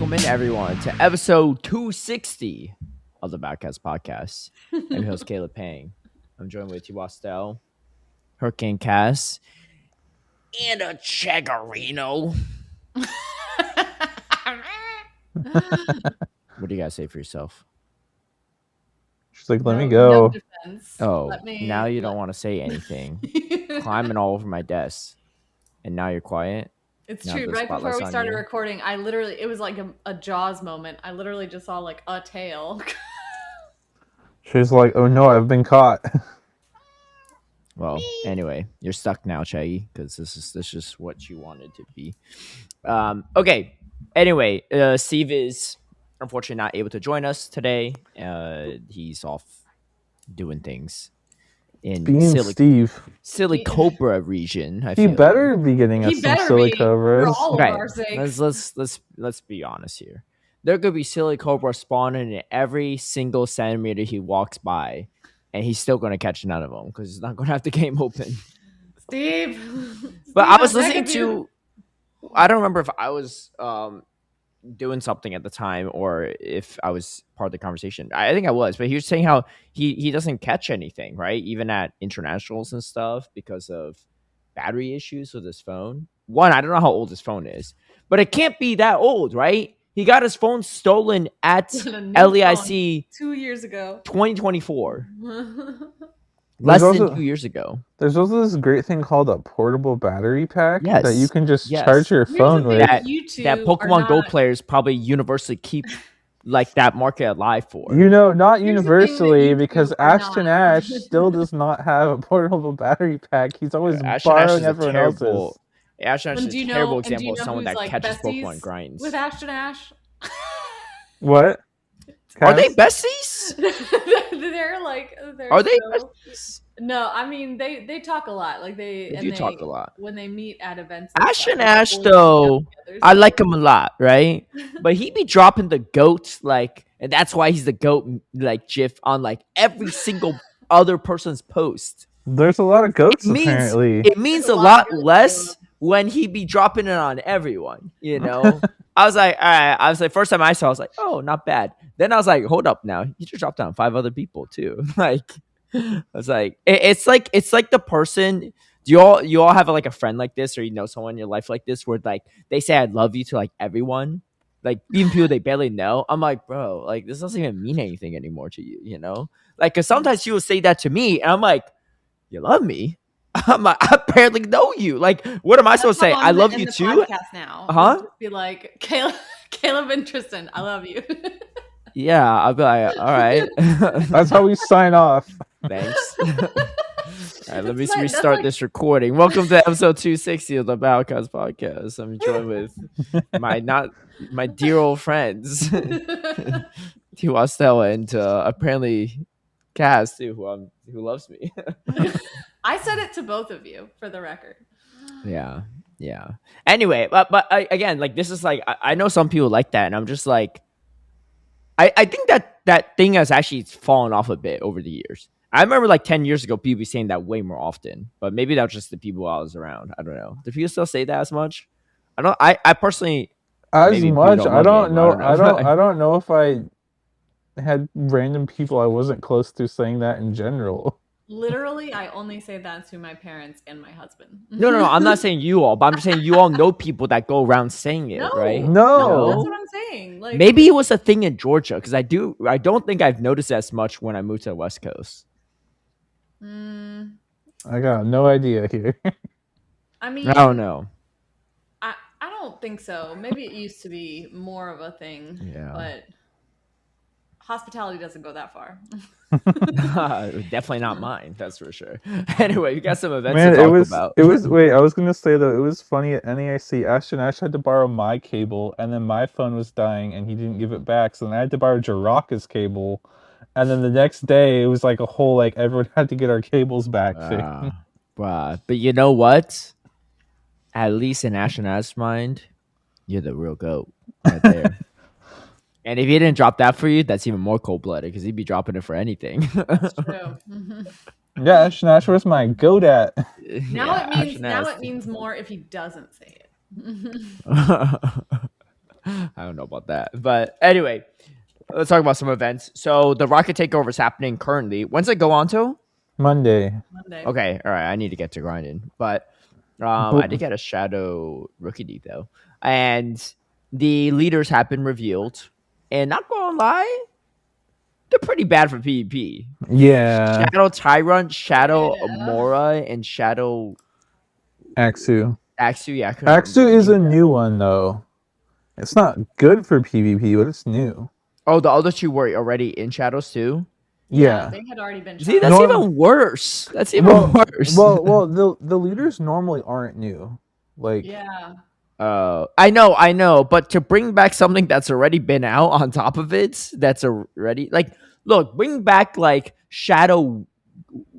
welcome in everyone to episode 260 of the HurricaneKaz podcast. I'm your host Caleb Peng. I'm joined with Twastell, HurricaneKaz, and a Chegarino. What do you guys say for yourself? She's like, let me go. No defense. Oh, now you don't want to say anything. Climbing all over my desk. And now you're quiet? It's Now true. the Right before spotlight's we on started you. recording, it was like a Jaws moment. I literally just saw like a tail. She's like, oh no, I've been caught. Well, anyway, you're stuck now, Chaggy, because this is what you wanted to be. Okay. Anyway, Steve is unfortunately not able to join us today. He's off doing things in Being Steve. Silly Cobra region. He better be getting us some silly cobras. For all of our sakes. Let's be honest here. There could be silly cobra spawning in every single centimeter he walks by, and he's still going to catch none of them because he's not going to have the game open. Steve. But I was listening to. I don't remember if I was doing something at the time or if I was part of the conversation. I think I was, but he was saying how he doesn't catch anything, right? Even at internationals and stuff because of battery issues with his phone. One, I don't know how old his phone is, but it can't be that old, right? He got his phone stolen at LAIC 2 years ago. 2024. Less than 2 years ago. There's also this great thing called a portable battery pack that you can just Yes. charge your phone with. That Pokemon Go players probably universally keep like that market alive for. You know, not universally, because Ashton Ash still does not have a portable battery pack. He's always borrowing everyone else's. Ashton Ash is a terrible example of someone that catches Pokemon and grinds. With Ashton Ash? What? Are they besties? Are they besties? No, I mean they talk a lot. Like they talk a lot when they meet at events. Ashton Ash though, I like him a lot, right? But he be dropping the goat and that's why he's the goat GIF on like every single other person's post. There's a lot of goats apparently. It means a lot less when he be dropping it on everyone, you know. I was like, all right. I was like, first time I saw, I was like, oh, not bad. Then I was like, hold up, now you just dropped on 5 other people too. Like, I was like, it's like the person. Do you all have like a friend like this, or you know someone in your life like this, where like they say I love you to like everyone, like even people they barely know. I'm like, bro, like this doesn't even mean anything anymore to you, you know? Like, cause sometimes you will say that to me, and I'm like, you love me? I'm like, I barely know you. Like, what am I supposed to say? I love you too. Now, huh? Be like, Caleb and Tristan, I love you. Yeah, I'll be like, all right. That's how we sign off. Thanks. All right, let me restart this recording. Welcome to episode 260 of the HurricaneKaz podcast. I'm joined with my dear old friends, Twastell and apparently Kaz too, who loves me. I said it to both of you for the record. Yeah. Anyway, but again, like this is like I know some people like that, and I'm just like, I think that thing has actually fallen off a bit over the years. I remember like 10 years ago, people saying that way more often, but maybe that was just the people I was around. I don't know. Do people still say that as much? I personally as much. I don't know. I don't know if I had random people I wasn't close to saying that in general. Literally, I only say that to my parents and my husband. No. I'm not saying you all, but I'm just saying you all know people that go around saying it, right? No, that's what I'm saying. Like, maybe it was a thing in Georgia because I don't think I've noticed as much when I moved to the West Coast. I got no idea here. I mean, I don't know. I don't think so. Maybe it used to be more of a thing. Yeah. But hospitality doesn't go that far. Definitely not mine, that's for sure. Anyway, you got some events to talk about. Wait, I was gonna say though, it was funny at NAIC. Ashton Ash had to borrow my cable, and then my phone was dying, and he didn't give it back. So then I had to borrow Jiraka's cable, and then the next day it was like a whole like everyone had to get our cables back thing. But you know what? At least in Ashton Ash's mind, you're the real GOAT right there. And if he didn't drop that for you, that's even more cold-blooded because he'd be dropping it for anything. That's true. Yeah, Ashton Ash, where's my goat at? Now it means more if he doesn't say it. I don't know about that. But anyway, let's talk about some events. So the Rocket Takeover is happening currently. When's it go on to? Monday. Monday. Okay, all right. I need to get to grinding, but I did get a Shadow Rookie though, and the leaders have been revealed. And not gonna lie, they're pretty bad for PvP. Yeah, Shadow Tyrant, Shadow Yeah. Amora, and Shadow Axu. Axu. Yeah, I couldn't remember Axu the is name a of that. new one though. It's not good for PvP, but it's new. Oh, the other two were already in Shadows too. Yeah. They had already been. See, that's Norm- even worse. That's even Well, worse. well, the leaders normally aren't new. Like, Yeah. I know, but to bring back something that's already been out on top of it, that's already like, look, bring back like Shadow,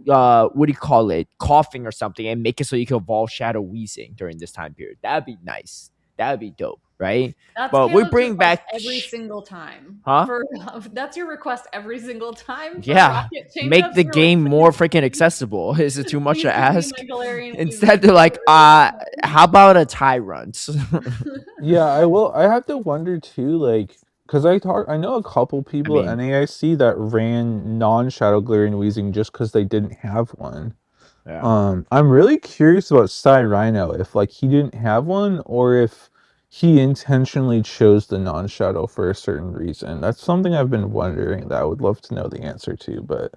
what do you call it, coughing or something, and make it so you can evolve Shadow Wheezing during this time period. That'd be nice. That'd be dope, right? That's But we Caleb's bring request back every single time. Huh? That's your request every single time. For Yeah, rocket change-ups? make the You're game like, more freaking accessible. Is it too much please to give me ask? my Galarian Instead, Eevee. they're like, how about a Tyrant? yeah, I will. I have to wonder too, like, because I know a couple people mean- at NAIC that ran non-Shadow Galarian Weezing just because they didn't have one. Yeah. I'm really curious about Psy Rhino, if like he didn't have one or if he intentionally chose the non-Shadow for a certain reason. That's something I've been wondering that I would love to know the answer to, but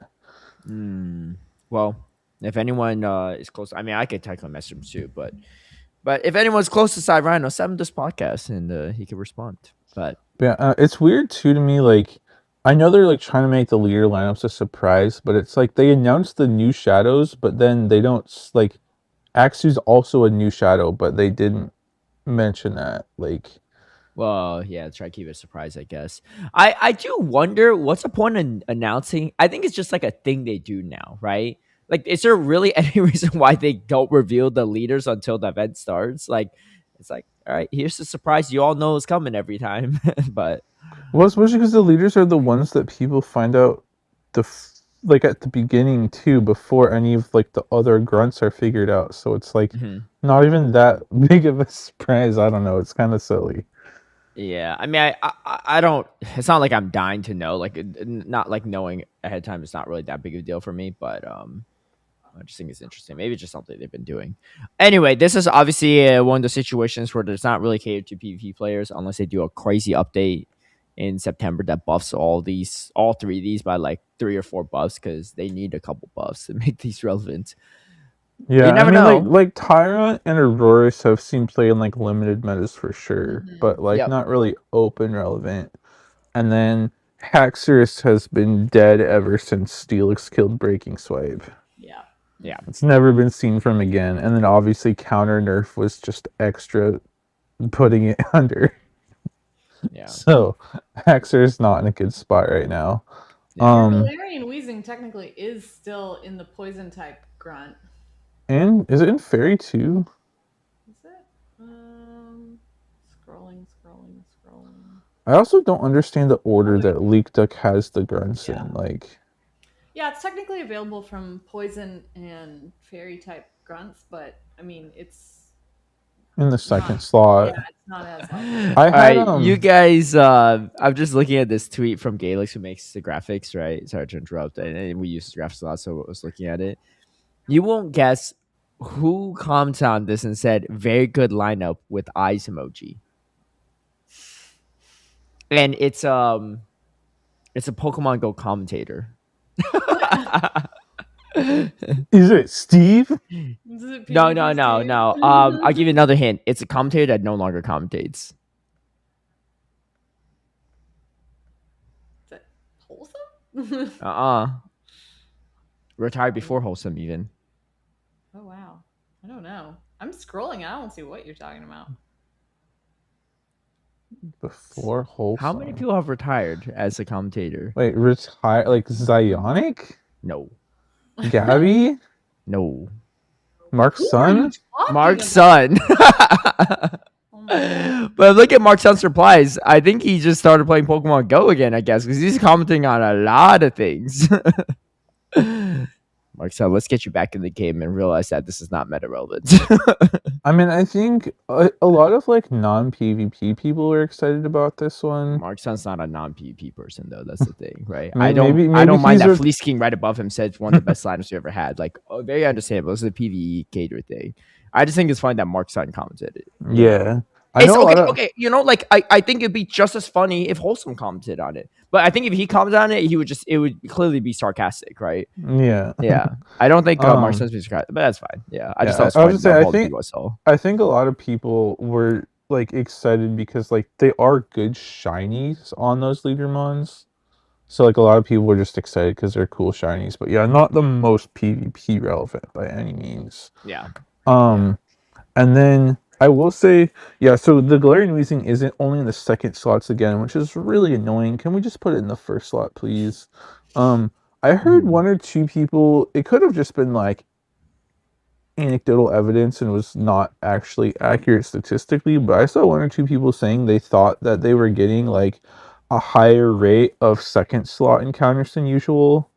Well, if anyone is close, I mean, I could technically message him too, but if anyone's close to Side Rhino, send him this podcast and he can respond. But yeah, it's weird too to me. Like, I know they're like trying to make the leader lineups a surprise, but it's like they announced the new shadows, but then they don't like. Axu's also a new shadow, but they didn't mention that. Like, well, yeah, try to keep it a surprise, I guess. I do wonder what's the point in announcing. I think it's just like a thing they do now, right? Like, is there really any reason why they don't reveal the leaders until the event starts? Like, it's like, all right, here's the surprise you all know is coming every time. But well, especially because the leaders are the ones that people find out like at the beginning too, before any of like the other grunts are figured out. So it's like not even that big of a surprise. I don't know. It's kind of silly. yeah, I mean, I don't. It's not like I'm dying to know. Like, not like knowing ahead of time is not really that big of a deal for me. But I just think it's interesting. Maybe it's just something they've been doing. Anyway, this is obviously one of the situations where there's not really catered to PvP players unless they do a crazy update in September that buffs all three of these by like 3 or 4 buffs because they need a couple buffs to make these relevant. Yeah, You never I mean, know. like Tyrant and Aurorus have seen play in like limited metas for sure, but like Yep. not really open relevant. And then Haxorus has been dead ever since Steelix killed Breaking Swipe. Yeah. It's never been seen from again. And then obviously counter nerf was just extra putting it under. Yeah. So Haxorus not in a good spot right now. Your Galarian Weezing technically is still in the poison type grunt. And is it in Fairy too? Is it? Scrolling. I also don't understand the order that Leak Duck has the grunts in. Like, yeah, it's technically available from poison and fairy type grunts, but I mean, it's in the second slot. Yeah, it's not as helpful. I had you guys, I'm just looking at this tweet from Galix who makes the graphics, right? Sorry to interrupt. And we use graphics a lot, so I was looking at it. You won't guess who commented on this and said, very good lineup with eyes emoji. And it's a Pokemon Go commentator. Is it Steve? No. I'll give you another hint. It's a commentator that no longer commentates. Is it Wholesome? Retired before Wholesome, even. Oh wow. I don't know. I'm scrolling. I don't see what you're talking about. Before Wholesome. How many people have retired as a commentator? Wait, retire like Zionic? No. Gabby? No. Mark's son? Mark's son. But look at Mark's son's replies. I think he just started playing Pokemon Go again, I guess, because he's commenting on a lot of things. Mark said, let's get you back in the game and realize that this is not meta relevant. I mean, I think a lot of like non-PvP people were excited about this one. Mark Son's not a non-PvP person though. That's the thing, right? Maybe I don't mind he's that Fleece King right above him said one of the best lineups we ever had. Like, oh, very understandable. This is a PvE cater thing. I just think it's funny that Mark Son commented it. Yeah. I It's know a lot of okay. Like I think it'd be just as funny if Wholesome commented on it. But I think if he commented on it, it would clearly be sarcastic, right? yeah. Yeah. I don't think Mark Son's being sarcastic, but that's fine. Yeah. I just thought it was I funny was gonna say, I I think a lot of people were like excited because like they are good shinies on those leadermons. So like a lot of people were just excited because they're cool shinies, but yeah, not the most PvP relevant by any means. Yeah. And then I will say, yeah, so the Galarian Weezing isn't only in the second slots again, which is really annoying. Can we just put it in the first slot, please? I heard one or two people, it could have just been like anecdotal evidence and was not actually accurate statistically, but I saw one or two people saying they thought that they were getting like a higher rate of second slot encounters than usual.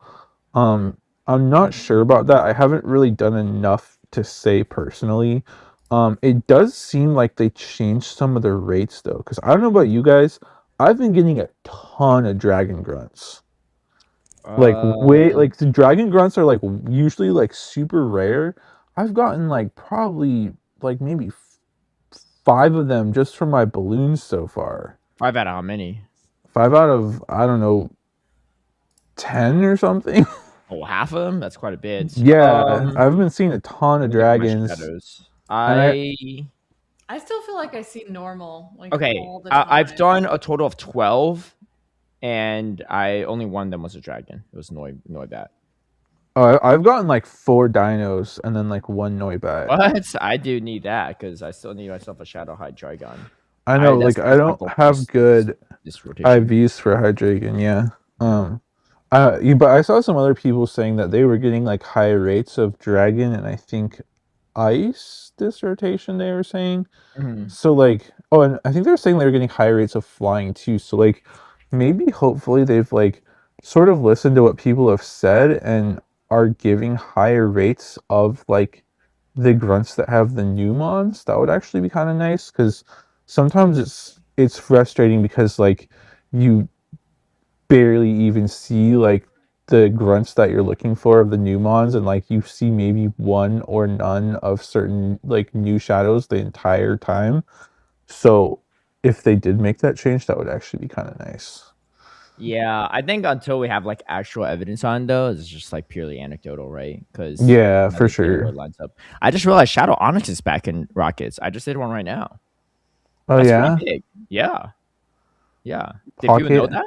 I'm not sure about that. I haven't really done enough to say personally. It does seem like they changed some of the rates though, because I don't know about you guys. I've been getting a ton of dragon grunts. Like the dragon grunts are like usually like super rare. I've gotten like probably like maybe 5 of them just from my balloons so far. 5 out of how many? 5 out of I don't know 10 or something. Oh, half of them? That's quite a bit. Yeah, I've been seeing a ton of dragons. I still feel like I see normal. Like okay. all the time. I've done a total of 12, and I only one of them was a dragon. It was Noibat. Oh, I've gotten like 4 dinos and then like 1 Noibat. What? I do need that because I still need myself a Shadow Hydreigon. I know, like I don't have good IVs for Hydreigon. Yeah. But I saw some other people saying that they were getting like high rates of dragon and I think ice this rotation they were saying. So like, oh, and I think they were saying they were getting high rates of flying too. So like, maybe hopefully they've like sort of listened to what people have said and are giving higher rates of like the grunts that have the new mons. That would actually be kind of nice because sometimes it's frustrating because like you barely even see like the grunts that you're looking for of the new mons and like you see maybe one or none of certain like new shadows the entire time. So if they did make that change, that would actually be kind of nice. Yeah, I think until we have like actual evidence on those, it's just like purely anecdotal, right? Because yeah, for sure. Lines up. I just realized Shadow Onyx is back in Rockets. I just did one right now. Oh, that's yeah, big. Yeah. Did you know that?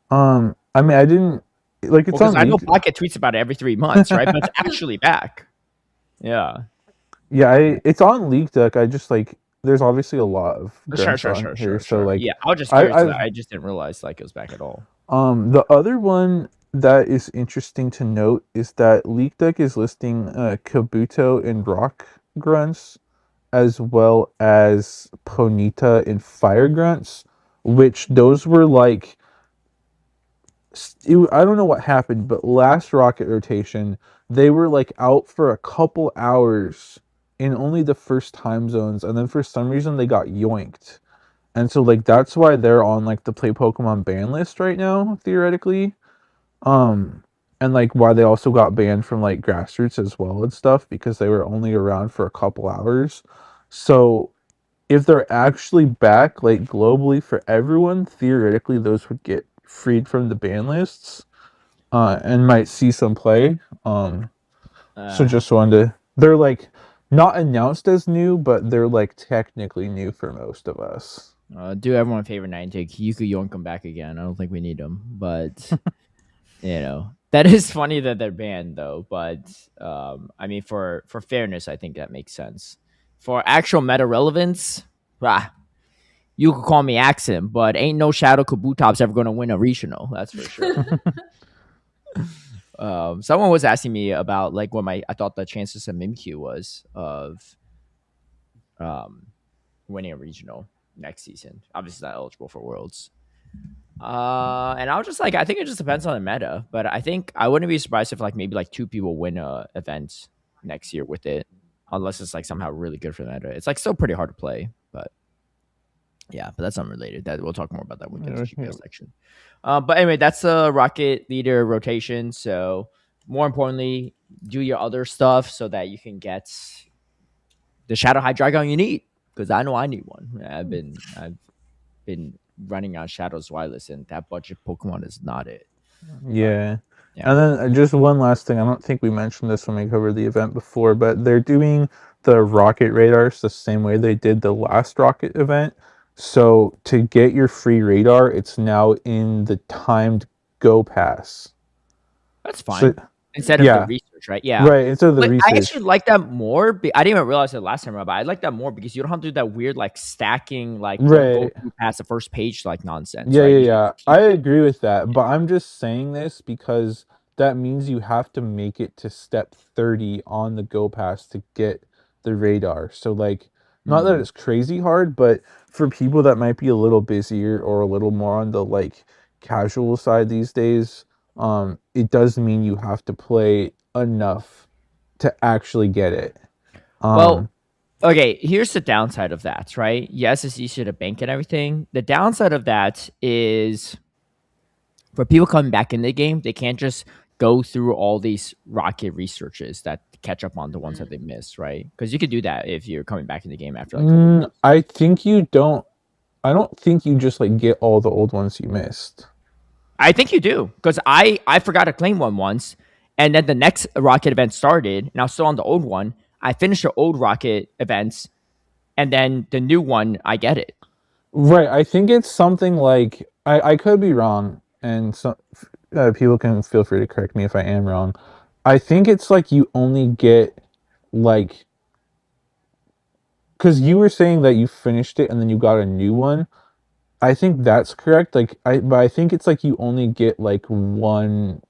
I mean, I didn't like it's on. I know Pocket tweets about it every 3 months, right? But it's actually back. Yeah. Yeah, it's on Leak Duck. I just like there's obviously a lot of sure. So like, yeah, I was just curious. I just didn't realize like it was back at all. The other one that is interesting to note is that Leak Duck is listing Kabuto and Rock grunts, as well as Ponyta and Fire grunts, which those were like. I don't know what happened, but last Rocket rotation, they were like out for a couple hours in only the first time zones, and then for some reason they got yoinked. And so like that's why they're on like the Play Pokemon ban list right now, theoretically. And like why they also got banned from like grassroots as well and stuff, because they were only around for a couple hours. So if they're actually back like globally for everyone, theoretically those would get freed from the ban lists and might see some play. So just wanted to, they're like not announced as new, but they're like technically new for most of us. Do everyone a favor, Niantic. You could yoink them back again. I don't think we need them, but you know that is funny that they're banned though. But I mean, for fairness, I think that makes sense. For actual meta relevance, you could call me Axum, but ain't no Shadow Kabutop's ever going to win a regional. That's for sure. Someone was asking me about like what I thought the chances of Mimikyu was of winning a regional next season. Obviously not eligible for Worlds. And I was just like, I think it just depends on the meta, but I think I wouldn't be surprised if like maybe like 2 people win a event next year with it, unless it's like somehow really good for the meta. It's like still pretty hard to play, but yeah, but that's unrelated. That we'll talk more about that when we get to the GPS section. But anyway, that's the rocket leader rotation. So more importantly, do your other stuff so that you can get the Shadow High Dragon you need. Because I know I need one. I've been running on Shadows Wireless, and that budget Pokemon is not it. Yeah. Yeah. And then just one last thing. I don't think we mentioned this when we covered the event before, but they're doing the rocket radars the same way they did the last rocket event. So to get your free radar, it's now in the timed Go Pass. That's fine. So, Instead of the research, right? Yeah. Right, instead of the research. I actually like that more. I didn't even realize it last time around, but I like that more because you don't have to do that weird like stacking, like go past the first page like nonsense. Yeah, right? yeah. I agree with that, but I'm just saying this because that means you have to make it to step 30 on the Go Pass to get the radar. So like, not that it's crazy hard, but for people that might be a little busier or a little more on the like casual side these days, it does mean you have to play enough to actually get it. Well, okay, here's the downside of that, right? Yes, it's easier to bank and everything. The downside of that is for people coming back in the game, they can't just go through all these rocket researches that catch up on the ones that they missed, right? Because you could do that if you're coming back in the game after like I think you don't. I don't think you just like get all the old ones you missed. I think you do because I forgot to claim one once, and then the next rocket event started, and I was still on the old one. I finished the old rocket events, and then the new one, I get it. Right. I think it's something like I could be wrong, and some people can feel free to correct me if I am wrong. I think it's like you only get like because you were saying that you finished it and then you got a new one. I think that's correct. But I think it's like you only get like one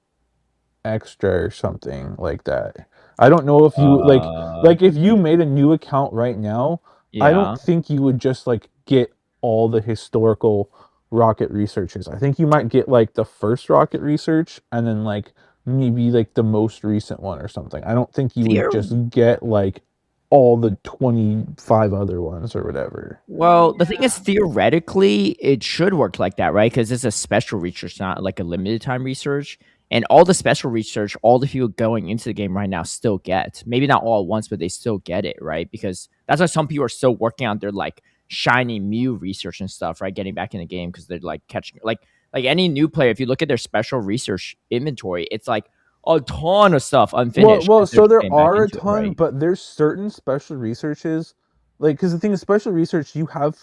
extra or something like that. I don't know if you like if you made a new account right now, I don't think you would just like get all the historical rocket researches. I think you might get like the first rocket research and then like maybe like the most recent one or something. I don't think you would just get like all the 25 other ones or whatever. Well, the thing is, theoretically, it should work like that, right? Because it's a special research, not like a limited time research. And all the special research, all the people going into the game right now still get. Maybe not all at once, but they still get it, right? Because that's why some people are still working on their like shiny Mew research and stuff, right? Getting back in the game because they're like catching like any new player. If you look at their special research inventory, it's like a ton of stuff unfinished. Well, so there are a ton, right? but there's certain special researches, like because the thing is, special research you have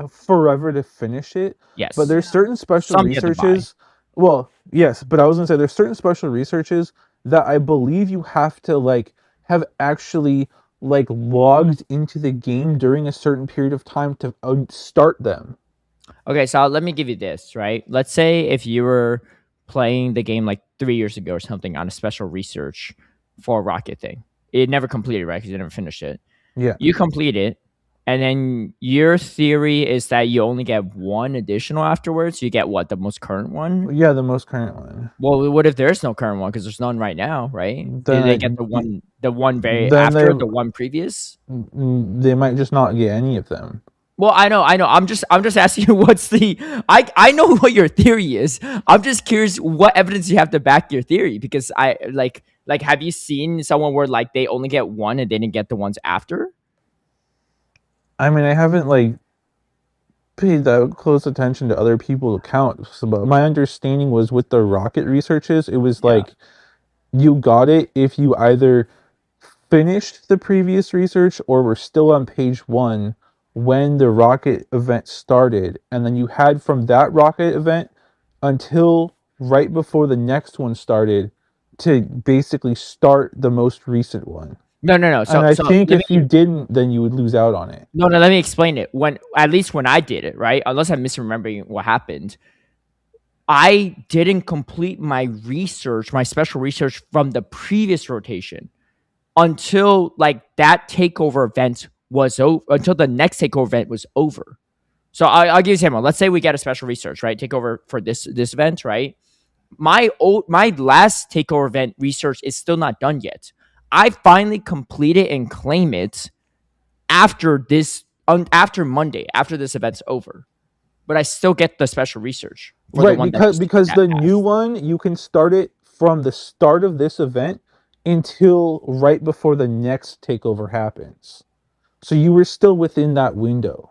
forever to finish it. Yes, but there's certain special some researches. Well, yes, but I was gonna say there's certain special researches that I believe you have to like have actually like logged into the game during a certain period of time to start them. Okay, so let me give you this, right? Let's say if you were playing the game like 3 years ago or something on a special research for a rocket thing. It never completed, right? Because you never finished it. Yeah. You complete it, and then your theory is that you only get one additional afterwards. You get what, the most current one? Yeah, the most current one. Well, what if there's no current one? Because there's none right now, right? Do they get the one very after the one previous? They might just not get any of them. Well, I know. I'm just asking you what's the I know what your theory is. I'm just curious what evidence you have to back your theory because I like have you seen someone where like they only get one and they didn't get the ones after? I mean, I haven't like paid that close attention to other people's accounts, but my understanding was with the rocket researches, it was like you got it if you either finished the previous research or were still on page 1 when the rocket event started, and then you had from that rocket event until right before the next one started to basically start the most recent one. No. So I think if you didn't, then you would lose out on it. No. Let me explain it. At least when I did it, right? Unless I'm misremembering what happened, I didn't complete my research, my special research from the previous rotation until like that takeover event was over, until the next takeover event was over. So I'll give you an example. Let's say we get a special research, right? Takeover for this event, right? My last takeover event research is still not done yet. I finally complete it and claim it after after Monday, after this event's over. But I still get the special research for the one because the new one, you can start it from the start of this event until right before the next takeover happens. So you were still within that window.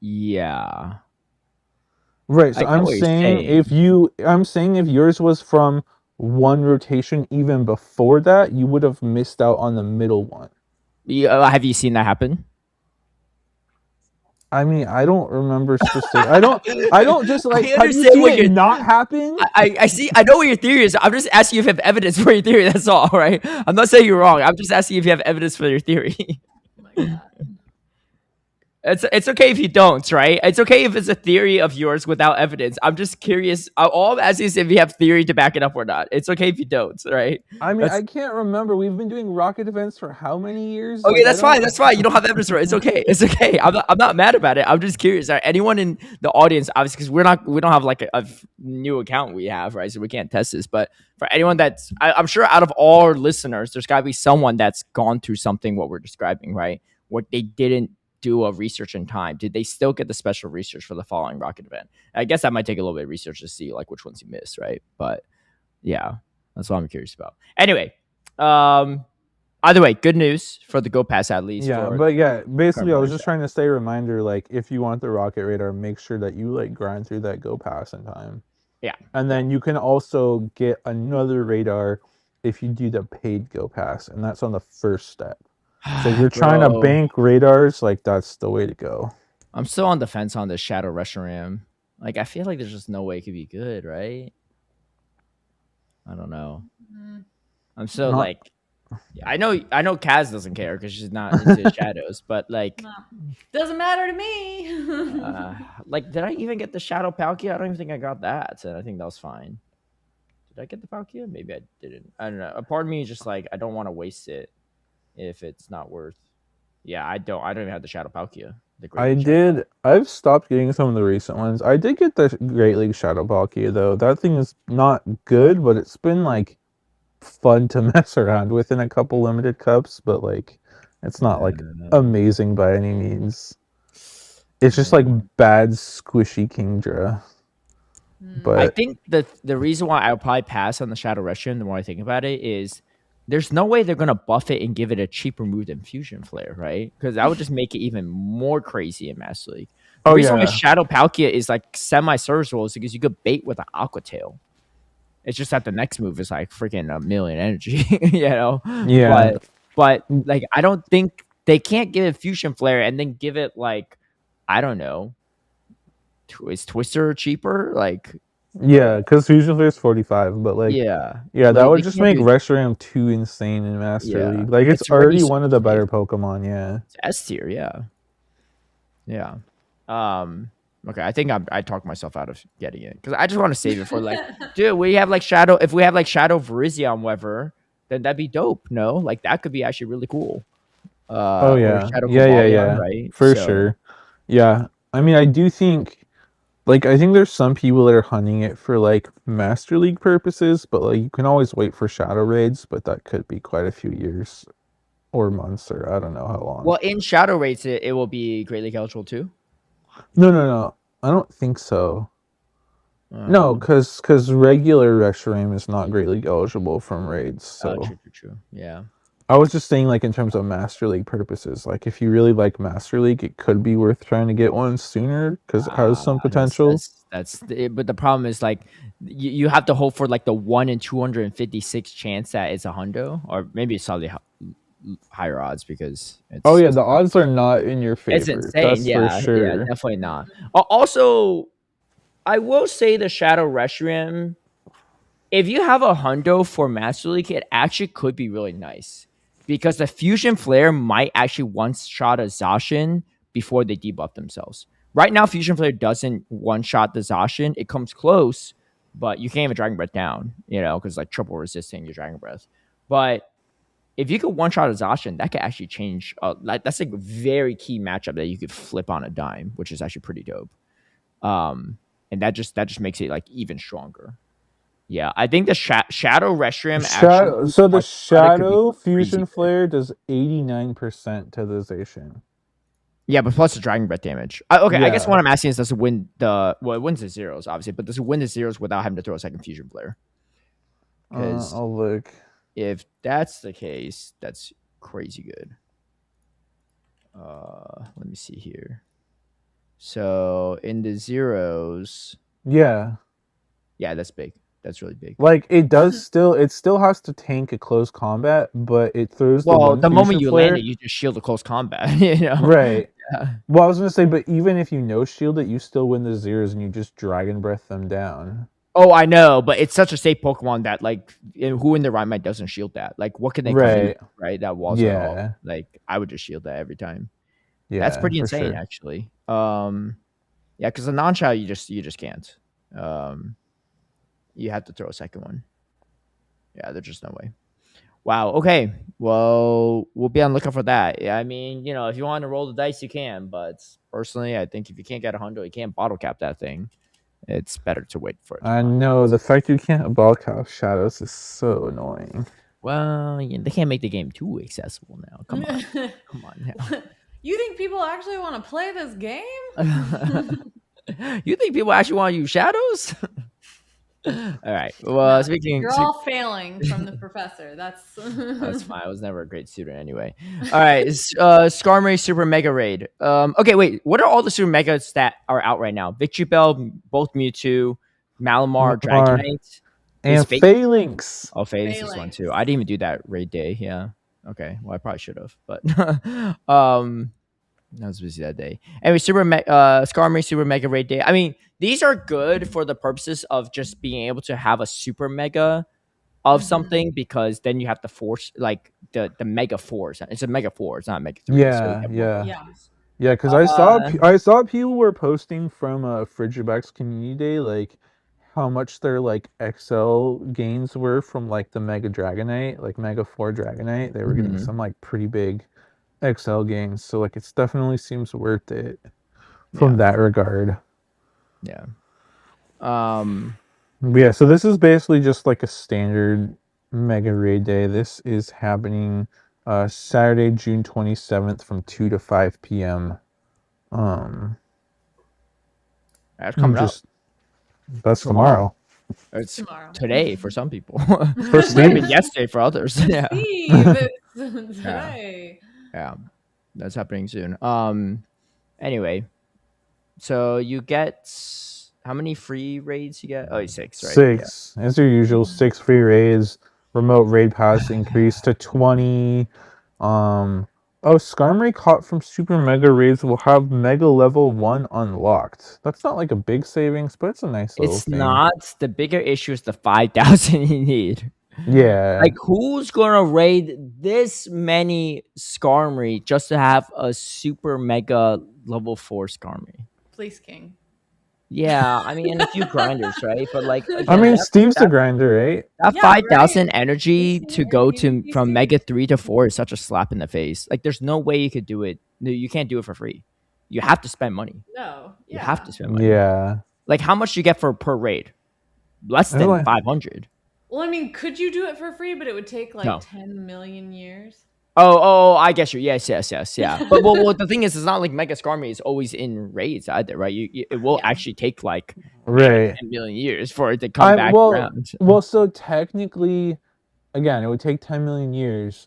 Yeah. Right. So I'm saying if yours was from one rotation even before that, you would have missed out on the middle one. Have you seen that happen? I mean, I don't remember specific. I don't just like. I Have you understand seen what it not happen? I see. I know what your theory is. I'm just asking you if you have evidence for your theory. That's all, right? I'm not saying you're wrong. I'm just asking if you have evidence for your theory. Oh my God. It's okay if you don't, right? It's okay if it's a theory of yours without evidence. I'm just curious. All I'm asking is if you have theory to back it up or not. It's okay if you don't, right? I mean, I can't remember. We've been doing rocket events for how many years? Okay, that's fine. That's fine. You don't have evidence for it. It's okay. It's okay. I'm not mad about it. I'm just curious. Right? Anyone in the audience, obviously, because we don't have like a new account we have, right? So we can't test this. But for anyone I'm sure out of all our listeners, there's got to be someone that's gone through something what we're describing, right? What they didn't do a research in time. Did they still get the special research for the following rocket event? I guess that might take a little bit of research to see like which ones you missed, right? But yeah, that's what I'm curious about. Anyway, either way, good news for the Go Pass at least. Yeah, but yeah, basically, I was just trying to stay a reminder, like, if you want the rocket radar, make sure that you like grind through that Go Pass in time. Yeah, and then you can also get another radar if you do the paid Go Pass, and that's on the first step. So if you're trying to bank radars, like that's the way to go. I'm still on the fence on the Shadow Reshiram. Like, I feel like there's just no way it could be good, right? I don't know. I'm still like, I know Kaz doesn't care because she's not into shadows, but like, doesn't matter to me. like, did I even get the Shadow Palkia? I don't even think I got that. So I think that was fine. Did I get the Palkia? Maybe I didn't. I don't know. A part of me is just like, I don't want to waste it if it's not worth. Yeah, I don't even have the Shadow Palkia. I've stopped getting some of the recent ones. I did get the Great League Shadow Palkia though. That thing is not good, but it's been like fun to mess around with in a couple limited cups, but like it's not like amazing by any means. It's just like bad squishy Kingdra. But I think the reason why I'll probably pass on the Shadow Reshiram, the more I think about it, is there's no way they're gonna buff it and give it a cheaper move than Fusion Flare, right? Because that would just make it even more crazy in Master League. The reason why Shadow Palkia is like semi-serviceable is because you could bait with an Aqua Tail. It's just that the next move is like freaking 1,000,000 energy, you know? Yeah. But like, I don't think they can't give it Fusion Flare and then give it like, I don't know. Is Twister cheaper? Like, yeah, because Fusion Flare is 45, but like, yeah, that like, would just make Reshiram too insane in Master League. Like, it's already one of the better Pokemon. Yeah, it's S tier. Yeah. Okay, I think I talked myself out of getting it because I just want to save it for like, dude, we have like Shadow. If we have like Shadow Virizion, whatever, then that'd be dope. No, like that could be actually really cool. Yeah, right? For sure. Yeah, I mean, I do think. Like, I think there's some people that are hunting it for, like, Master League purposes, but, like, you can always wait for Shadow Raids, but that could be quite a few years or months, or I don't know how long. Well, in Shadow Raids, it will be Great League eligible too? No. I don't think so. No, because regular Reshiram is not Great League eligible from Raids, so... True. Yeah. I was just saying, like, in terms of Master League purposes, like, if you really like Master League, it could be worth trying to get one sooner, because it has some potential. But the problem is, like, you have to hope for, like, the 1 in 256 chance that it's a hundo, or maybe it's slightly higher odds, because it's... Oh, yeah, the odds are not in your favor. It's insane, for sure. Yeah, definitely not. Also, I will say the Shadow Reshiram, if you have a hundo for Master League, it actually could be really nice. Because the Fusion Flare might actually one-shot a Zacian before they debuff themselves. Right now, Fusion Flare doesn't one-shot the Zacian. It comes close, but you can't even Dragon Breath down, you know, because like triple resisting your Dragon Breath. But if you could one shot a Zacian, that could actually change. Like that's a very key matchup that you could flip on a dime, which is actually pretty dope. And that just makes it like even stronger. Yeah, I think the Shadow Reshiram actually. So the Shadow Fusion Fusion Flare does 89% to the Zacian. Yeah, but plus the Dragon Breath damage. Okay, I guess Yeah. what I'm asking is, does it win it wins the zeros, obviously, but does it win the zeros without having to throw a second Fusion Flare? Because I'll look. if that's the case, that's crazy good. Let me see here. So in the zeros, Yeah. that's big. That's really big. Like it still has to tank a close combat, but it throws the moment Fusion you Flare. land it, you just shield the close combat. You know, Right. Yeah. Well, I was gonna say, but even if you no shield it, you still win the zeros, and you just Dragon Breath them down. Oh, I know, but it's such a safe Pokemon that like who in their right mind doesn't shield that? Like, what can they Right. come in, right? That walls it off. Like, I would just shield that every time. Yeah, That's pretty insane, sure. actually. Yeah, because a non-shell you just can't. You have to throw a second one. Yeah, there's just no way. Wow. Okay. Well, we'll be on the lookout for that. Yeah, I mean, if you want to roll the dice, you can. But personally, I think if you can't get a hundo, you can't bottle cap that thing. It's better to wait for it. I know the fact you can't ball cap Shadows is so annoying. Well, they can't make the game too accessible now. Come on, come on now. You think people actually want to play this game? You think people actually want to use shadows? All right. Well, you're all failing from the professor. That's fine. I was never a great student anyway. All right. Skarmory Super Mega Raid. Okay, wait. What are all the Super Megas that are out right now? Victreebel, both Mewtwo, Malamar, Dragonite, and Phalanx. Oh, Phalanx is one too. I didn't even do that raid day. Yeah. Okay. Well, I probably should have, but I was busy that day. Anyway, Skarmory Super Mega Raid Day. I mean, these are good for the purposes of just being able to have a Super Mega of something, because then you have the force, like the Mega Force. It's a Mega 4. It's not a Mega 3. Yeah. Because I saw people were posting from Frigiback's community day, like how much their like XL gains were from like the Mega Dragonite, like Mega 4 Dragonite. They were getting some like pretty big XL gains, so like it's definitely seems worth it from that regard. Yeah. Yeah, so this is basically just like a standard Mega Raid Day. This is happening Saturday, June 27th from 2 to 5 p.m. That's coming up. That's tomorrow. It's tomorrow. Today for some people. Maybe yesterday for others. Yeah. Today. Yeah, that's happening soon. Anyway, so you get how many free raids you get? Oh, 6, right? 6. Yeah. As your usual, 6 free raids. Remote raid pass increased to 20. Skarmory caught from Super Mega Raids will have Mega Level 1 unlocked. That's not like a big savings, but it's a nice little thing. It's not. The bigger issue is the 5,000 you need. Yeah. Like, who's gonna raid this many Skarmory just to have a Super Mega Level 4 Skarmory? Fleece King. Yeah, I mean, and a few grinders, right? But like, again, I mean, Steve's the grinder, right? That 5,000 energy to go from Mega 3 to 4 is such a slap in the face. Like, there's no way you could do it. No, you can't do it for free. You have to spend money. No, you have to spend money. Yeah. Like, how much do you get per raid? Less than 500. Well, I mean, could you do it for free? But it would take like 10 million years. Oh, I guess you. Yes, yeah. But well, the thing is, it's not like Mega Skarmory is always in raids either, right? It will actually take like 10 million years for it to come back around. Well, so technically, again, it would take 10 million years,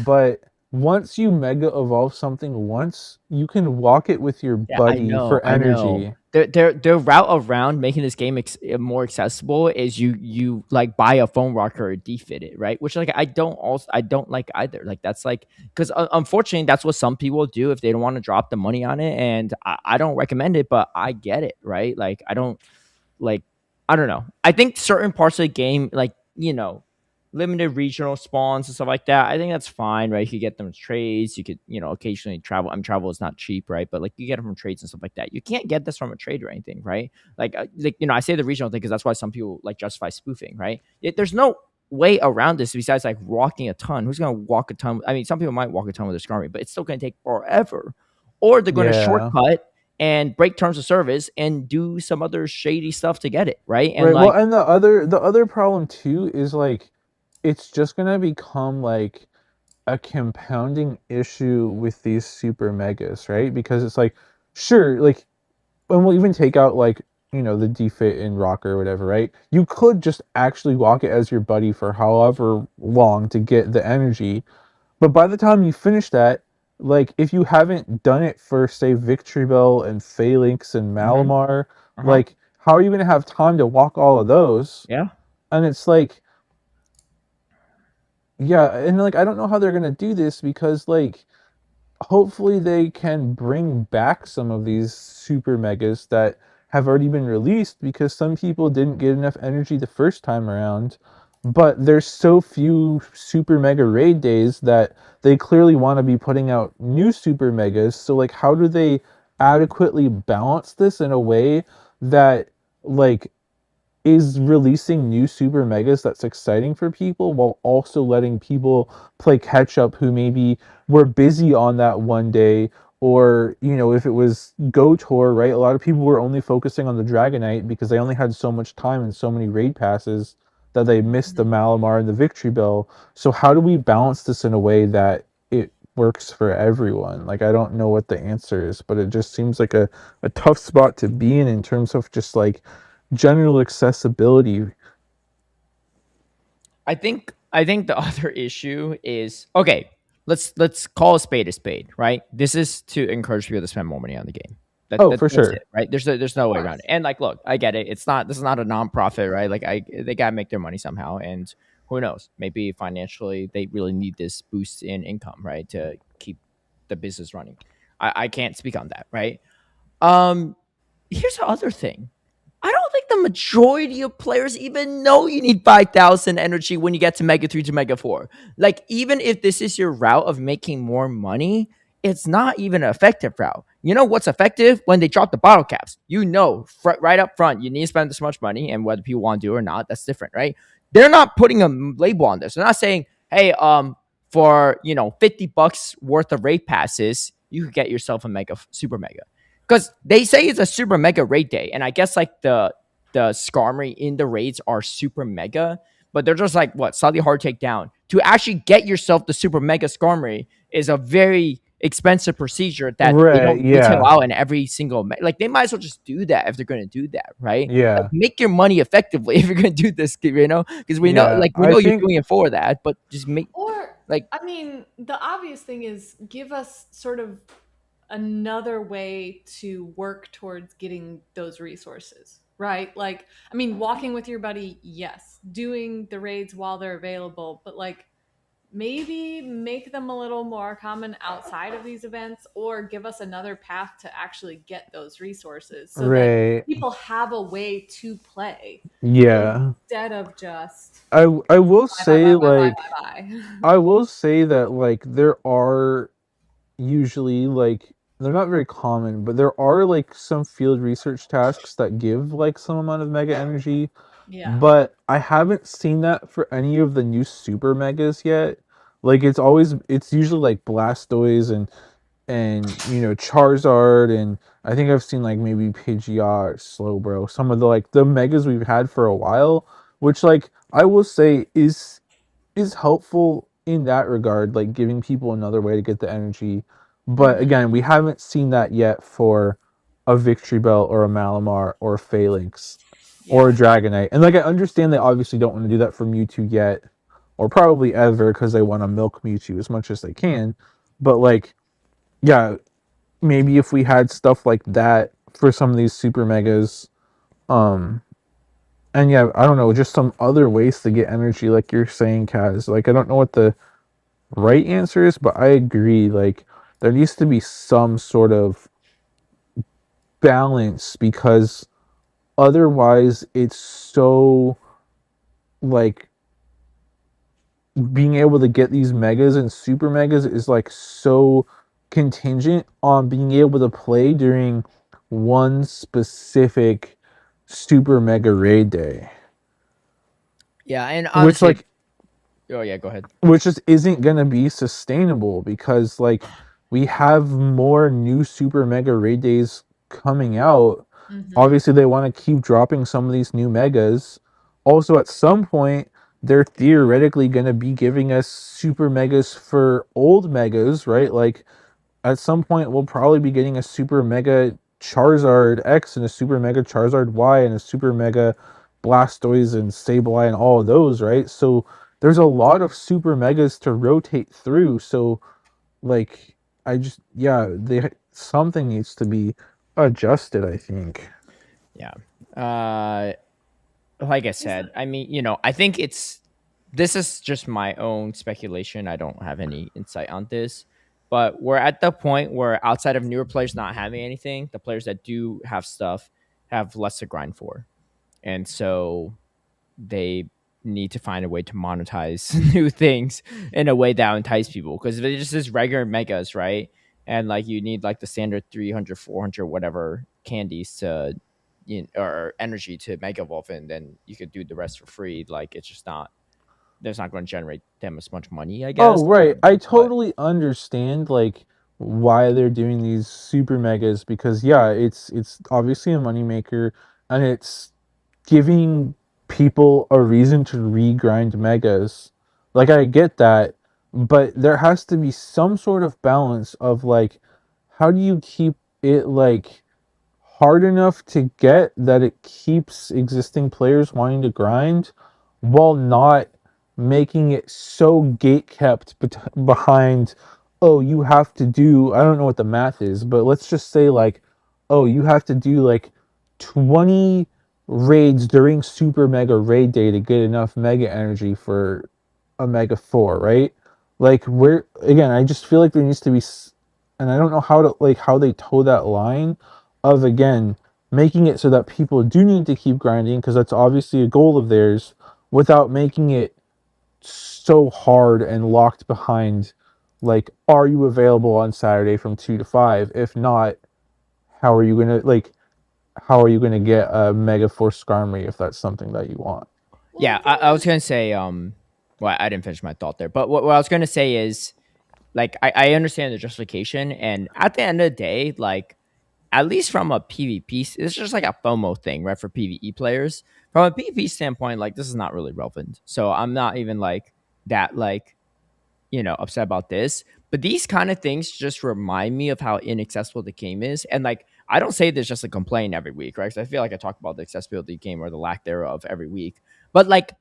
but once you Mega Evolve something once, you can walk it with your buddy for energy. Their route around making this game more accessible is you like buy a phone rocker or defit it, right? Which like I don't like either. Like that's like, because unfortunately that's what some people do if they don't want to drop the money on it, and I don't recommend it, but I get it, right? Like I don't know. I think certain parts of the game, like limited regional spawns and stuff like that, I think that's fine, right? You could get them as trades. You could, occasionally travel. Travel is not cheap, right? But like you get them from trades and stuff like that. You can't get this from a trade or anything, right? I say the regional thing because that's why some people like justify spoofing, right? There's no way around this besides like walking a ton. Who's going to walk a ton? I mean, some people might walk a ton with a Skarmory, but it's still going to take forever. Or they're going to Yeah. shortcut and break terms of service and do some other shady stuff to get it, right? And Right. Well, like, and the other problem too is like it's just gonna become like a compounding issue with these super megas, right? Because it's like, sure, like, and we'll even take out like, the defit in rock or whatever, right? You could just actually walk it as your buddy for however long to get the energy, but by the time you finish that, like, if you haven't done it for, say, Victory Bell and Phalanx and mhm, Malamar, uh-huh, like, how are you gonna have time to walk all of those? yeah. And it's like, yeah, and like, I don't know how they're gonna do this because, like, hopefully they can bring back some of these super megas that have already been released because some people didn't get enough energy the first time around. But there's so few super mega raid days that they clearly want to be putting out new super megas. So like how do they adequately balance this in a way that like is releasing new super megas that's exciting for people while also letting people play catch up who maybe were busy on that one day, or if it was go tour, right, a lot of people were only focusing on the Dragonite because they only had so much time and so many raid passes that they missed the Mhm. Malamar and the Victory Bell. So how do we balance this in a way that it works for everyone? Like, I don't know what the answer is, but it just seems like a tough spot to be in terms of just like general accessibility. I think the other issue is, okay. Let's call a spade, right? This is to encourage people to spend more money on the game. Oh, for That's sure. it, right? There's no Of way around it. course. And like, look, I get it. This is not a nonprofit, right? Like, they gotta make their money somehow, and who knows? Maybe financially they really need this boost in income, right, to keep the business running. I can't speak on that, right? Um, Here's the other thing. I don't think the majority of players even know you need 5,000 energy when you get to Mega 3 to Mega 4. Like, even if this is your route of making more money, it's not even an effective route. You know what's effective? When they drop the bottle caps. Right up front, you need to spend this much money, and whether people want to do it or not, that's different, right? They're not putting a label on this. They're not saying, hey, for, $50 worth of raid passes, you could get yourself a Mega, Super Mega, because they say it's a super mega raid day, and I guess like the Skarmory in the raids are super mega, but they're just like what slightly hard to take down. To actually get yourself the super mega Skarmory is a very expensive procedure that they Right, don't detail yeah. out in every single like they might as well just do that if they're going to do that, right? Like, Yeah. make your money effectively if you're going to do this, because Yeah. we I know you're think doing it for that, but just make Or, like I mean, the obvious thing is give us sort of another way to work towards getting those resources, right? Like, I mean, walking with your buddy, yes. Doing the raids while they're available, but like maybe make them a little more common outside of these events, or give us another path to actually get those resources so that right. people have a way to play Yeah. instead of just I will bye, bye, say bye, bye, like bye, bye, bye. I will say that like there are usually like they're not very common, but there are like some field research tasks that give like some amount of mega energy, Yeah. but I haven't seen that for any of the new super megas yet. Like it's usually like Blastoise and Charizard, and I think I've seen like maybe Pidgeot, Slowbro, some of the like the megas we've had for a while, which like I will say is helpful in that regard, like giving people another way to get the energy. But Hmm. again, we haven't seen that yet for a Victory Bell or a Malamar or a Phalanx or a Yeah. Dragonite. And like I understand they obviously don't want to do that for Mewtwo yet, or probably ever, because they want to milk Mewtwo as much as they can. But like, yeah, maybe if we had stuff like that for some of these super megas, um, and yeah, I don't know, just some other ways to get energy, like you're saying, Kaz. Like, I don't know what the right answer is, but I agree. Like, there needs to be some sort of balance because otherwise, it's so like being able to get these megas and super megas is like so contingent on being able to play during one specific super mega raid day. yeah, and Which honestly, like Oh yeah, go ahead. which just isn't going to be sustainable because like we have more new super mega raid days coming out. Obviously they want to keep dropping some of these new megas. Also at some point they're theoretically going to be giving us super megas for old megas, right? Like at some point we'll probably be getting a super mega Charizard X and a super mega Charizard Y and a super mega Blastoise and Sableye and all of those, right? So there's a lot of super megas to rotate through. So like I just yeah, they something needs to be adjusted, I think. Yeah. Like I said, I mean, I think this is just my own speculation. I don't have any insight on this, but we're at the point where outside of newer players not having anything, the players that do have stuff have less to grind for. And so they need to find a way to monetize new things in a way that entice people. Because if it just is regular megas, right? And like you need like the standard 300, 400, whatever candies to, or energy to mega evolve, and then you could do the rest for free. Like it's just not, there's not going to generate them as much money, I guess. Oh, right. I But totally understand like why they're doing these super megas because yeah, it's obviously a moneymaker and it's giving people a reason to regrind megas. Like I get that, but there has to be some sort of balance of like how do you keep it like hard enough to get that it keeps existing players wanting to grind while not making it so gate kept behind, oh, you have to do, I don't know what the math is, but let's just say like, oh, you have to do like 20 raids during super mega raid day to get enough mega energy for a mega 4, right? Like where again, I just feel like there needs to be and I don't know how to like how they toe that line of again making it so that people do need to keep grinding because that's obviously a goal of theirs without making it so hard and locked behind like are you available on Saturday from 2 to 5? If not, how are you going to like how are you going to get a Mega Force Skarmory if that's something that you want? yeah, I was going to say, well, I didn't finish my thought there, but what I was going to say is, like, I understand the justification, and at the end of the day, like, at least from a PvP, it's just like a FOMO thing, right? For PvE players, from a PvP standpoint, like this is not really relevant. So I'm not even like that, like upset about this. But these kind of things just remind me of how inaccessible the game is, and like I don't say this just to complain every week, right? Because I feel like I talk about the accessibility game or the lack thereof every week. But like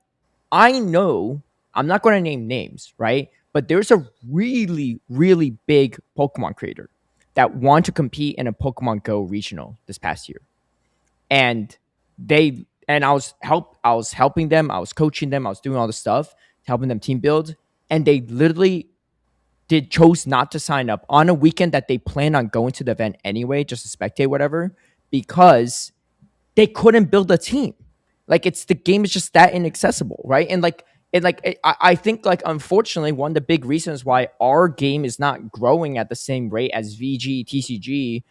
I know I'm not going to name names, right? But there's a really, really big Pokemon creator that want to compete in a Pokemon Go regional this past year. And I was helping them, I was coaching them, I was doing all the stuff, helping them team build, and they literally did chose not to sign up on a weekend that they planned on going to the event anyway, just to spectate whatever, because they couldn't build a team. Like it's the game is just that inaccessible, right? And I think like unfortunately one of the big reasons why our game is not growing at the same rate as VG, TCG,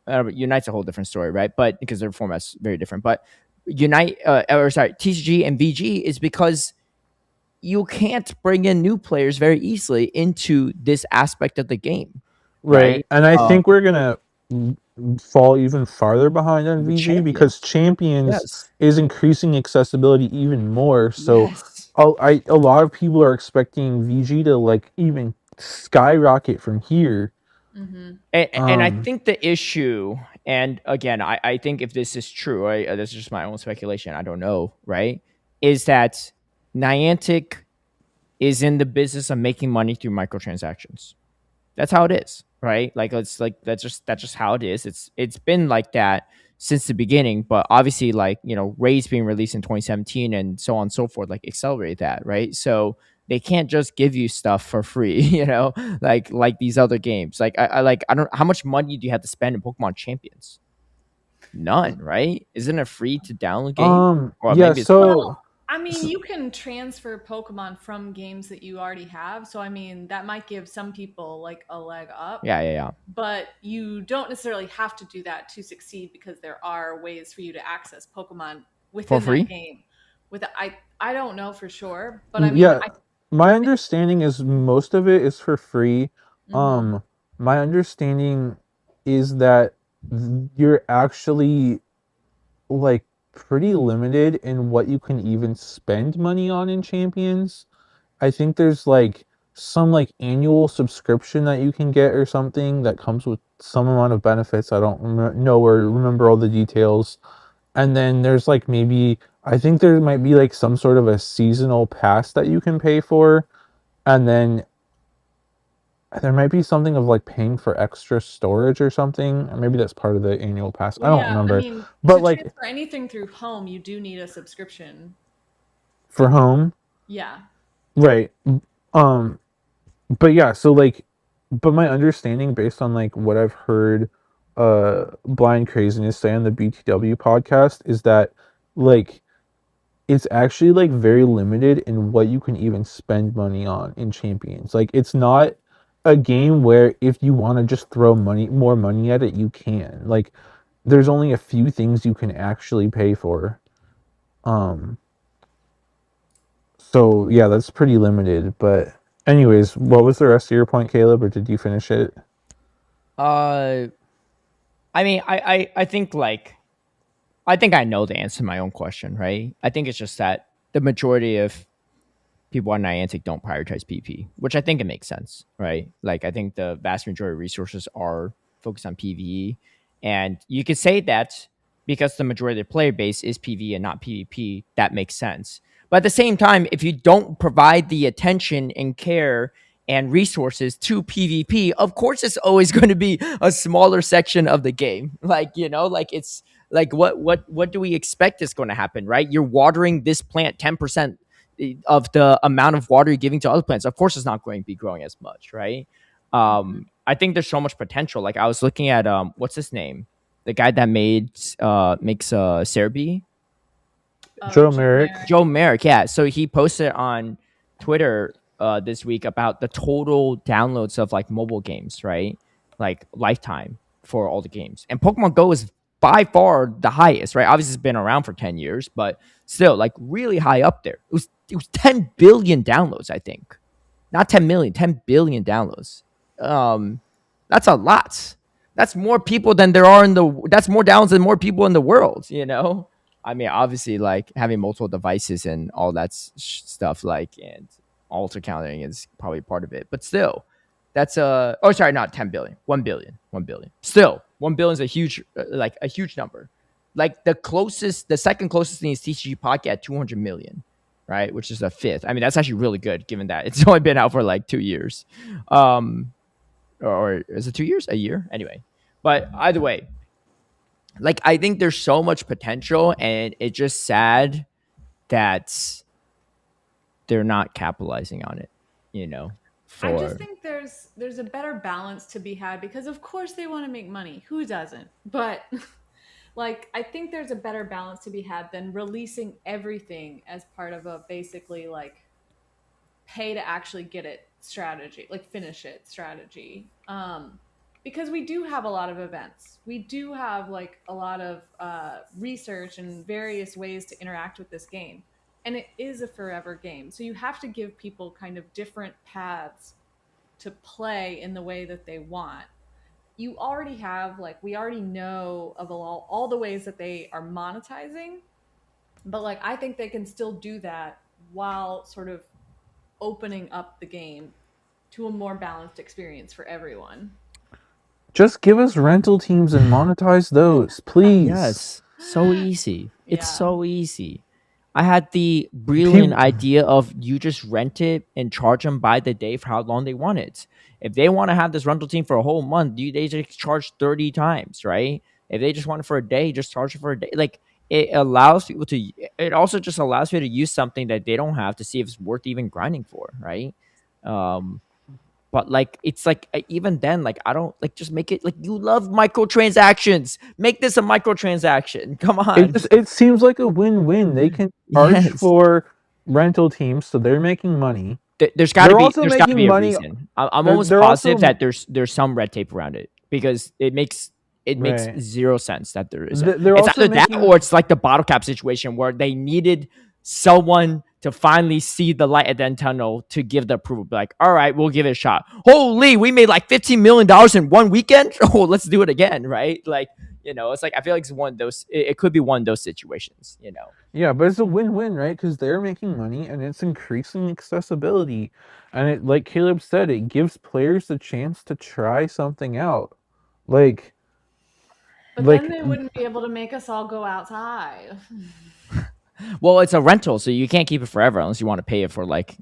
Unite's a whole different story, right? But because their format's very different. But TCG and VG is because you can't bring in new players very easily into this aspect of the game, Right. right? And I think we're going to fall even farther behind on With VG because champions, Champions yes, is increasing accessibility even more. So yes. a lot of people are expecting VG to like even skyrocket from here. And I think the issue, and again, I think if this is true, right, this is just my own speculation, I don't know, right, is that Niantic is in the business of making money through microtransactions. That's how it is, right? Like it's like that's just how it is. It's been like that since the beginning, but obviously like, Raids being released in 2017 and so on and so forth, like accelerate that, right? So they can't just give you stuff for free, like these other games. Like I don't how much money do you have to spend in Pokemon Champions? None, right? Isn't it free to download game? Or Yeah, maybe it's so I mean, you can transfer Pokemon from games that you already have. So, I mean, that might give some people like a leg up. yeah. But you don't necessarily have to do that to succeed because there are ways for you to access Pokemon For within that free? game with I don't know for sure, but I mean, Yeah, my understanding is most of it is for free. Mhm. My understanding is that you're actually like pretty limited in what you can even spend money on in Champions. I think there's like some like annual subscription that you can get or something that comes with some amount of benefits. I don't know or remember all the details. And then there's like maybe I think there might be like some sort of a seasonal pass that you can pay for, and then there might be something of like paying for extra storage or something. Or maybe that's part of the annual pass. I Well, don't yeah, I remember. mean, But to like transfer anything through home, you do need a subscription to for be, home, yeah. right? Um, but yeah, so like, but my understanding based on like what I've heard, Blind Craziness say on the BTW podcast is that like it's actually like very limited in what you can even spend money on in Champions. Like it's not a game where if you want to just throw more money at it, you can. Like there's only a few things you can actually pay for. Um so yeah, that's pretty limited, but anyways, what was the rest of your point, Caleb, or did you finish it? Uh, I mean, I think like I think I know the answer to my own question, right? I think it's just that the majority of people on Niantic don't prioritize PP, which I think it makes sense, right? Like I think the vast majority of resources are focused on PvE, and you could say that because the majority of the player base is PvE and not PvP, that makes sense. But at the same time, if you don't provide the attention and care and resources to PvP, of course it's always going to be a smaller section of the game. Like, you know, like it's like what do we expect is going to happen, right? You're watering this plant 10% of the amount of water you're giving to other plants. Of course it's not going to be growing as much, right? I think there's so much potential. Like I was looking at what's his name, the guy that makes Cerebi, Oh, Joe Joe Merrick. Merrick. Joe Merrick. Yeah, so he posted on Twitter this week about the total downloads of like mobile games, right? Like lifetime for all the games, and Pokemon Go is by far the highest, right? Obviously, it's been around for 10 years, but still, like really high up there. It was 10 billion downloads, I think, not 10 million, 10 billion downloads. Um, that's a lot. That's more people than there are in the. That's more downloads than more people in the world. You know, I mean, obviously, like having multiple devices and all that stuff, like and alter counting is probably part of it. But still, that's oh, sorry, not 10 billion, 1 billion, 1 billion. Still, 1 billion is a huge, like a huge number. Like the second closest thing is TCG Pocket at 200 million, right? Which is a fifth. I mean, that's actually really good given that it's only been out for like 2 years. Or is it 2 years? A year? Anyway. But either way, like I think there's so much potential, and it's just sad that they're not capitalizing on it, you know. I just For think there's a better balance to be had because of course they want to make money. Who doesn't? But like I think there's a better balance to be had than releasing everything as part of a basically like pay to actually get it strategy, like finish it strategy. Because we do have a lot of events. We do have like a lot of research and various ways to interact with this game. And it is a forever game. So you have to give people kind of different paths to play in the way that they want. You already have, like, we already know of all the ways that they are monetizing. But, like, I think they can still do that while sort of opening up the game to a more balanced experience for everyone. Just give us rental teams and monetize those, please. yes, so easy. It's Yeah. so easy. I had the brilliant People, idea of you just rent it and charge them by the day for how long they want it. If they want to have this rental team for a whole month, they just charge 30 times, right? If they just want it for a day, just charge it for a day. Like it allows people to, it also just allows you to use something that they don't have to see if it's worth even grinding for, right? Um, but like it's like even then, like I don't like just make it like you love microtransactions. Make this a microtransaction. Come on. it seems like a win-win. They can charge Yes. for rental teams, so they're making money. There's got to They're be also there's got to making be a money. reason. I'm almost They're positive also that there's some red tape around it because it makes right. zero sense that there isn't. They're It's also either that making or it's like the bottle cap situation where they needed someone to finally see the light at the end tunnel to give the approval. Be like, all right, we'll give it a shot. Holy, we made like $15 million in one weekend. Oh, let's do it again, right? Like, it's like I feel like it's one of those. It could be one of those situations, Yeah, but it's a win-win, right? Because they're making money and it's increasing accessibility, and it, like Caleb said, it gives players the chance to try something out. Like, But then they wouldn't be able to make us all go outside. Well, it's a rental, so you can't keep it forever unless you want to pay it for like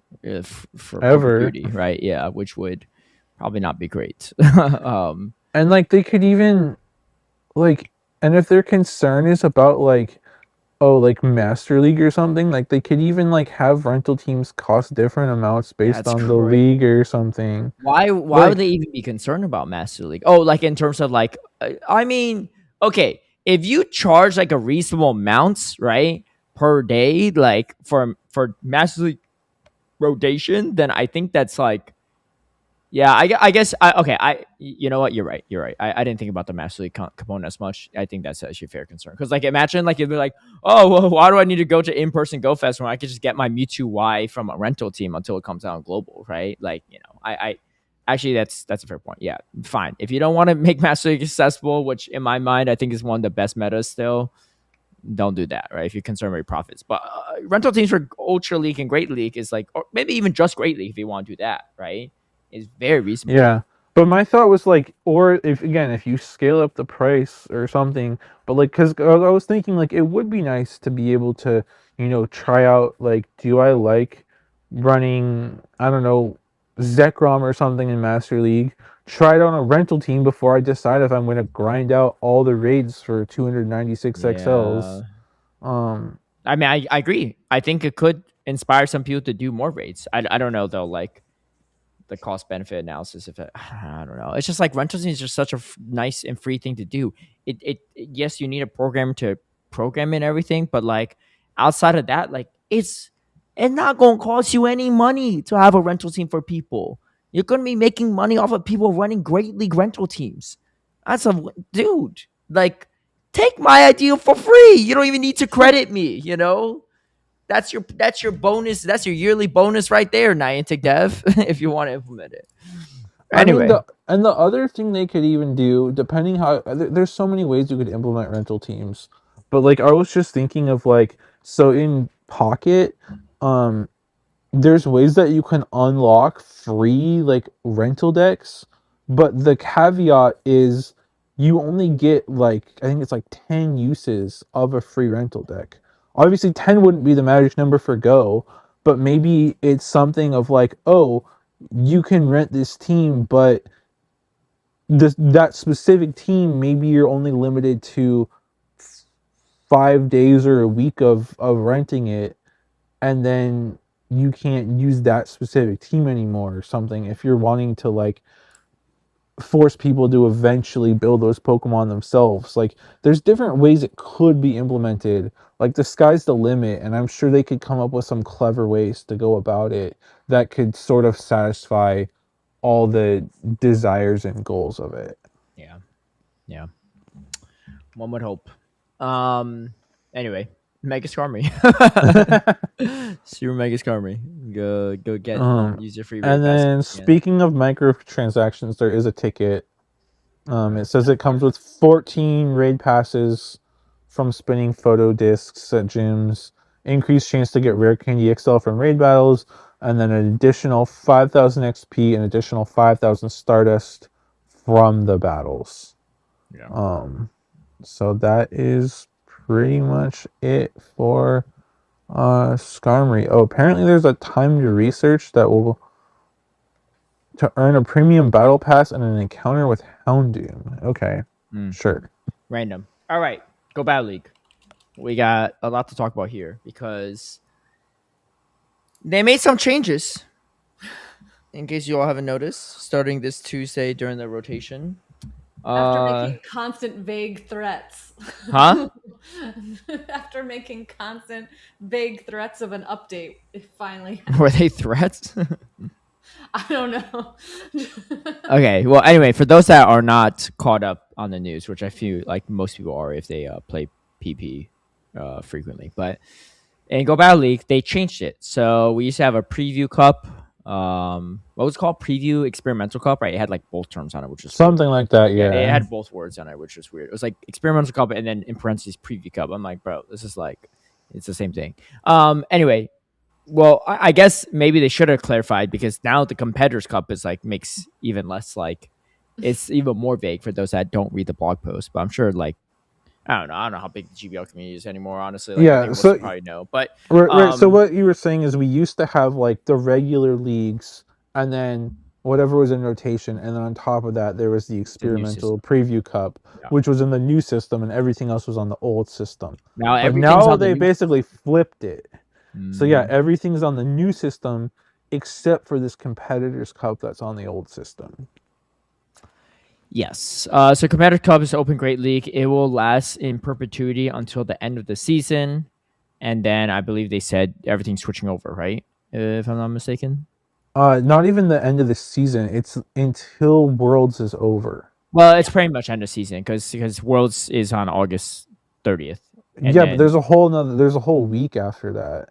for Ever. perpetuity, right? Yeah, which would probably not be great. And like they could even like, and if their concern is about like, oh, like Master League or something, like they could even like have rental teams cost different amounts based on the league or something. Why would they even be concerned about Master League? Oh, like in terms of like, I mean, okay, if you charge like a reasonable amounts, right, per day, like for Master League rotation, then I think that's like, yeah, I guess you know what, you're right. I didn't think about the Master League component as much. I think that's actually a fair concern, because like imagine like if they're like, oh, well, why do I need to go to in-person Go Fest when I could just get my Mewtwo Y from a rental team until it comes out on global, right? Like, I actually that's a fair point. Yeah, fine. If you don't want to make Master League accessible, which in my mind I think is one of the best metas still, don't do that, right? If you're concerned with profits. But rental teams for Ultra League and Great League is like, or maybe even just Great League if you want to do that, right? Is very reasonable. Yeah. But my thought was like, or if you scale up the price or something, but like, because I was thinking like it would be nice to be able to, try out like, do I like running, I don't know, Zekrom or something in Master League, try it on a rental team before I decide if I'm going to grind out all the raids for 296 XLs. I mean, I agree. I think it could inspire some people to do more raids. I don't know though, like the cost benefit analysis. If I don't know, it's just like rental teams is just such a nice and free thing to do. It yes, you need a program to program and everything, but like outside of that, like it's not gonna cost you any money to have a rental team for people. You're gonna be making money off of people running Great League rental teams. That's a dude. Like, take my idea for free. You don't even need to credit me. That's your bonus. That's your yearly bonus right there, Niantic Dev, if you want to implement it. Anyway, I mean, the other thing they could even do, depending how there's so many ways you could implement rental teams, but like I was just thinking of like, so in Pocket, there's ways that you can unlock free like rental decks, but the caveat is you only get like, I think it's like 10 uses of a free rental deck. Obviously 10 wouldn't be the magic number for Go, but maybe it's something of like, oh, you can rent this team, but that specific team, maybe you're only limited to 5 days or a week of renting it, and then you can't use that specific team anymore or something if you're wanting to like force people to eventually build those Pokemon themselves. Like there's different ways it could be implemented. Like the sky's the limit, and I'm sure they could come up with some clever ways to go about it that could sort of satisfy all the desires and goals of it. Yeah. One would hope. Anyway, Mega Skarmory. Super Mega Skarmory. Go get use your free raid and then speaking of microtransactions, there is a ticket. It says it comes with 14 raid passes from spinning photo discs at gyms, increased chance to get rare candy XL from raid battles, and then an additional 5,000 XP and additional 5,000 Stardust from the battles. Yeah. So that is pretty much it for Skarmory. Oh, apparently there's a timed research that will to earn a premium battle pass and an encounter with Houndoom. Okay, sure. Random. All right, Go Battle League. We got a lot to talk about here because they made some changes. In case you all haven't noticed, starting this Tuesday during the rotation. After making constant vague threats. Huh? After making constant vague threats of an update, it finally happened. Were they threats? I don't know. Okay, well, anyway, for those that are not caught up on the news, which I feel like most people are if they play PP frequently, but in Go Battle League, they changed it. So we used to have a preview cup. What was it called? Preview experimental cup, right? It had like both terms on it, which is Something like that, yeah. yeah. It had both words on it, which was weird. It was like experimental cup and then in parentheses preview cup. I'm like, bro, this is like it's the same thing. Anyway, well, I guess maybe they should have clarified because now the competitors cup is like makes even less like it's even more vague for those that don't read the blog post. But I'm sure like I don't know how big the GBL community is anymore. Honestly, like I Yeah, think most so probably know. But right, so what you were saying is we used to have like the regular leagues and then whatever was in rotation, and then on top of that there was the experimental preview cup, Yeah. which was in the new system, and everything else was on the old system. Now But everything's now on the they new basically flipped it. So yeah, Mm, everything's on the new system except for this competitors cup that's on the old system. yes. So competitive cup is Open Great League. It will last in perpetuity until the end of the season, and then I believe they said everything's switching over, right? If I'm not mistaken. Not even the end of the season. It's until Worlds is over. Well, it's pretty much end of season because Worlds is on August 30th. And Yeah, then, but there's a whole week after that.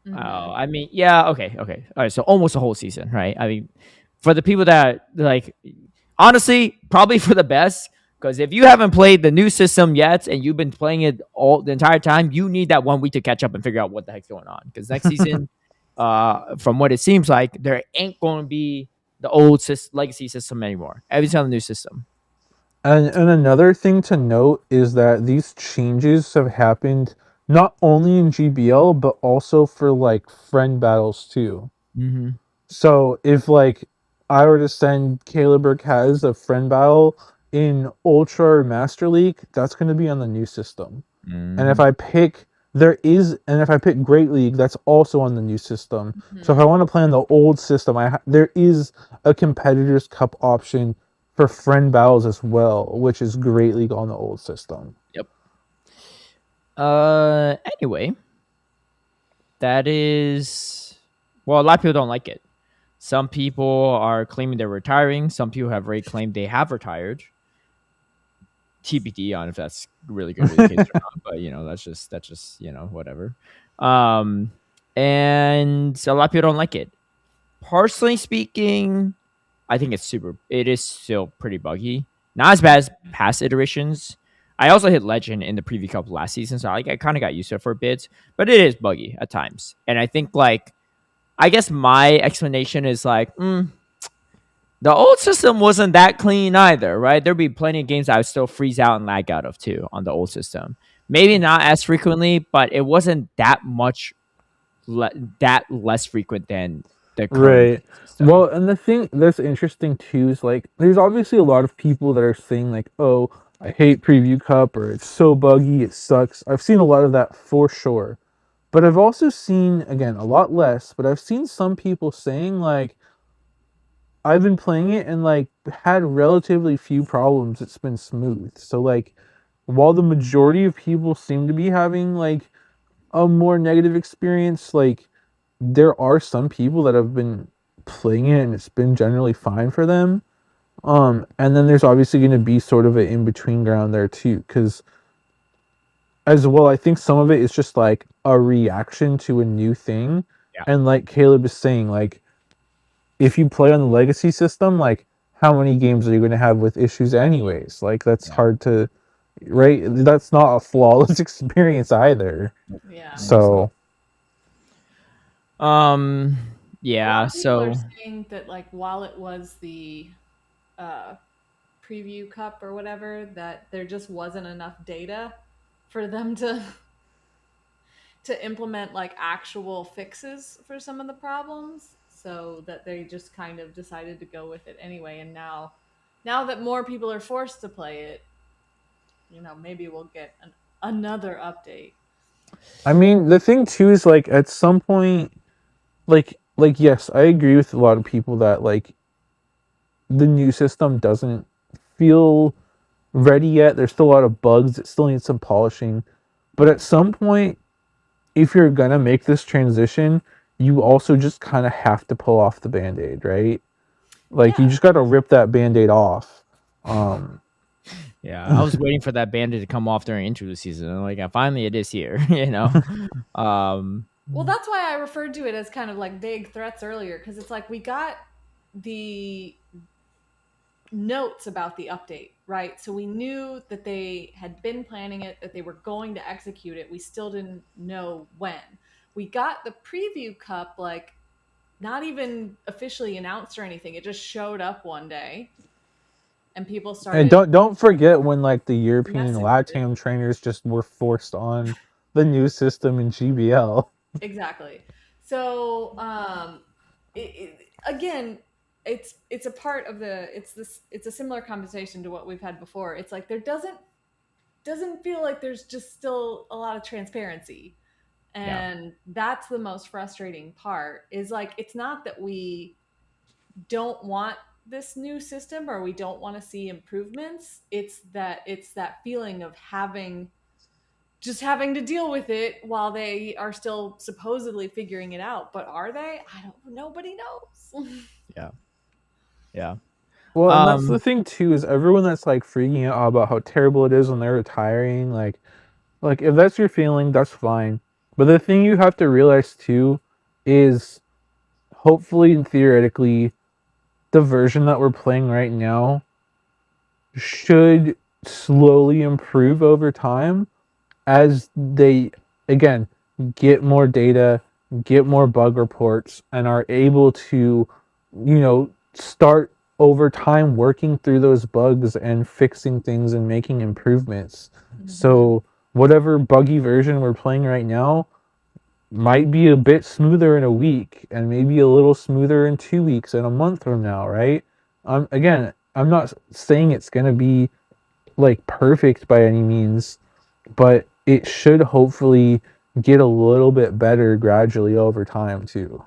oh, I mean, yeah, okay. All right, so almost a whole season, right? I mean, for the people that like, honestly, probably for the best. Because if you haven't played the new system yet and you've been playing it all the entire time, you need that 1 week to catch up and figure out what the heck's going on. Because next season, from what it seems like, there ain't going to be the old legacy system anymore. Everything's on the new system. And another thing to note is that these changes have happened not only in GBL but also for like friend battles too. Mm-hmm. So if like I were to send Caleb or Kaz a friend battle in Ultra or Master League, that's going to be on the new system. And if I pick Great League, that's also on the new system. So if I want to play on the old system, there is a competitors cup option for friend battles as well, which is Great League on the old system. Yep. Anyway, that is well, a lot of people don't like it. Some people are claiming they're retiring. Some people have already claimed they have retired. TBD on if that's really going to be the case or not, but that's just whatever. And a lot of people don't like it. Personally speaking, I think it is still pretty buggy. Not as bad as past iterations. I also hit Legend in the preview cup last season, so I kind of got used to it for a bit, but it is buggy at times. And I think I guess my explanation is the old system wasn't that clean either, right? There'd be plenty of games I would still freeze out and lag out of too on the old system. Maybe not as frequently, but it wasn't that much that less frequent than the current system. Well, and the thing that's interesting too is there's obviously a lot of people that are saying oh, I hate Preview Cup or it's so buggy, it sucks. I've seen a lot of that for sure. But I've also seen, again, a lot less, but I've seen some people saying I've been playing it and had relatively few problems. It's been smooth. So while the majority of people seem to be having a more negative experience, there are some people that have been playing it and it's been generally fine for them. And then there's obviously going to be sort of an in-between ground there too, because as well, I think some of it is just a reaction to a new thing. Yeah. And like Caleb is saying, if you play on the legacy system, how many games are you going to have with issues anyways? That's hard to, right? That's not a flawless experience either. Yeah. So yeah, so people are saying that while it was the preview cup or whatever, that there just wasn't enough data for them to implement actual fixes for some of the problems, so that they just kind of decided to go with it anyway. And now that more people are forced to play it, maybe we'll get another update. I mean, the thing too is at some point, yes, I agree with a lot of people that the new system doesn't feel ready yet. There's still a lot of bugs. It still needs some polishing. But at some point, if you're gonna make this transition, you also just kind of have to pull off the Band-Aid, right? You just got to rip that Band-Aid off. Yeah, I was waiting for that bandit to come off during interlude season, and like finally it is here. Well, that's why I referred to it as kind of like vague threats earlier, because it's like we got the notes about the update, right? So we knew that they had been planning it, that they were going to execute it. We still didn't know when. We got the preview cup, like, not even officially announced or anything. It just showed up one day, and people started. And don't forget when like the European and messing with it. LATAM trainers just were forced on the new system in GBL. Exactly. So again, it's a part of it's a similar conversation to what we've had before. It's like there doesn't feel like there's just still a lot of transparency. And that's the most frustrating part, is like, it's not that we don't want this new system or we don't want to see improvements. It's that feeling of having to deal with it while they are still supposedly figuring it out. But are they? I don't. Nobody knows. Yeah. Well, and that's the thing too, is everyone that's like freaking out about how terrible it is when they're retiring, like if that's your feeling, that's fine. But the thing you have to realize too is, hopefully and theoretically, the version that we're playing right now should slowly improve over time as they, again, get more data, get more bug reports, and are able to, start over time working through those bugs and fixing things and making improvements. So whatever buggy version we're playing right now might be a bit smoother in a week, and maybe a little smoother in 2 weeks and a month from now, right? Again, I'm not saying it's gonna be like perfect by any means, but it should hopefully get a little bit better gradually over time too.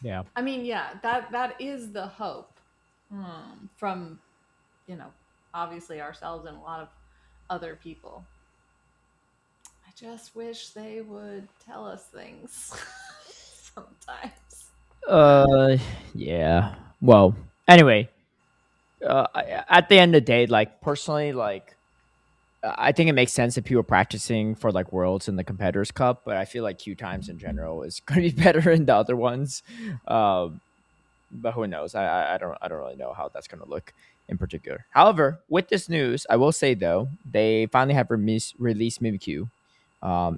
Yeah. I mean, yeah, that is the hope, from, obviously ourselves and a lot of other people. I just wish they would tell us things sometimes. Yeah. Well, anyway, at the end of the day, like personally, like I think it makes sense if people are practicing for like Worlds and the Competitors Cup, but I feel like queue times in general is going to be better in the other ones. But who knows? I don't really know how that's going to look in particular. However, with this news, I will say though, they finally have released Mimikyu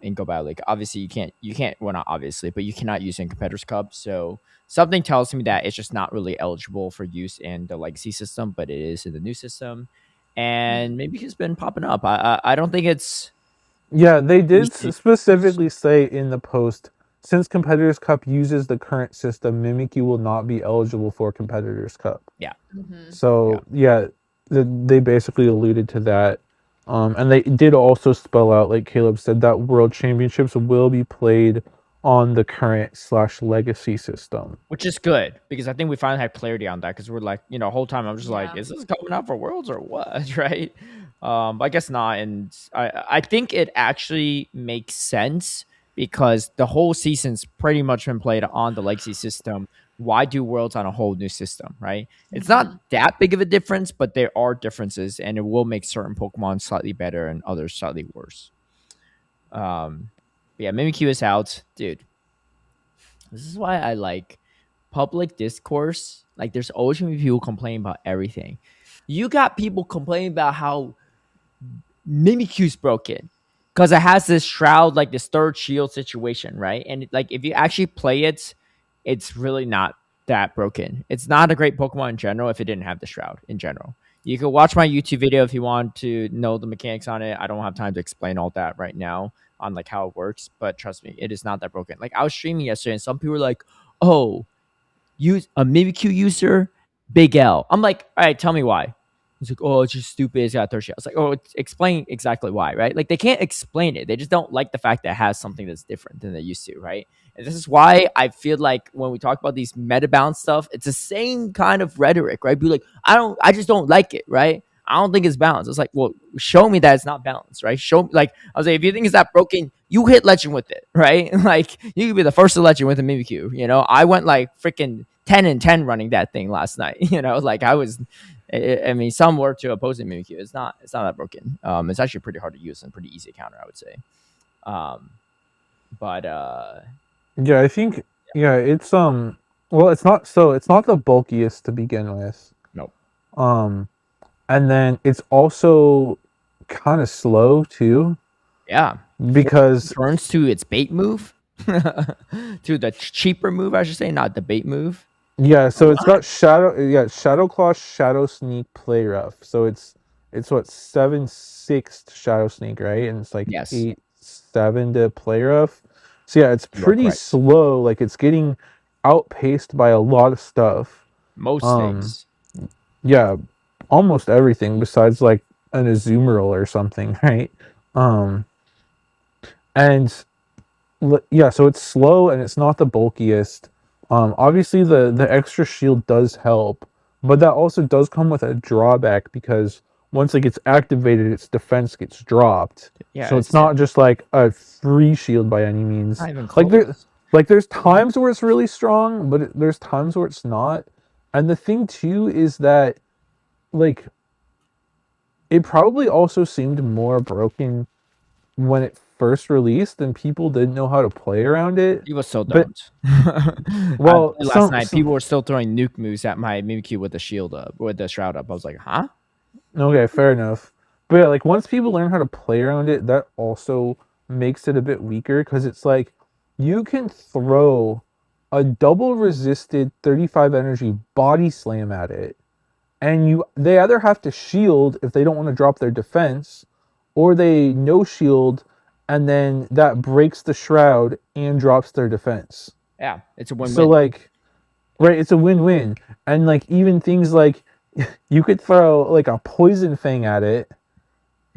in Go Battle League. Obviously, you can't, well, not obviously, but you cannot use it in Competitors Cup. So something tells me that it's just not really eligible for use in the legacy system, but it is in the new system. And maybe it's been popping up. I don't think it's. Yeah, they did specifically say in the post, since Competitors Cup uses the current system, Mimikyu will not be eligible for Competitors Cup. Yeah. So they basically alluded to that. And they did also spell out, like Caleb said, that World Championships will be played on the current / legacy system. Which is good, because I think we finally have clarity on that, because we're like, whole time I'm just like, is this coming out for Worlds or what? Right? But I guess not. And I think it actually makes sense, because the whole season's pretty much been played on the legacy system. Why do Worlds on a whole new system, right? It's not that big of a difference, but there are differences, and it will make certain Pokemon slightly better and others slightly worse. Yeah, Mimikyu is out, dude. This is why I like public discourse. Like, there's always gonna be people complaining about everything. You got people complaining about how Mimikyu's broken because it has this shroud, like this third shield situation, right? And like, if you actually play it, it's really not that broken. It's not a great Pokemon in general if it didn't have the shroud in general. You can watch my YouTube video if you want to know the mechanics on it. I don't have time to explain all that right now on like how it works, but trust me, it is not that broken. Like, I was streaming yesterday and some people were like, oh, use a Mimikyu user, big L. I'm like, all right, tell me why. He's like, oh, it's just stupid. It's got a third shell. I was like, oh, explain exactly why, right? Like, they can't explain it. They just don't like the fact that it has something that's different than they used to, right? And this is why I feel like when we talk about these meta balance stuff, it's the same kind of rhetoric, right? Be like, I just don't like it, right? I don't think it's balanced. It's like, well, show me that it's not balanced, right? Show, like, I was like, if you think it's that broken, you hit Legend with it, right? Like, you could be the first to Legend with a Mimikyu, I went like freaking 10 and 10 running that thing last night, like, I was I mean, some were to opposing Mimikyu. It's not that broken. It's actually pretty hard to use and pretty easy to counter, I would say. But Yeah, I think it's well, it's not the bulkiest to begin with. nope. And then it's also kind of slow too Yeah, because turns to its bait move, to the cheaper move, I should say, not the bait move. so it's got Shadow Claw, Shadow Sneak, Play Rough. So it's what 7-6 to Shadow Sneak, right? And it's like Yes. 8-7 to Play Rough. So yeah, it's pretty correct. slow. Like it's getting outpaced by a lot of stuff. Most things. Yeah, almost everything besides like an Azumarill or something, right? And yeah, so it's slow and it's not the bulkiest. Obviously the extra shield does help, but that also does come with a drawback because once it gets activated, its defense gets dropped. Yeah, So it's not just like a free shield by any means. not even Like close. there's times where it's really strong, but there's times where it's not. And the thing too is that like it probably also seemed more broken when it first released and people didn't know how to play around it. People still But don't. well, Last night, people were still throwing nuke moves at my Mimikyu with the shield up, with the shroud up. I was like, huh? okay, fair enough. But yeah, like once people learn how to play around it, that also makes it a bit weaker because it's like you can throw a double resisted 35 energy body slam at it, and they either have to shield if they don't want to drop their defense, or they no shield, and then that breaks the shroud and drops their defense. Yeah, it's a win-win. So like, right, it's a win-win, and like even things like you could throw like a poison fang at it,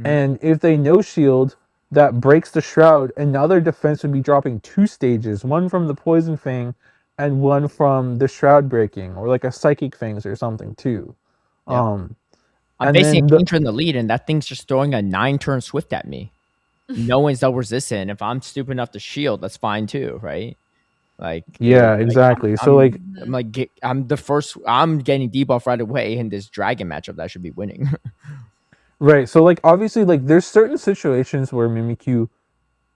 and if they no shield, that breaks the shroud, and now their defense would be dropping 2 stages, one from the poison fang, and one from the shroud breaking, or like a psychic fangs or something too. Yeah. I'm and facing then a Kingdra in the lead, and that thing's just throwing a 9-turn Swift at me. Knowing it's double resistant. If I'm stupid enough to shield, that's fine too, right? Like yeah, exactly. So like I'm the first. I'm getting debuff right away in this dragon matchup that I should be winning. right. So like obviously like there's certain situations where Mimikyu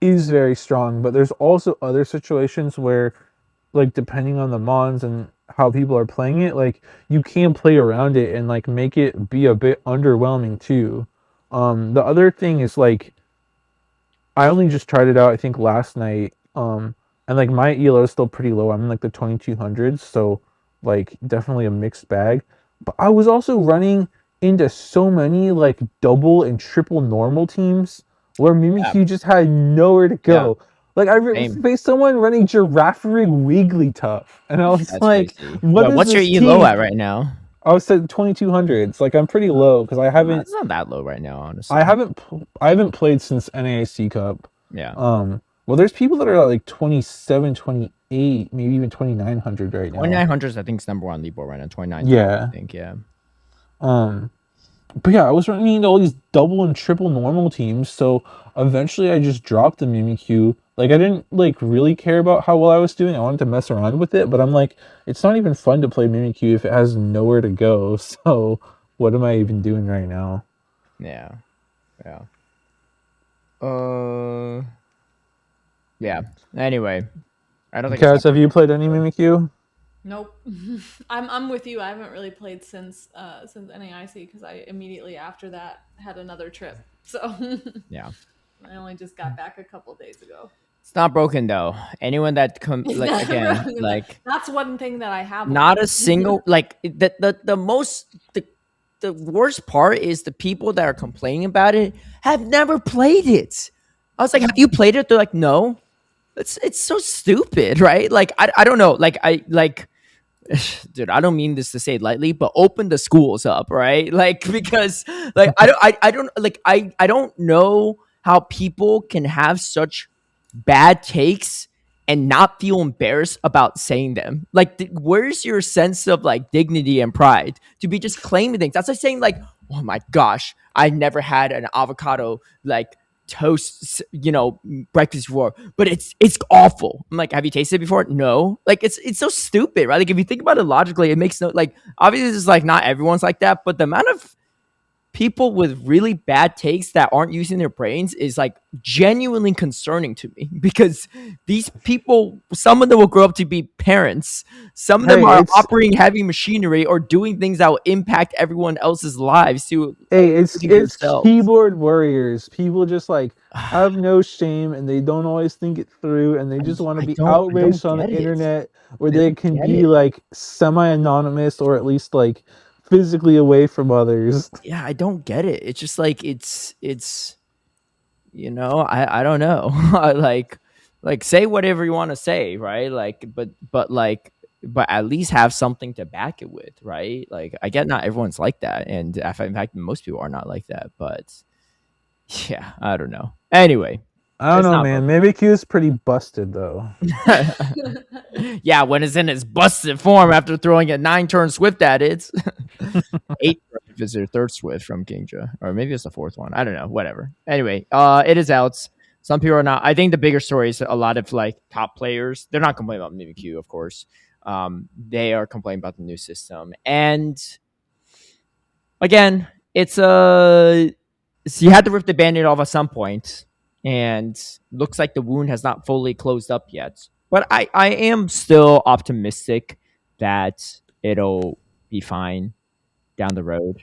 is very strong, but there's also other situations where like depending on the mons and how people are playing it, like you can play around it and like make it be a bit underwhelming too. The other thing is like I only just tried it out I think last night. And like my ELO is still pretty low. I'm in like the 2200s, so like definitely a mixed bag. But I was also running into so many like double and triple normal teams where Mimikyu just had nowhere to go. Yeah. Like I faced someone running Girafarig Wigglytuff, and I was like, what's your ELO at right now? I was at 2200s. Like I'm pretty low because I haven't. It's not that low right now, honestly. I haven't played since NAIC Cup. Yeah. Well, there's people that are at like 27, 28, maybe even 2900 right now. 2900 I think is number 1 leaderboard right now. 29. Yeah. I think yeah. But yeah, I was running into all these double and triple normal teams, so eventually I just dropped the Mimikyu. Like I didn't like really care about how well I was doing. I wanted to mess around with it, but I'm like, it's not even fun to play Mimikyu if it has nowhere to go. So what am I even doing right now? Yeah. Yeah. Anyway, I don't think. Kaz, have you played any Mimikyu? Nope. I'm with you. I haven't really played since NAIC because I immediately after that had another trip. So yeah, I only just got back a couple days ago. It's not broken though. Anyone that like again, like that's one thing that I have. Not a single like the worst part is the people that are complaining about it have never played it. I was like, have you played it? They're like, no. It's so stupid, right? Like I don't know. Like dude, I don't mean this to say it lightly, but open the schools up, right? Like because like I don't know how people can have such bad takes and not feel embarrassed about saying them. Like where's your sense of like dignity and pride to be just claiming things? That's like saying like, oh my gosh, I never had an avocado like toast, breakfast before, but it's awful. I'm like, have you tasted it before? No. Like it's so stupid, right? Like if you think about it logically, it makes no, like, obviously it's like not everyone's like that, but the amount of people with really bad takes that aren't using their brains is like genuinely concerning to me, because these people, some of them will grow up to be parents, some of them Hey, are it's operating heavy machinery or doing things that will impact everyone else's lives to hey, it's including it's yourselves. keyboard warriors. People just like have no shame and they don't always think it through and they just want to I be don't outraged on the get it. internet where I they don't can get be it. like semi-anonymous or at least like physically away from others. Yeah, I don't get it. It's just like it's I don't know. like say whatever you want to say, right? Like but at least have something to back it with, right? Like I get not everyone's like that, and in fact most people are not like that, but yeah, I don't know. Anyway, I don't it's know, not man. broken. Mimikyu is pretty busted though. Yeah, when it's in its busted form after throwing a 9-turn Swift at it. 8 if it's their third Swift from Kingja. Or maybe it's the fourth one. I don't know. Whatever. Anyway, it is out. Some people are not. I think the bigger story is a lot of like top players. They're not complaining about Mimikyu, of course. They are complaining about the new system. And again, it's so you had to rip the band-aid off at some point, and looks like the wound has not fully closed up yet. But I am still optimistic that it'll be fine down the road.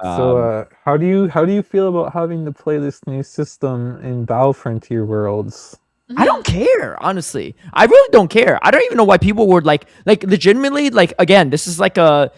So Um, how do you feel about having to play this new system in Battle Frontier Worlds? I don't care, honestly. I really don't care. I don't even know why people would like legitimately, like, again, this is like a,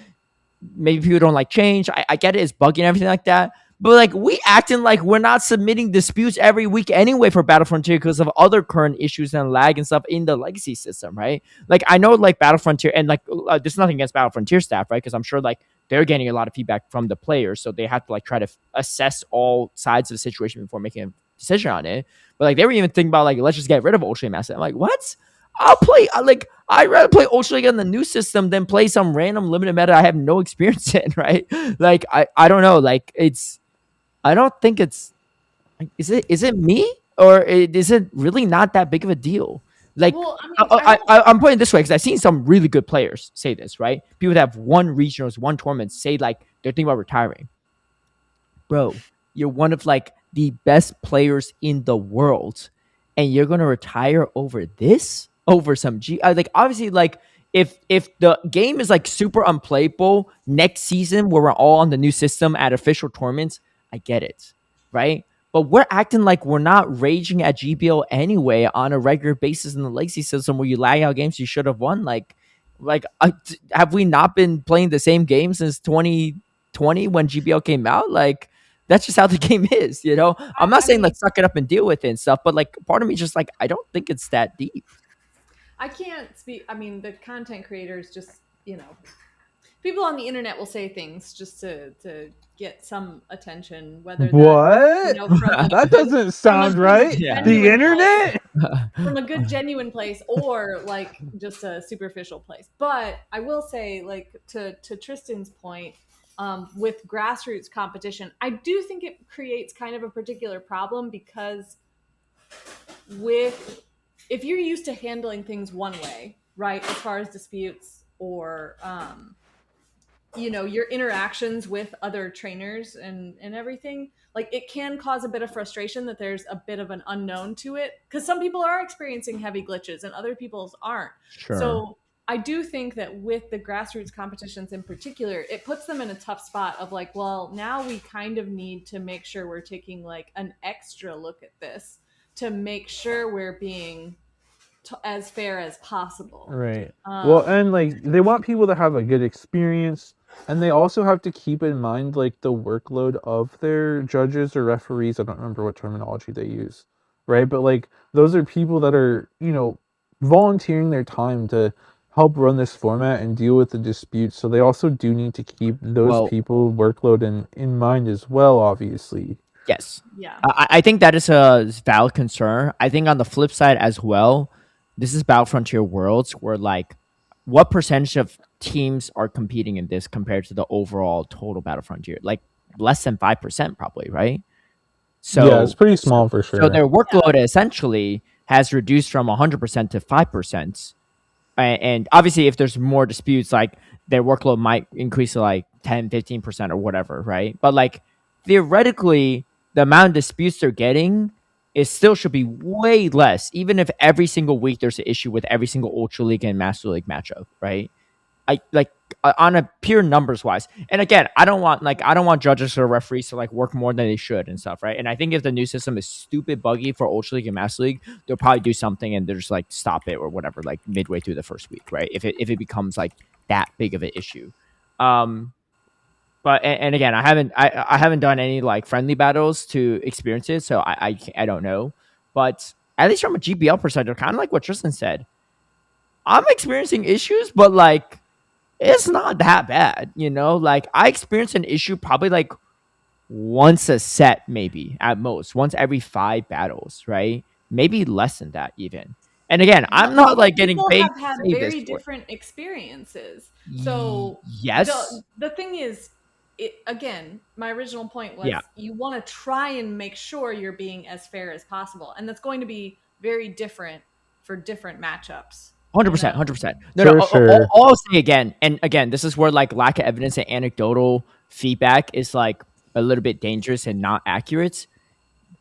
maybe people don't like change. I get it, it's buggy and everything like that. But like we acting like we're not submitting disputes every week anyway for Battle Frontier because of other current issues and lag and stuff in the legacy system, right? Like I know like Battle Frontier and like there's nothing against Battle Frontier staff, right? Because I'm sure like they're getting a lot of feedback from the players, so they have to like try to assess all sides of the situation before making a decision on it. But like they were even thinking about like let's just get rid of Ultra Master. I'm like, what? I'll play like I'd rather play Ultra League on the new system than play some random limited meta I have no experience in, right? Like I don't know, like it's I don't think it's like, is it me or is it really not that big of a deal? Like Well, I mean, I don't. I'm putting it this way because I've seen some really good players say this, right? People that have won regionals, won tournaments, say like they're thinking about retiring. Bro, you're one of like the best players in the world, and you're gonna retire over this, over some like obviously like if the game is like super unplayable next season where we're all on the new system at official tournaments, I get it, right? But we're acting like we're not raging at GBL anyway on a regular basis in the legacy system where you lag out games you should have won. Have we not been playing the same game since 2020 when GBL came out? Like, that's just how the game is, you know? I'm not I saying mean, let's suck it up and deal with it and stuff, but like part of me just like I don't think it's that deep. I can't speak. I mean, the content creators just, people on the internet will say things just to get some attention, whether that, What? from That doesn't from a sound good, right. Yeah. The genuine place, internet? from a good genuine place, or like just a superficial place. But I will say, like to Tristan's point, with grassroots competition, I do think it creates kind of a particular problem because with if you're used to handling things one way, right, as far as disputes or your interactions with other trainers and everything, like it can cause a bit of frustration that there's a bit of an unknown to it because some people are experiencing heavy glitches and other people's aren't. Sure. So I do think that with the grassroots competitions in particular, it puts them in a tough spot of like, well, now we kind of need to make sure we're taking like an extra look at this to make sure we're being as fair as possible. Right. Well, Um, and like they want people to have a good experience, and they also have to keep in mind like the workload of their judges or referees. I don't remember what terminology they use, right? But like those are people that are, volunteering their time to help run this format and deal with the disputes. So they also do need to keep those Well, people workload in mind as well, obviously. yes. yeah. I think that is a valid concern. I think on the flip side as well, this is Battle Frontier Worlds where like what percentage of teams are competing in this compared to the overall total Battle Frontier? Like less than 5% probably, right? Yeah, it's So pretty small for so sure. their workload essentially has reduced from 100% to 5%. And obviously, if there's more disputes, like their workload might increase to like 10, 15% or whatever, right? But like theoretically, the amount of disputes they're getting is still should be way less, even if every single week there's an issue with every single Ultra League and Master League matchup, right? I like on a pure numbers wise. And again, I don't want judges or referees to like work more than they should and stuff, right? And I think if the new system is stupid buggy for Ultra League and Master League, they'll probably do something and they're just like stop it or whatever, like midway through the first week, right? If it becomes like that big of an issue. Um, but again, I haven't done any like friendly battles to experience it, so I don't know. But at least from a GBL perspective, kind of like what Tristan said, I'm experiencing issues, but like it's not that bad, you know? Like I experience an issue probably like once a set, maybe at most, once every 5 battles, right? Maybe less than that even. And again, I'm not But like getting people paid have to had say this very for different experiences. it. So Yes. the thing is, again, my original point was Yeah. you want to try and make sure you're being as fair as possible, and that's going to be very different for different matchups. Hundred You know, percent, 100%. No, no. For sure. All I'll say again, and again, this is where like lack of evidence and anecdotal feedback is like a little bit dangerous and not accurate.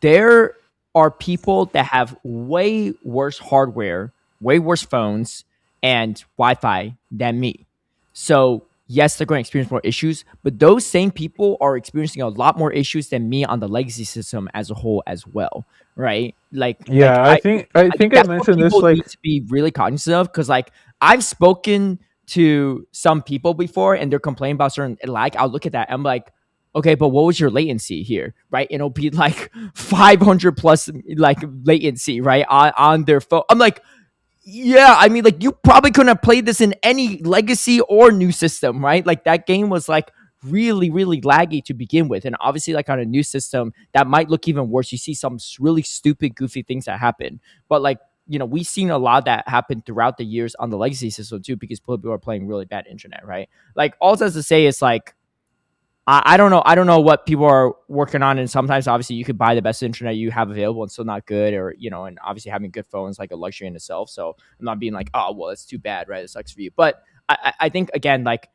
There are people that have way worse hardware, way worse phones, and Wi-Fi than me. So yes, they're going to experience more issues, but those same people are experiencing a lot more issues than me on the legacy system as a whole as well, right? Like Yeah, I I think think I that's what mentioned this people need like to be really cognizant of because like I've spoken to some people before and they're complaining about certain lag. I'll look at that. I'm like, okay, but what was your latency here, right? It'll be like 500 plus like latency, right, on their phone. I'm like, yeah, I mean, like you probably couldn't have played this in any legacy or new system, right? Like that game was like really, really laggy to begin with, and obviously, like on a new system, that might look even worse. You see some really stupid, goofy things that happen, but like we've seen a lot of that happen throughout the years on the legacy system too, because people are playing really bad internet, right? Like all that's to say is like I don't know. I don't know what people are working on, and sometimes obviously you could buy the best internet you have available and still not good, or and obviously having good phones like a luxury in itself. So I'm not being like, oh well, it's too bad, right? It sucks for you. But I think again, like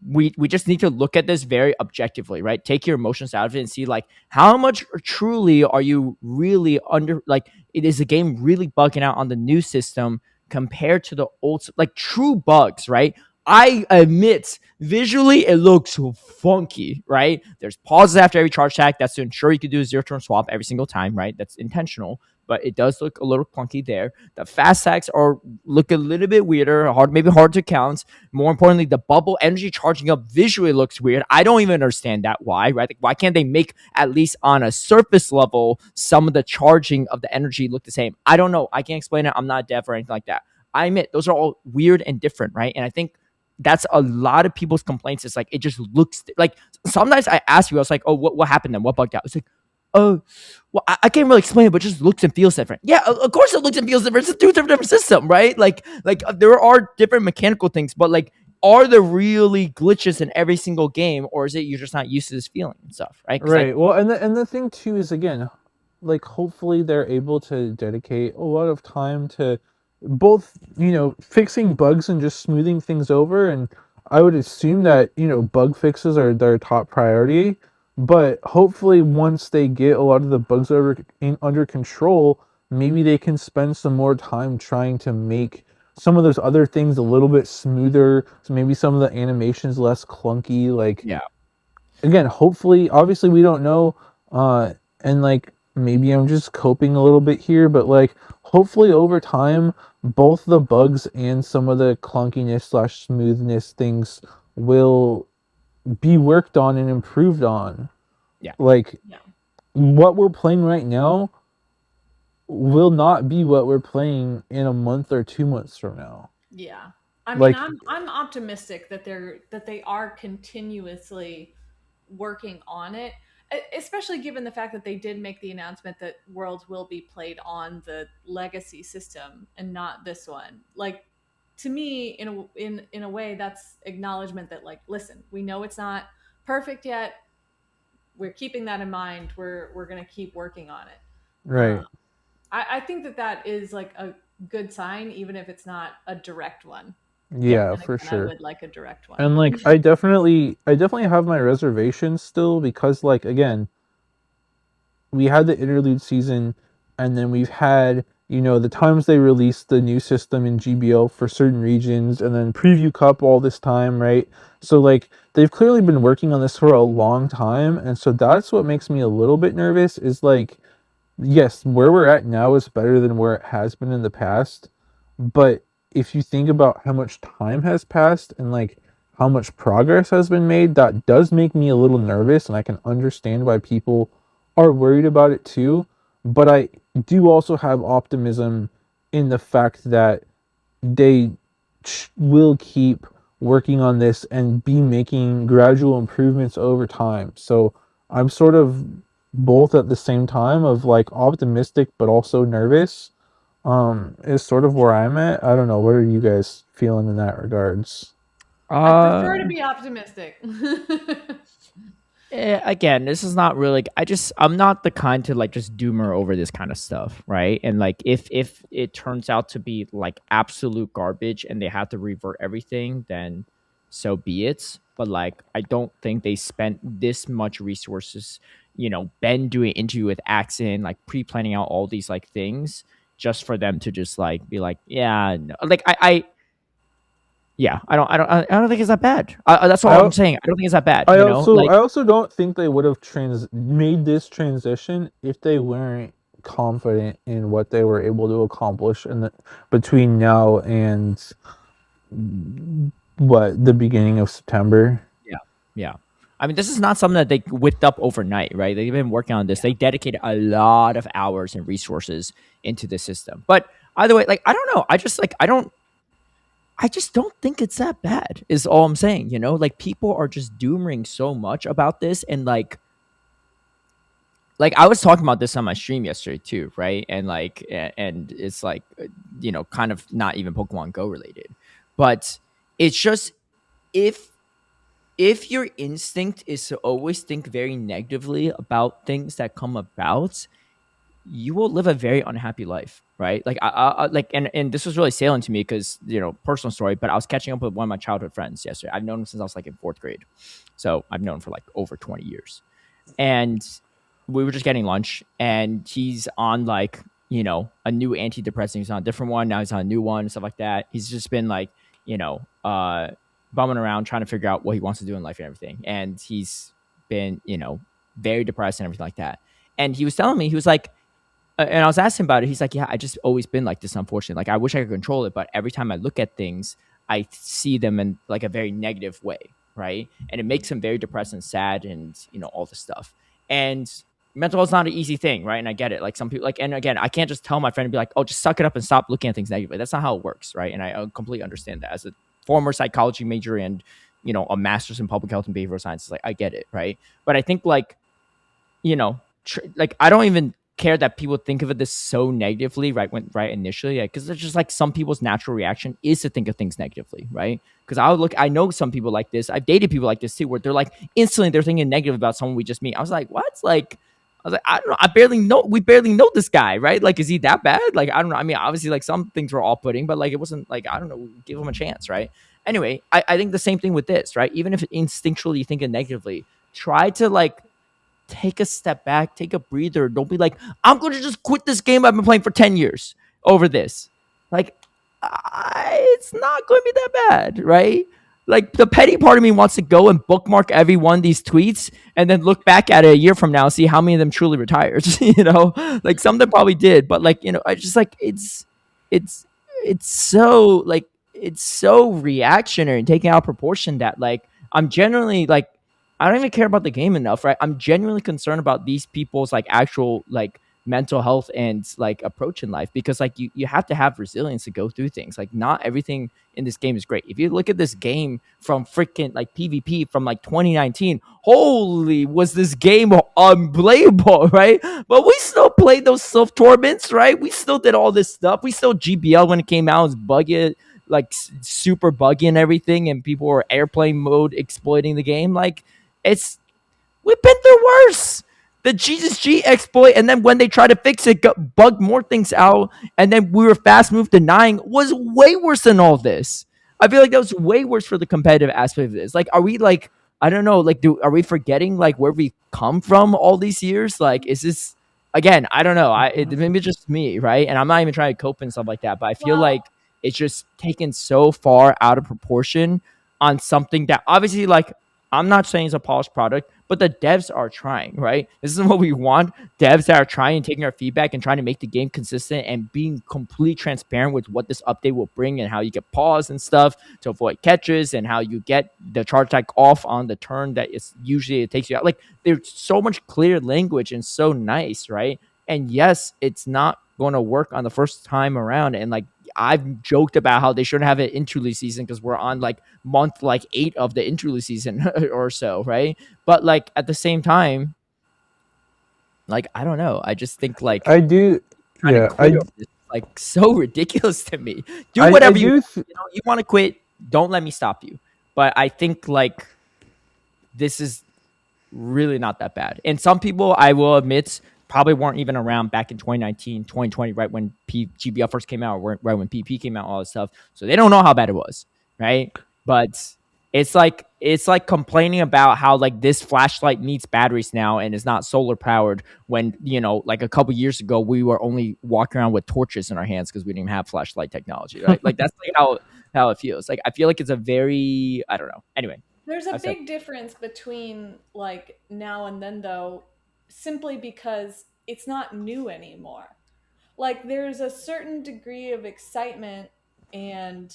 we just need to look at this very objectively, right? Take your emotions out of it and see like how much truly are you really under like it is a game really bugging out on the new system compared to the old like true bugs, right? I admit visually it looks funky, right? There's pauses after every charge attack. That's to ensure you can do a zero turn swap every single time, right? That's intentional, but it does look a little clunky there. The fast attacks are look a little bit weirder, maybe hard to count. More importantly, the bubble energy charging up visually looks weird. I don't even understand that why, right? Like, why can't they make at least on a surface level some of the charging of the energy look the same? I don't know. I can't explain it. I'm not deaf or anything like that. I admit those are all weird and different, right? And I think that's a lot of people's complaints. It's like it just looks like sometimes I ask you, I was like, oh, what happened then? What bugged out? It's like, oh, well, I can't really explain it, but it just looks and feels different. Yeah, of course it looks and feels different. It's a different system, right? Like there are different mechanical things, but like, are there really glitches in every single game, or is it you're just not used to this feeling and stuff, right? Because like, right. Well, and the thing too is again, like hopefully they're able to dedicate a lot of time to both fixing bugs and just smoothing things over, and I would assume that bug fixes are their top priority, but hopefully once they get a lot of the bugs under control, maybe they can spend some more time trying to make some of those other things a little bit smoother, so maybe some of the animations less clunky. Like yeah, again, hopefully, obviously we don't know, and like maybe I'm just coping a little bit here, but like hopefully over time, both the bugs and some of the clunkiness slash smoothness things will be worked on and improved on. yeah, Like yeah. what we're playing right now will not be what we're playing in a month or 2 months from now. Yeah. I mean, Like I'm optimistic that they are continuously working on it, especially given the fact that they did make the announcement that Worlds will be played on the legacy system and not this one. Like, to me, in a way, that's acknowledgement that, like, listen, we know it's not perfect yet. we're keeping that in mind. We're going to keep working on it. Right. I think that is like a good sign, even if it's not a direct one. Yeah, And for again, I sure. would like a direct one. And like I definitely have my reservations still, because like again, we had the interlude season, and then we've had, the times they released the new system in GBO for certain regions, and then Preview Cup all this time, right? So like they've clearly been working on this for a long time, and so that's what makes me a little bit nervous, is like, yes, where we're at now is better than where it has been in the past, but if you think about how much time has passed and like how much progress has been made, that does make me a little nervous, and I can understand why people are worried about it too. But I do also have optimism in the fact that they will keep working on this and be making gradual improvements over time. So I'm sort of both at the same time, of like optimistic but also nervous, is sort of where I'm at. I don't know. What are you guys feeling in that regards? I prefer to be optimistic. Again, this is not really. I'm not the kind to like just doomer over this kind of stuff, right? And like, if it turns out to be like absolute garbage and they have to revert everything, then so be it. But like, I don't think they spent this much resources. Ben doing an interview with Axon, like pre-planning out all these like things just for them to just like be like, yeah, no. Like yeah, I don't think it's that bad. That's all I'm saying. I don't think it's that bad. I also don't think they would have made this transition if they weren't confident in what they were able to accomplish between now and the beginning of September. Yeah. I mean, this is not something that they whipped up overnight, right? They've been working on this. They dedicated a lot of hours and resources into the system. But either way, like, I don't know. I just don't think it's that bad, is all I'm saying. Like, people are just dooming so much about this. And like I was talking about this on my stream yesterday too, right? And like, and it's like, kind of not even Pokemon Go related, but it's just, if your instinct is to always think very negatively about things that come about, you will live a very unhappy life, right? Like, I like, and this was really salient to me because, personal story, but I was catching up with one of my childhood friends yesterday. I've known him since I was like in 4th grade. So I've known him for like over 20 years. And we were just getting lunch, and he's on like, a new antidepressant. He's on a different one. Now he's on a new one, stuff like that. He's just been like, bumming around trying to figure out what he wants to do in life and everything. And he's been, very depressed and everything like that. And he was telling me, he was like, and I was asking about it. He's like, yeah, I just always been like this, unfortunately. Like, I wish I could control it, but every time I look at things, I see them in like a very negative way, right? And it makes him very depressed and sad, and all this stuff. And mental health is not an easy thing, right? And I get it. Like, some people, like, and again, I can't just tell my friend and be like, oh, just suck it up and stop looking at things negatively. That's not how it works, right? And I completely understand that as a former psychology major and a master's in public health and behavioral sciences. Like, I get it, right? But I think like, like, I don't even care that people think of it this so negatively, right initially, because it's just like some people's natural reaction is to think of things negatively, right? Because I know some people like this. I've dated people like this too, where they're like instantly they're thinking negative about someone we just meet. I was like, what? Like, I was like, I don't know. We barely know this guy, right? Like, is he that bad? Like, I don't know. I mean, obviously, like, some things were off-putting, but like, it wasn't like, I don't know, give him a chance, right? Anyway, I think the same thing with this, right? Even if instinctually you think it negatively, try to like take a step back, take a breather. Don't be like, I'm going to just quit this game I've been playing for 10 years over this. Like, it's not going to be that bad, right? Like, the petty part of me wants to go and bookmark every one of these tweets and then look back at it a year from now and see how many of them truly retired. Like, some of them probably did, but like, I just like, it's so like, it's so reactionary and taking out of proportion that like, I'm generally like, I don't even care about the game enough, right? I'm genuinely concerned about these people's like actual like mental health and like approach in life, because like you have to have resilience to go through things. Like, not everything in this game is great. If you look at this game from freaking like PvP from like 2019, holy, was this game unplayable, right? But we still played those self tournaments, right? We still did all this stuff. We still GBL when it came out, it was buggy, like super buggy and everything, and people were airplane mode exploiting the game. Like, it's We've been through worse. The Jesus G exploit, and then when they tried to fix it, bugged more things out, and then we were fast moved denying was way worse than all this. I feel like that was way worse for the competitive aspect of this. Like, are we like, I don't know, like, are we forgetting like where we come from all these years? Like, is this again? I don't know. Maybe it's just me, right? And I'm not even trying to cope and stuff like that, but I feel like it's just taken so far out of proportion on something that obviously, like, I'm not saying it's a polished product, but the devs are trying, right? This is what we want. Devs that are trying and taking our feedback and trying to make the game consistent and being completely transparent with what this update will bring and how you get pause and stuff to avoid catches and how you get the charge attack off on the turn that it's usually it takes you out. Like, there's so much clear language and so nice, right? And yes, it's not going to work on the first time around. And like, I've joked about how they shouldn't have an interlude season because we're on like month like 8 of the interlude season or so, right? But like at the same time, like I don't know. I just think like I do. Yeah, it's like so ridiculous to me. Do whatever you want to quit. Don't let me stop you. But I think like this is really not that bad. And some people, I will admit, probably weren't even around back in 2019, 2020, right when GBL first came out, or right when PP came out, all this stuff. So they don't know how bad it was, right? But it's like complaining about how like this flashlight needs batteries now and is not solar powered when, you know, like a couple years ago we were only walking around with torches in our hands because we didn't even have flashlight technology, right? Like that's like how it feels. Like I feel like it's a very, I don't know. Anyway, there's a big difference between like now and then, though, simply because it's not new anymore. Like there's a certain degree of excitement and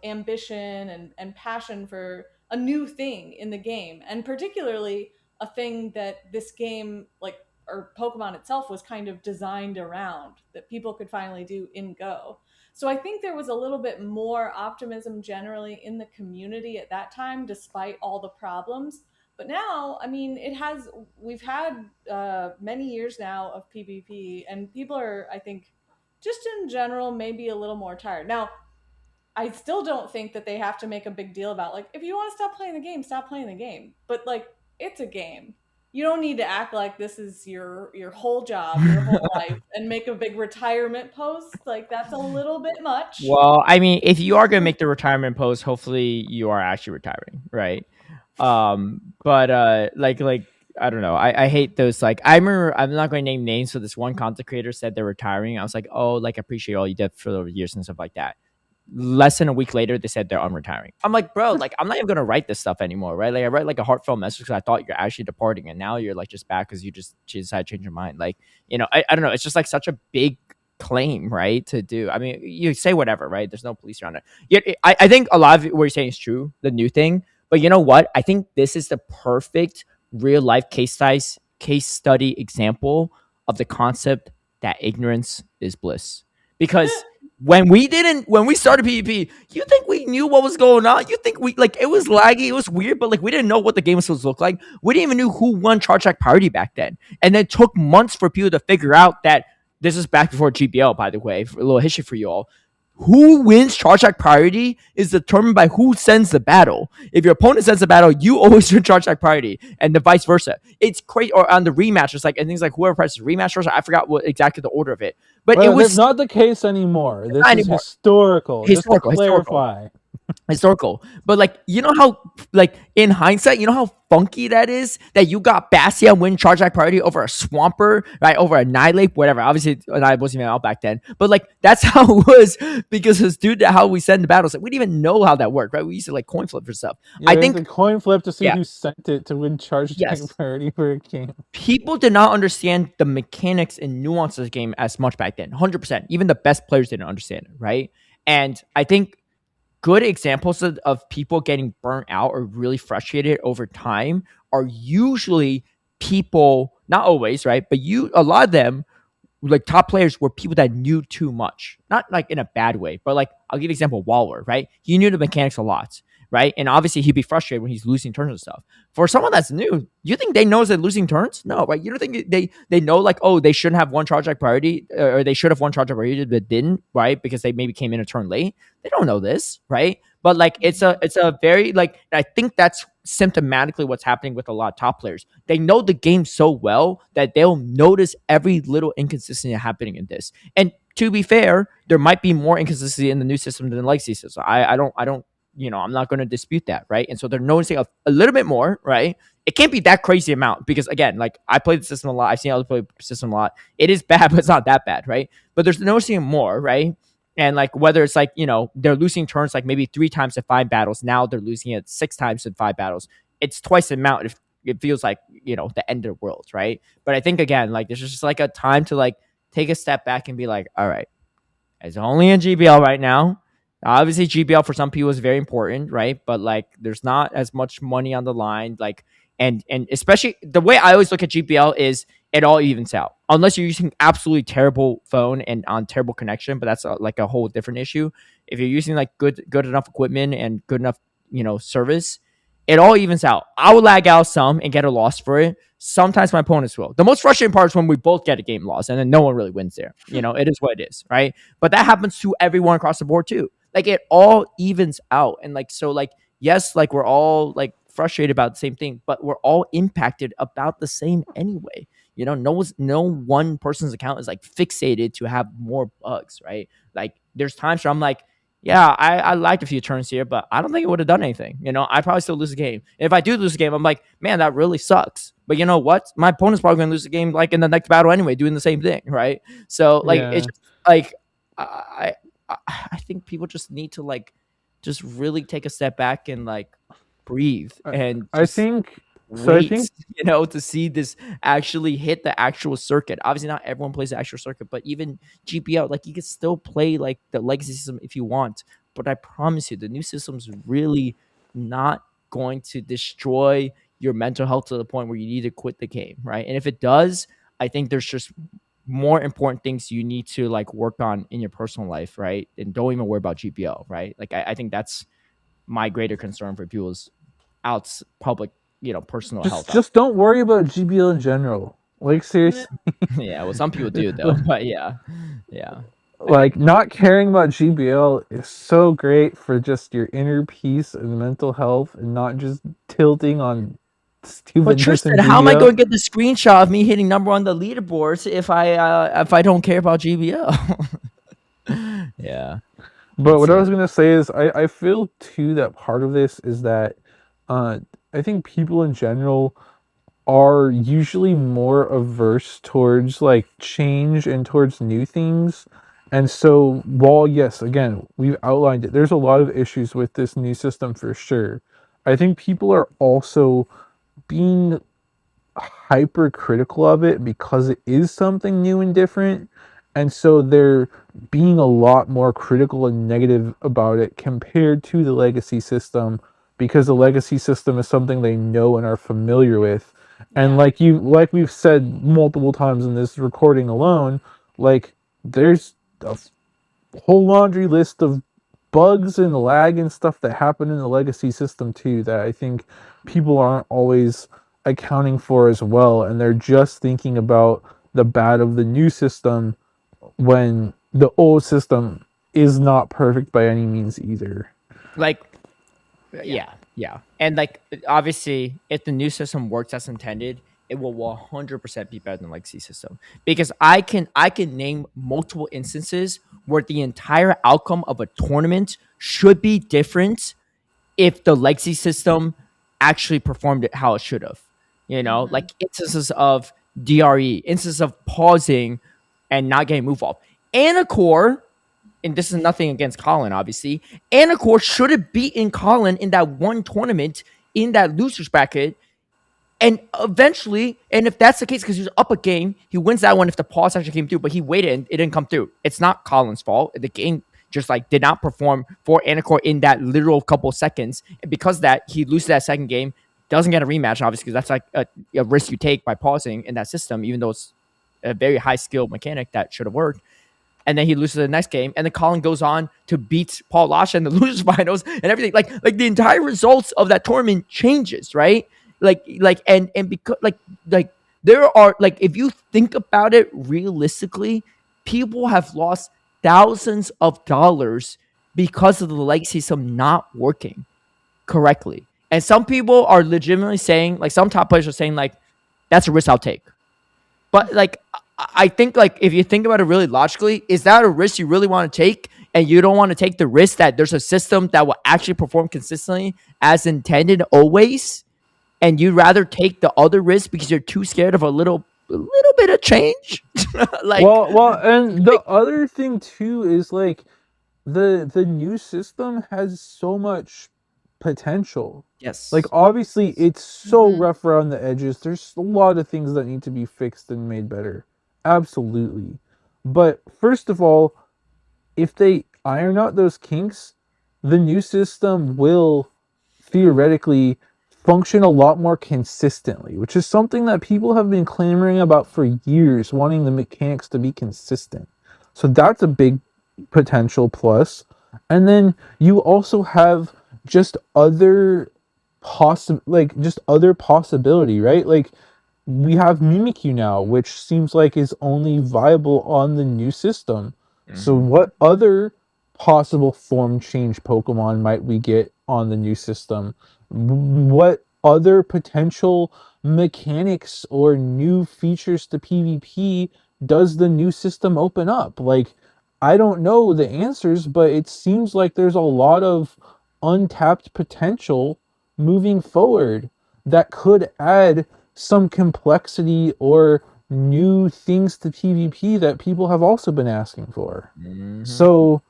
ambition and passion for a new thing in the game, and particularly a thing that this game, like, or Pokemon itself, was kind of designed around, that people could finally do in Go. So I think there was a little bit more optimism generally in the community at that time, despite all the problems. But now, I mean, we've had many years now of PvP, and people are, I think, just in general, maybe a little more tired. Now, I still don't think that they have to make a big deal about, like, if you want to stop playing the game, stop playing the game. But like, it's a game. You don't need to act like this is your whole job, your whole life, and make a big retirement post. Like, that's a little bit much. Well, I mean, if you are gonna make the retirement post, hopefully you are actually retiring, right? But like I don't know. I hate those. Like, I remember, I'm not going to name names. So this one content creator said they're retiring. I was like, oh, like I appreciate all you did for the years and stuff like that. Less than a week later, they said they're unretiring. I'm like, bro, like I'm not even gonna write this stuff anymore, right? Like I write like a heartfelt message because I thought you're actually departing, and now you're like just back because you decided to change your mind. Like, you know, I don't know. It's just like such a big claim, right, to do. I mean, you say whatever, right? There's no police around it. Yet I think a lot of what you're saying is true, the new thing. But you know what? I think this is the perfect real life case study example of the concept that ignorance is bliss. Because when we started PvP, you think we knew what was going on? You think we, like, it was laggy, it was weird, but like we didn't know what the game was supposed to look like. We didn't even know who won Charge Track Priority back then. And it took months for people to figure out that this is back before GBL, by the way, for a little history for you all. Who wins Charge Track Priority is determined by who sends the battle. If your opponent sends the battle, you always win Charge Track Priority, and the vice versa. It's crazy. Or on the rematch, it's like, and things like whoever presses rematch first. I forgot what exactly the order of it, but it was not the case anymore. This is historical. Just to clarify. Historical. But like, you know how, like, in hindsight, you know how funky that is, that you got Bastia win Charge Attack Priority over a Swamper, right, over a Nihilate, whatever. Obviously Nihilate wasn't even out back then, but like that's how it was, because it's due to how we send the battles. Like, we didn't even know how that worked, right? We used to like coin flip for stuff. Yeah, I think a coin flip to see who sent it to win Charge Attack Priority for a game. People did not understand the mechanics and nuances of the game as much back then. 100%. Even the best players didn't understand it, right? And I think good examples of people getting burnt out or really frustrated over time are usually people, not always, right? But a lot of them, like top players, were people that knew too much. Not like in a bad way, but like, I'll give you an example, Waller, right? He knew the mechanics a lot, right? And obviously he'd be frustrated when he's losing turns and stuff. For someone that's new, you think they know that losing turns? No, right? You don't think they know, like, oh, they shouldn't have won Charge Attack Priority, or they should have won Charge Attack Priority but didn't, right? Because they maybe came in a turn late. They don't know this, right? But like it's a very like I think that's symptomatically what's happening with a lot of top players. They know the game so well that they'll notice every little inconsistency happening in this. And to be fair, there might be more inconsistency in the new system than the legacy system. I don't I'm not going to dispute that, right? And so they're noticing a little bit more, right? It can't be that crazy amount because again, like I played the system a lot. I've seen others play the system a lot. It is bad, but it's not that bad, right? But there's noticing more, right? And like whether it's like, they're losing turns like maybe 3 times in 5 battles. Now they're losing it 6 times in 5 battles. It's twice the amount. If it feels like, the end of the world, right? But I think again, like there's just like a time to like take a step back and be like, all right, it's only in GBL right now. Obviously, GBL for some people is very important, right? But like, there's not as much money on the line. Like, and especially the way I always look at GBL is it all evens out, unless you're using absolutely terrible phone and on terrible connection. But that's like a whole different issue. If you're using like good enough equipment and good enough service, it all evens out. I will lag out some and get a loss for it. Sometimes my opponents will. The most frustrating part is when we both get a game loss and then no one really wins there. It is what it is, right? But that happens to everyone across the board too. Like it all evens out. And like, so like, yes, like we're all like frustrated about the same thing, but we're all impacted about the same anyway. No one person's account is like fixated to have more bugs, right? Like there's times where I'm like, yeah, I liked a few turns here, but I don't think it would have done anything. I'd probably still lose the game. And if I do lose the game, I'm like, man, that really sucks. But you know what? My opponent's probably going to lose the game like in the next battle anyway, doing the same thing, right? So like, it's just like, I think people just need to like, just really take a step back and like breathe and I think so. I think to see this actually hit the actual circuit. Obviously, not everyone plays the actual circuit, but even GPL, like you can still play like the legacy system if you want. But I promise you, the new system's really not going to destroy your mental health to the point where you need to quit the game, right? And if it does, I think there's just more important things you need to like work on in your personal life, right? And don't even worry about GPL, right? Like I think that's my greater concern for people's public, personal health. just don't worry about GBL in general. Like seriously. Yeah, well, some people do though, but yeah. Like not caring about GBL is so great for just your inner peace and mental health, and not just tilting on stupid. But Tristan, how am I going to get the screenshot of me hitting number on the leaderboards if I don't care about GBL? Yeah. But what I was gonna say is I feel too that part of this is that I think people in general are usually more averse towards like change and towards new things. And so while yes, again, we've outlined it, there's a lot of issues with this new system for sure. I think people are also being hypercritical of it because it is something new and different. And so they're being a lot more critical and negative about it compared to the legacy system, because the legacy system is something they know and are familiar with. And like we've said multiple times in this recording alone, like there's a whole laundry list of bugs and lag and stuff that happen in the legacy system too that I think people aren't always accounting for as well, and they're just thinking about the bad of the new system when the old system is not perfect by any means either. Like, yeah. And like, obviously, if the new system works as intended, it will 100% be better than the legacy system, because I can name multiple instances where the entire outcome of a tournament should be different if the legacy system actually performed it how it should have. Like instances of DRE, instances of pausing and not getting move off. Anacore, and this is nothing against Colin, obviously, Anacore should have beaten Colin in that one tournament in that losers bracket. And eventually, and if that's the case, because he was up a game, he wins that one if the pause actually came through, but he waited and it didn't come through. It's not Colin's fault. The game just like did not perform for Anacore in that literal couple seconds. And because of that, he loses that second game, doesn't get a rematch, obviously, because that's like a risk you take by pausing in that system, even though it's a very high skill mechanic that should have worked. And then he loses the next game, and then Colin goes on to beat Paul Lasha in the losers finals and everything. Like the entire results of that tournament changes, right? And because like there are, like, if you think about it realistically, people have lost thousands of dollars because of the legacy system not working correctly. And some people are legitimately saying, like some top players are saying, like, that's a risk I'll take. But like I think like if you think about it really logically, is that a risk you really want to take? And you don't want to take the risk that there's a system that will actually perform consistently as intended always, and you'd rather take the other risk because you're too scared of a little bit of change. Like, well, and the other thing too is like the new system has so much potential. yes, Like obviously it's so Mhm. rough around the edges. There's a lot of things that need to be fixed and made better. Absolutely. But first of all, if they iron out those kinks, the new system will theoretically function a lot more consistently, which is something that people have been clamoring about for years, wanting the mechanics to be consistent. So that's a big potential plus. And then you also have just other just other possibility, right? Like we have Mimikyu now, which seems like is only viable on the new system. So Mhm. what other possible form change Pokemon might we get on the new system? What other potential mechanics or new features to PvP does the new system open up? Like, I don't know the answers, but it seems like there's a lot of untapped potential moving forward that could add some complexity or new things to PvP that people have also been asking for. Mhm. So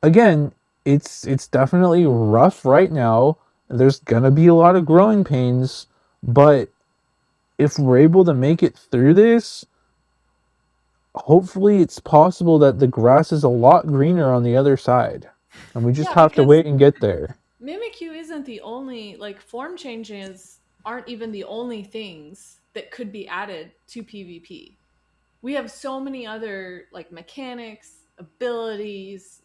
again, it's definitely rough right now. There's gonna be a lot of growing pains, but if we're able to make it through this, hopefully it's possible that the grass is a lot greener on the other side. And we just Yeah, have to because wait and get there. Mimikyu isn't the only, like, form changes aren't even the only things that could be added to PvP. We have so many other, like, mechanics, abilities,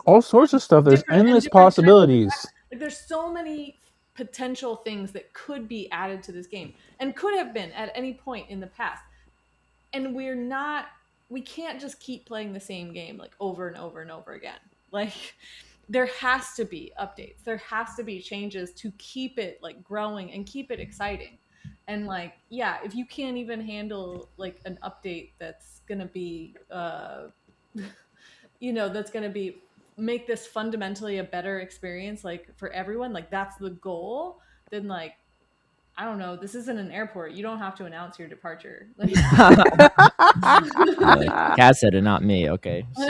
All sorts of stuff. There's endless different types of possibilities. effects. Like, there's so many potential things that could be added to this game and could have been at any point in the past. And we can't just keep playing the same game like over and over and over again. Like, there has to be updates. There has to be changes to keep it like growing and keep it exciting. And like, yeah, if you can't even handle like an update that's going to be that's going to be make this fundamentally a better experience like for everyone, like that's the goal, then like I don't know, this isn't an airport. You don't have to announce your departure. Like, Kaz said it, not me. Okay, so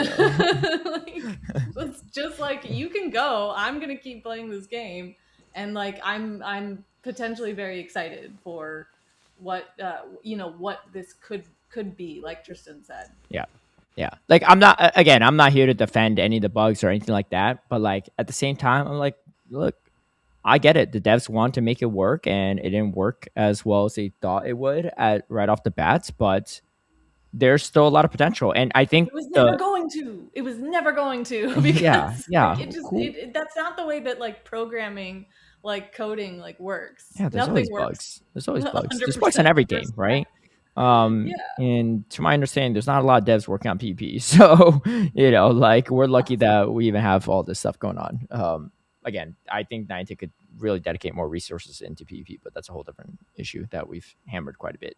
like, it's just like you can go. I'm gonna keep playing this game, and like I'm potentially very excited for what what this could be. Like Tristan said. yeah. Yeah. Like I'm not here to defend any of the bugs or anything like that, but like at the same time, I'm like, look, I get it. The devs want to make it work and it didn't work as well as they thought it would at right off the bats, but there's still a lot of potential. And I think It was never the going to. It was never going to yeah, because yeah. like it just Who that's not the way that like programming like coding like works. yeah, there's Nothing always works bugs. There's always bugs. There's bugs in 100% every the first game, time. right? Yeah. And to my understanding, there's not a lot of devs working on PP. So, like we're lucky that we even have all this stuff going on. Again, I think Niantic could really dedicate more resources into PvP, but that's a whole different issue that we've hammered quite a bit.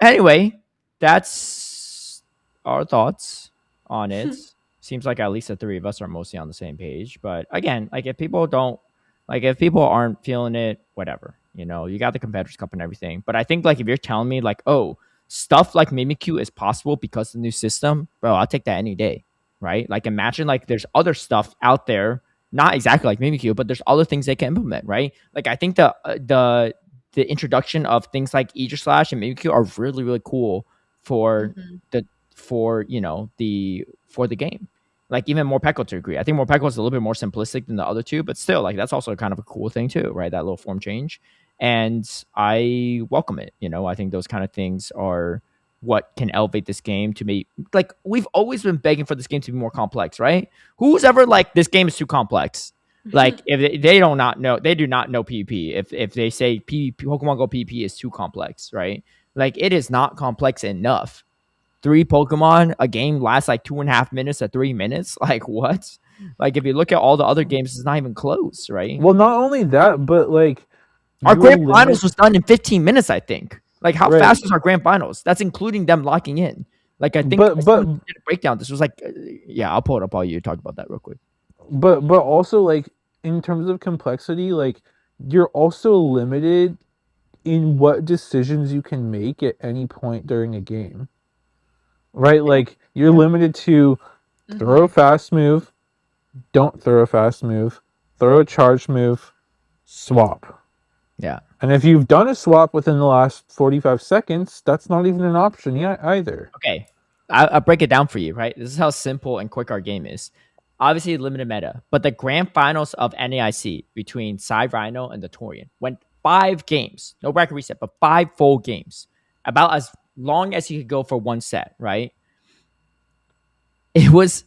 Anyway, that's our thoughts on it. Seems like at least the three of us are mostly on the same page. But again, like if people aren't feeling it, whatever. You got the competitors cup and everything. But I think like if you're telling me like, oh, stuff like Mimikyu is possible because of the new system, bro, I'll take that any day. Right? Like imagine like there's other stuff out there, not exactly like Mimikyu, but there's other things they can implement, right? Like I think the introduction of things like Aegislash and Mimikyu are really, really cool for Mhm. the for the game. Like even Morpeko to agree. I think Morpeko is a little bit more simplistic than the other two, but still, like that's also kind of a cool thing too, right? That little form change. And I welcome it. I think those kind of things are what can elevate this game to be like we've always been begging for this game to be more complex, right? Who's ever like this game is too complex? Like if they do not know PvP. If they say PvP, Pokemon Go PvP is too complex, right? Like it is not complex enough. 3 Pokemon, a game lasts like 2.5 minutes to 3 minutes. Like what? Like if you look at all the other games, it's not even close, right? Well, not only that, but like Our you're grand finals limit was done in 15 minutes, I think. Like how right. fast was our grand finals? That's including them locking in. Like I think But someone did a breakdown. This was like, yeah, I'll pull it up while you talk about that real quick. but also like in terms of complexity, like you're also limited in what decisions you can make at any point during a game. Right? Like you're Yeah. limited to throw a fast move, don't throw a fast move, throw a charge move, swap. Yeah. And if you've done a swap within the last 45 seconds, that's not even an option either. Okay. I'll break it down for you, right? This is how simple and quick our game is. Obviously, limited meta, but the grand finals of NAIC between Psy Rhino and the Torian went 5 games. No record reset, but 5 full games. About as long as you could go for one set, right? It was,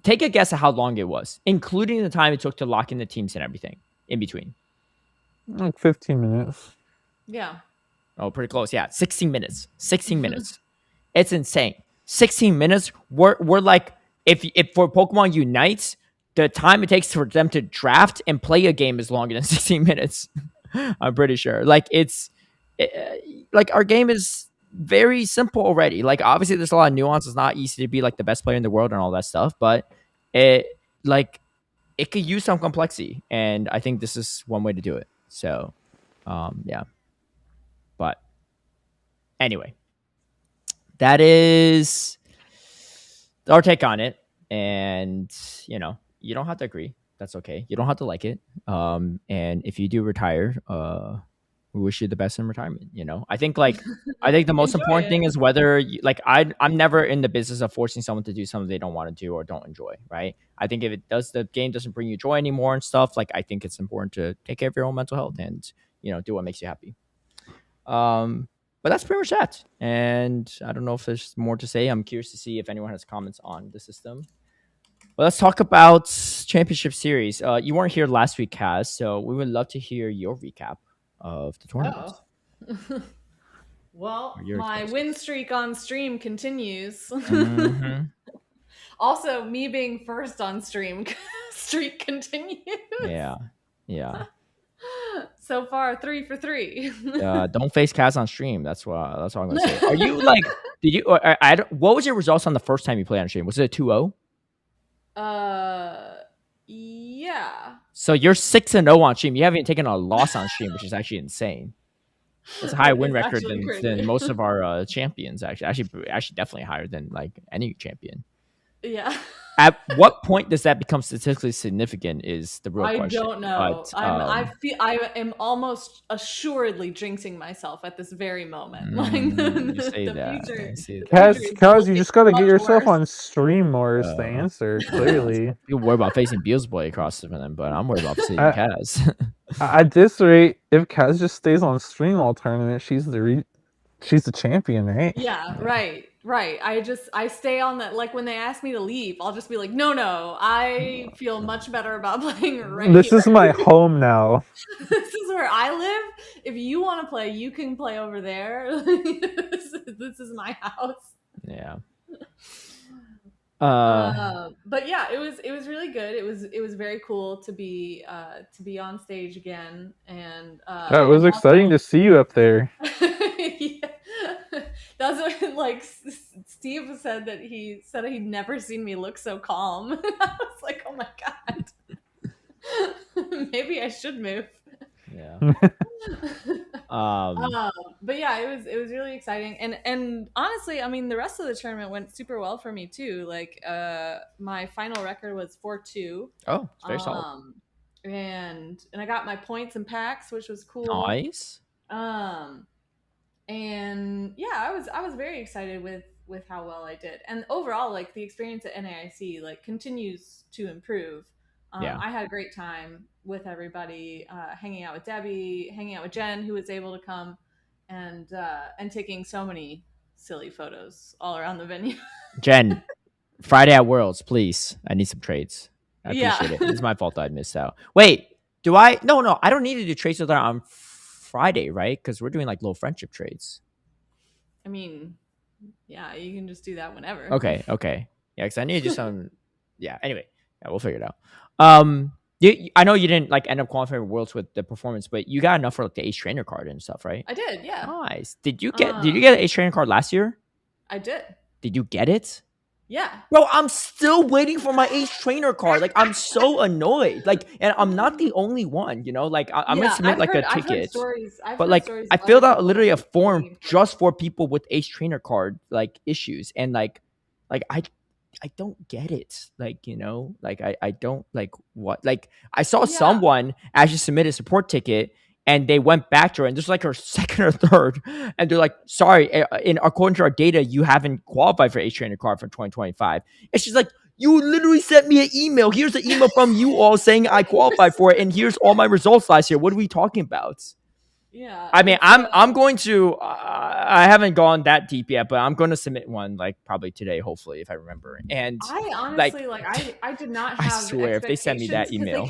take a guess at how long it was, including the time it took to lock in the teams and everything in between. Like 15 minutes. Yeah. Oh, pretty close. Yeah, 16 minutes. 16 minutes. It's insane. 16 minutes. We're like, if for Pokemon Unite, the time it takes for them to draft and play a game is longer than 16 minutes. I'm pretty sure. Like like our game is very simple already. Like obviously there's a lot of nuance. It's not easy to be like the best player in the world and all that stuff, but it like it could use some complexity, and I think this is one way to do it. So, yeah. But anyway, that is our take on it. And, you don't have to agree. That's okay. You don't have to like it. And if you do retire, we wish you the best in retirement. I think the most Enjoy important it. thing is whether I'm never in the business of forcing someone to do something they don't want to do or don't enjoy. Right. I think if the game doesn't bring you joy anymore and stuff, like I think it's important to take care of your own mental health and, do what makes you happy. But that's pretty much that. And I don't know if there's more to say. I'm curious to see if anyone has comments on the system. But let's talk about Championship Series. You weren't here last week, Kaz, so we would love to hear your recap of the tournament. Oh. Well, Or your my experiences. win streak on stream continues. Mhm. Also, me being first on stream streak continues. Yeah. So far, 3 for 3. Don't face Kaz on stream. That's what I'm gonna say. Are you like? Did you? What was your results on the first time you played on stream? Was it a 2-0? Yeah. So you're 6-0 on stream. You haven't taken a loss on stream, which is actually insane. It's a higher win It's record actually crazy. than most of our champions. Actually, definitely higher than like any champion. Yeah. At what point does that become statistically significant? Is the real I question. don't know. But, I am almost assuredly jinxing myself at this very moment. Like you say that. future. I see that. Kaz, you just gotta get much yourself worse. on stream more is the answer, clearly. People worry about facing Beelzeboy across from them, but I'm worried about facing Kaz. At this rate, if Kaz just stays on stream all tournament, she's the champion, right? Yeah, right. I stay on that. Like when they ask me to leave, I'll just be like, no, I feel much better about playing right This here. is my home now. This is where I live. If you want to play, you can play over there. This is my house. Yeah. But yeah, it was really good. It was very cool to be on stage again, and It was exciting to see you up there. yeah. That's what, like Steve said that he'd never seen me look so calm. I was like, oh my god, maybe I should move. Yeah. But yeah, it was really exciting, and honestly, I mean, the rest of the tournament went super well for me too. Like, my final record was 4-2. Oh, it's very solid. And I got my points and packs, which was cool. Nice. And yeah, I was very excited with how well I did, and overall, like the experience at NAIC like continues to improve. Yeah. I had a great time with everybody, hanging out with Debbie, hanging out with Jen, who was able to come, and taking so many silly photos all around the venue. Jen, Friday at Worlds, please. I need some trades. I Yeah. appreciate it. It's my fault I missed out. Wait, do I? No, I don't need to do trades with her on Friday, right? Because we're doing like little friendship trades. I mean, Yeah, you can just do that whenever. Okay. Yeah, because I need to do some. Yeah. Anyway, yeah, we'll figure it out. I know you didn't like end up qualifying for Worlds with the performance, but you got enough for like the Ace Trainer card and stuff, right? I did, yeah. Nice. Did you get an Ace Trainer card last year? I did. Did you get it? Yeah. Bro, I'm still waiting for my Ace Trainer card. Like, I'm so annoyed. Like, and I'm not the only one, you know? Like, I'm going to submit like a I've heard ticket. stories. But like, I filled out literally a form just for people with Ace Trainer card like issues. And like I don't get it. Like, you know, like I don't like what, like I saw someone actually submit a support ticket and they went back to her and there's like her second or third. And they're like, sorry, according to our data, you haven't qualified for Ace Trainer card for 2025. And she's like, you literally sent me an email. Here's an email from you all saying I qualified for it. And here's all my results last year. What are we talking about? Yeah. I mean, I'm going to. I haven't gone that deep yet, but I'm going to submit one like probably today, hopefully, if I remember. And I honestly I did not have. I swear, if they send me that email,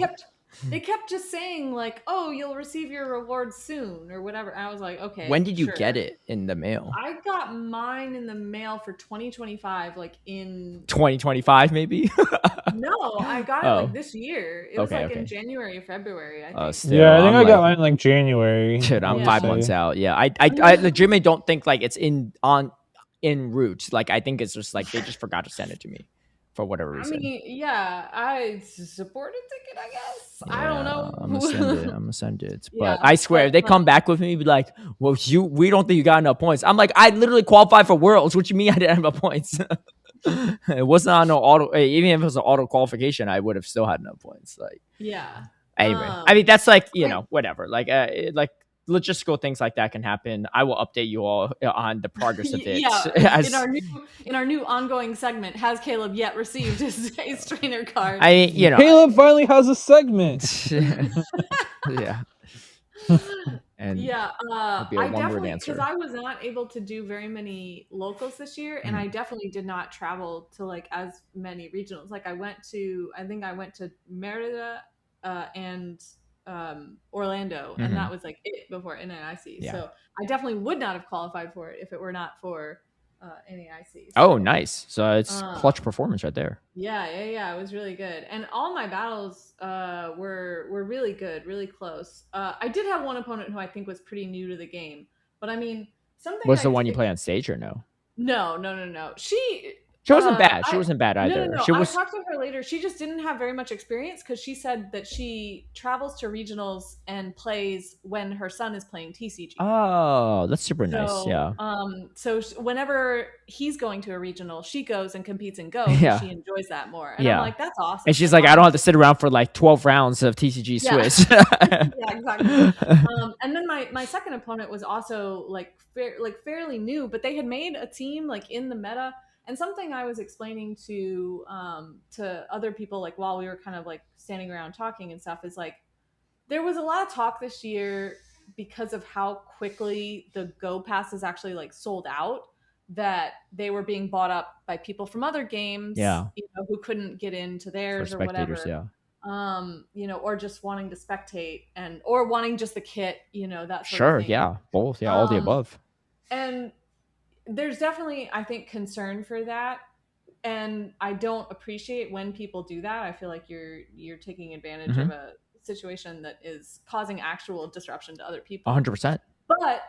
they kept just saying like, "Oh, you'll receive your reward soon" or whatever. And I was like, "Okay." When did you get it in the mail? I got mine in the mail for 2025, like in 2025, maybe. No, I got it like this year. It was like in January or February, I think. Still, yeah, I think I got mine in like January. Dude, I'm 5 months out. Yeah, I legitimately don't think like it's en route. Like, I think it's just like they just forgot to send it to me for whatever reason. I mean, yeah, I support a ticket, I guess. Yeah, I don't know. I'm gonna send it. But I swear, if they come back with me, be like, well, we don't think you got enough points. I'm like, I literally qualified for Worlds. What you mean I didn't have enough points? It wasn't on no auto. Even if it was an auto qualification, I would have still had enough points. Like, yeah. Anyway, I mean, that's like, you know, whatever. Like logistical things like that can happen. I will update you all on the progress of it. Yeah, in our new ongoing segment, has Caleb yet received his Ace Trainer card? Caleb finally has a segment. Yeah. And I definitely, because I was not able to do very many locals this year, and I definitely did not travel to like as many regionals. Like I went to Merida and Orlando, and that was like it before NAIC. So I definitely would not have qualified for it if it were not for NAIC. So, oh, nice. So it's clutch performance right there. Yeah. It was really good. And all my battles were really good, really close. I did have one opponent who I think was pretty new to the game. But I mean, something was the one you play on stage or no? No. She wasn't bad. She wasn't bad either. No. I talked to her later. She just didn't have very much experience because she said that she travels to regionals and plays when her son is playing TCG. Oh, that's super nice. Yeah. So whenever he's going to a regional, she goes and competes in Go because she enjoys that more. And I'm like, that's awesome. And she's like, I don't have to sit around for like 12 rounds of TCG Swiss. Yeah, exactly. And then my second opponent was also like fairly new, but they had made a team like in the meta. And something I was explaining to other people, like while we were kind of like standing around talking and stuff, is like there was a lot of talk this year because of how quickly the Go passes actually like sold out, that they were being bought up by people from other games, who couldn't get into theirs or whatever. Or just wanting to spectate or wanting just the kit, that sort of thing. Yeah, both, all the above. And there's definitely, I think, concern for that, and I don't appreciate when people do that. I feel like you're taking advantage of a situation that is causing actual disruption to other people. 100%. But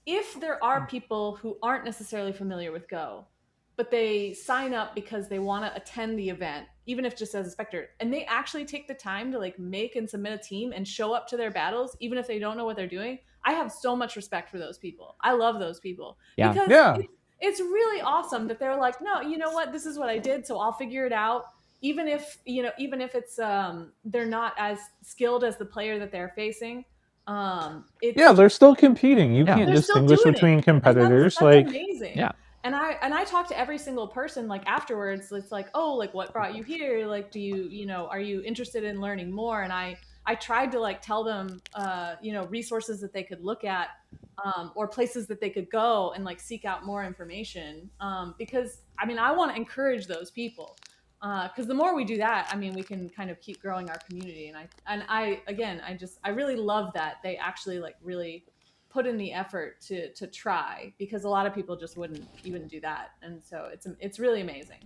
if there are people who aren't necessarily familiar with Go, but they sign up because they want to attend the event, even if just as a spectator, and they actually take the time to like make and submit a team and show up to their battles, even if they don't know what they're doing, I have so much respect for those people. I love those people. Yeah. Because it's really awesome that they're like, no, you know what? This is what I did, so I'll figure it out. Even if it's they're not as skilled as the player that they're facing. They're still competing. You can't distinguish between competitors. That's amazing. Yeah. And I talk to every single person like afterwards. It's like, oh, like what brought you here? Like, do you are you interested in learning more? And I tried to like tell them, resources that they could look at, or places that they could go and like seek out more information. Because I mean, I want to encourage those people. Because the more we do that, I mean, we can kind of keep growing our community. And I really love that they actually like really put in the effort to try, because a lot of people just wouldn't even do that, and so it's really amazing.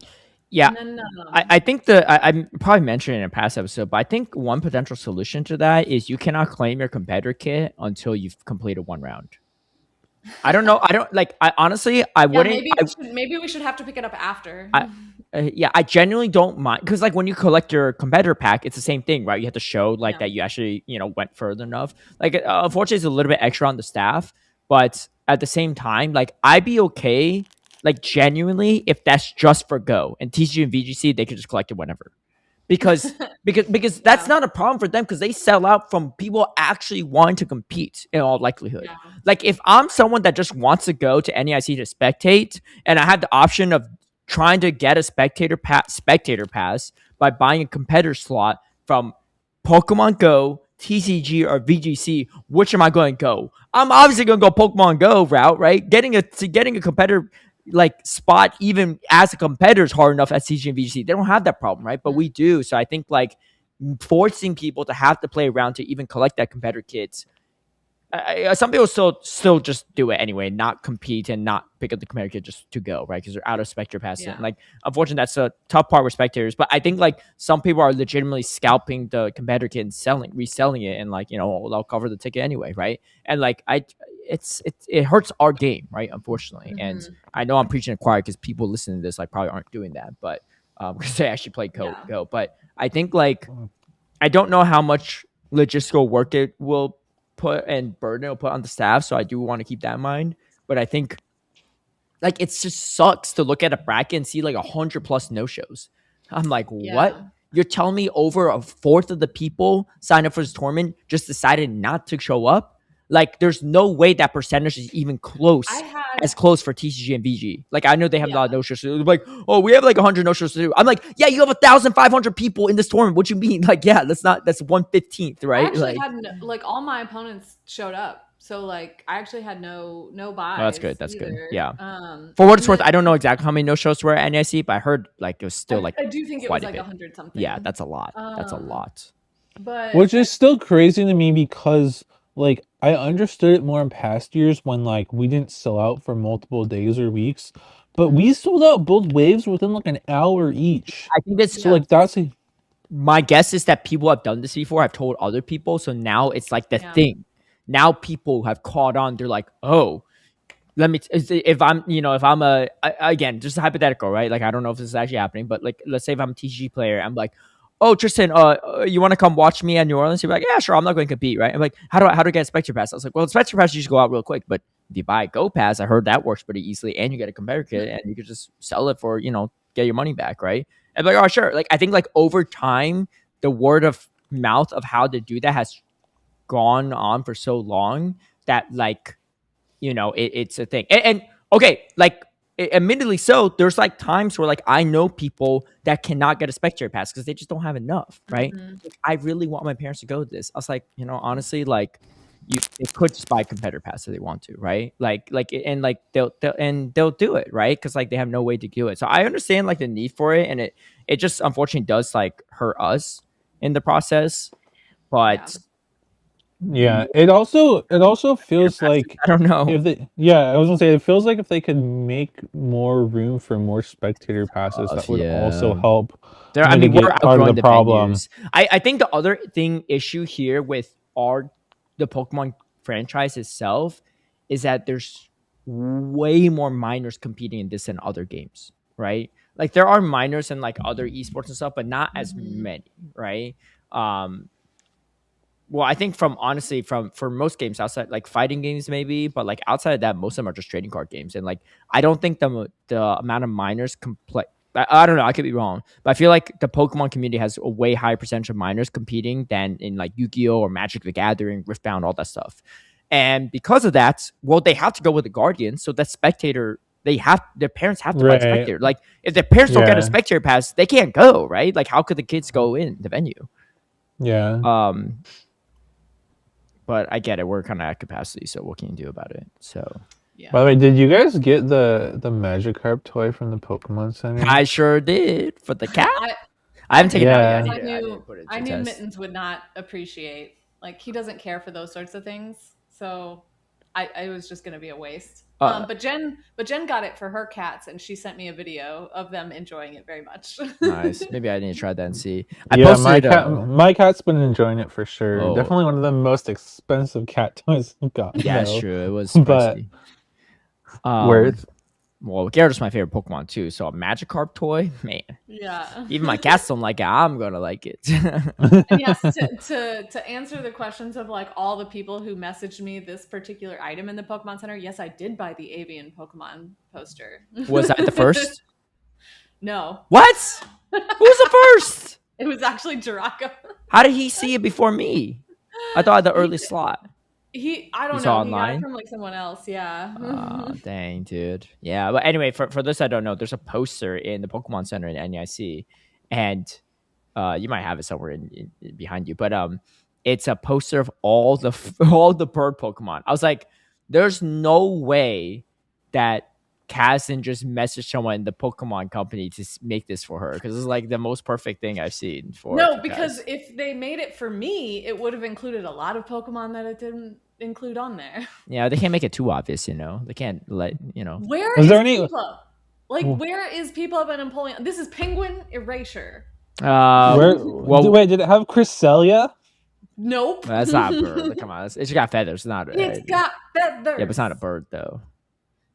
Yeah. And then I think I probably mentioned it in a past episode, but I think one potential solution to that is you cannot claim your competitor kit until you've completed one round. I don't know. I don't like. I honestly, I yeah, wouldn't. maybe we should have to pick it up after. Yeah, I genuinely don't mind because like when you collect your competitor pack, it's the same thing, right? You have to show like Yeah. that you actually went further enough. Like unfortunately, it's a little bit extra on the staff, but at the same time, like I'd be okay, like genuinely, if that's just for Go and TCG and VGC, they could just collect it whenever. Because that's not a problem for them because they sell out from people actually wanting to compete in all likelihood. Yeah. Like if I'm someone that just wants to go to NAIC to spectate and I have the option of trying to get a spectator pass by buying a competitor slot from Pokemon Go, TCG, or VGC, which am I going to go? I'm obviously going to go Pokemon Go route, right? Getting a competitor like spot even as a competitor is hard enough at TCG and VGC. They don't have that problem, right? But we do. So I think like forcing people to have to play around to even collect that competitor kits. Some people still just do it anyway, not compete and not pick up the competitor kit just to go, right? Because they're out of spectator passes. Yeah. Like, unfortunately, that's a tough part with spectators. But I think like some people are legitimately scalping the competitor kit and reselling it, and like they'll cover the ticket anyway, right? And like it hurts our game, right? Unfortunately, and I know I'm preaching to choir because people listening to this like probably aren't doing that, but because they actually play Go. But I think like I don't know how much logistical work it will put and burden it will put on the staff, so I do want to keep that in mind. But I think like it just sucks to look at a bracket and see like 100+ no shows. I'm like, what? You're telling me over a fourth of the people signed up for this tournament just decided not to show up? Like, there's no way that percentage is even close, as close for TCG and VG. Like, I know they have a lot of no shows. Like, oh, we have like 100 no shows to do. I'm like, yeah, you have 1,500 people in this tournament. What you mean? Like, yeah, that's 1/15th, right? I actually had like all my opponents showed up. So like I actually had no buys. Oh, that's good. That's either. good. Yeah. For what it's worth, I don't know exactly how many no shows were at NAIC, but I heard like it was still I do think it was like 100 something. Yeah, that's a lot. That's a lot. But which is still crazy to me because like I understood it more in past years when like we didn't sell out for multiple days or weeks, but we sold out both waves within like an hour each. I think that's so like that's my guess is that people have done this before. I've told other people, so now it's like the thing. Now people have caught on. They're like, oh, let me. If I'm, again, just a hypothetical, right? Like I don't know if this is actually happening, but like let's say if I'm a TCG player, I'm like, oh, Tristan, you want to come watch me at New Orleans? You're like, yeah, sure. I'm not going to compete, right? I'm like, how do I get a Spectre Pass? I was like, well, Spectre Pass you just go out real quick, but if you buy a Go Pass, I heard that works pretty easily, and you get a competitor kit, and you could just sell it for get your money back, right? And I'm like, oh, sure. Like I think like over time, the word of mouth of how to do that has gone on for so long that like it's a thing. And okay, like admittedly so, there's like times where like I know people that cannot get a spectator pass because they just don't have enough, right? Like, I really want my parents to go to this. I was like, honestly, like they could just buy a competitor pass if they want to, right? Like and like they'll do it, right? Because like they have no way to do it. So I understand like the need for it, and it just unfortunately does like hurt us in the process, but. Yeah, it also feels like I don't know. if I was gonna say it feels like if they could make more room for more spectator passes, that would also help. We're outgrowing the problem. I think the other issue here with the Pokemon franchise itself is that there's way more minors competing in this than other games, right? Like there are minors in like other esports and stuff, but not as many, right? Well, I think for most games outside like fighting games maybe, but like outside of that, most of them are just trading card games. And like I don't think the amount of minors I don't know, I could be wrong, but I feel like the Pokemon community has a way higher percentage of minors competing than in like Yu-Gi-Oh or Magic the Gathering, Riftbound, all that stuff. And because of that, well, they have to go with the Guardian, so that spectator their parents have to buy a spectator. Like if their parents don't get a spectator pass, they can't go, right? Like how could the kids go in the venue? Yeah. But I get it. We're kind of at capacity, so what can you do about it? So, yeah. By the way, did you guys get the Magikarp toy from the Pokemon Center? I sure did for the cat. I haven't taken it out yet. I knew Mittens would not appreciate. Like he doesn't care for those sorts of things. So, it was just gonna be a waste. But Jen got it for her cats, and she sent me a video of them enjoying it very much. Nice. Maybe I need to try that and see. I Yeah, posted. my cat's been enjoying it for sure. Oh. Definitely one of the most expensive cat toys I've got. Yeah, it's true. It was But pricey. worth. Well, Gyarados my favorite Pokemon too. So a Magikarp toy, man. Yeah. Even my cats don't like it. I'm gonna like it. And yes, to answer the questions of like all the people who messaged me this particular item in the Pokemon Center, yes, I did buy the avian Pokemon poster. Was that the first? No. What? Who was the first? It was actually Jiraka. How did he see it before me? I thought I had the early slot. I don't You know. saw He got online? it from like someone else. Yeah. Dang, dude. Yeah, but anyway, for this I don't know. There's a poster in the Pokemon Center in NAIC, and you might have it somewhere in behind you, but it's a poster of all the bird Pokemon. I was like, there's no way that Kaz didn't just message someone in the Pokemon company to make this for her, because it's like the most perfect thing I've seen for. No, because if they made it for me, it would have included a lot of Pokemon that it didn't include on there. Yeah, they can't make it too obvious, you know. They can't let Where Is is there any- Piplup? Like, where is Piplup and Empoleon? This is Penguin Erasure. Wait, did it have Cresselia? Nope. That's not a bird. Come on, it's got feathers. It's not. It's got feathers. Yeah, but it's not a bird though.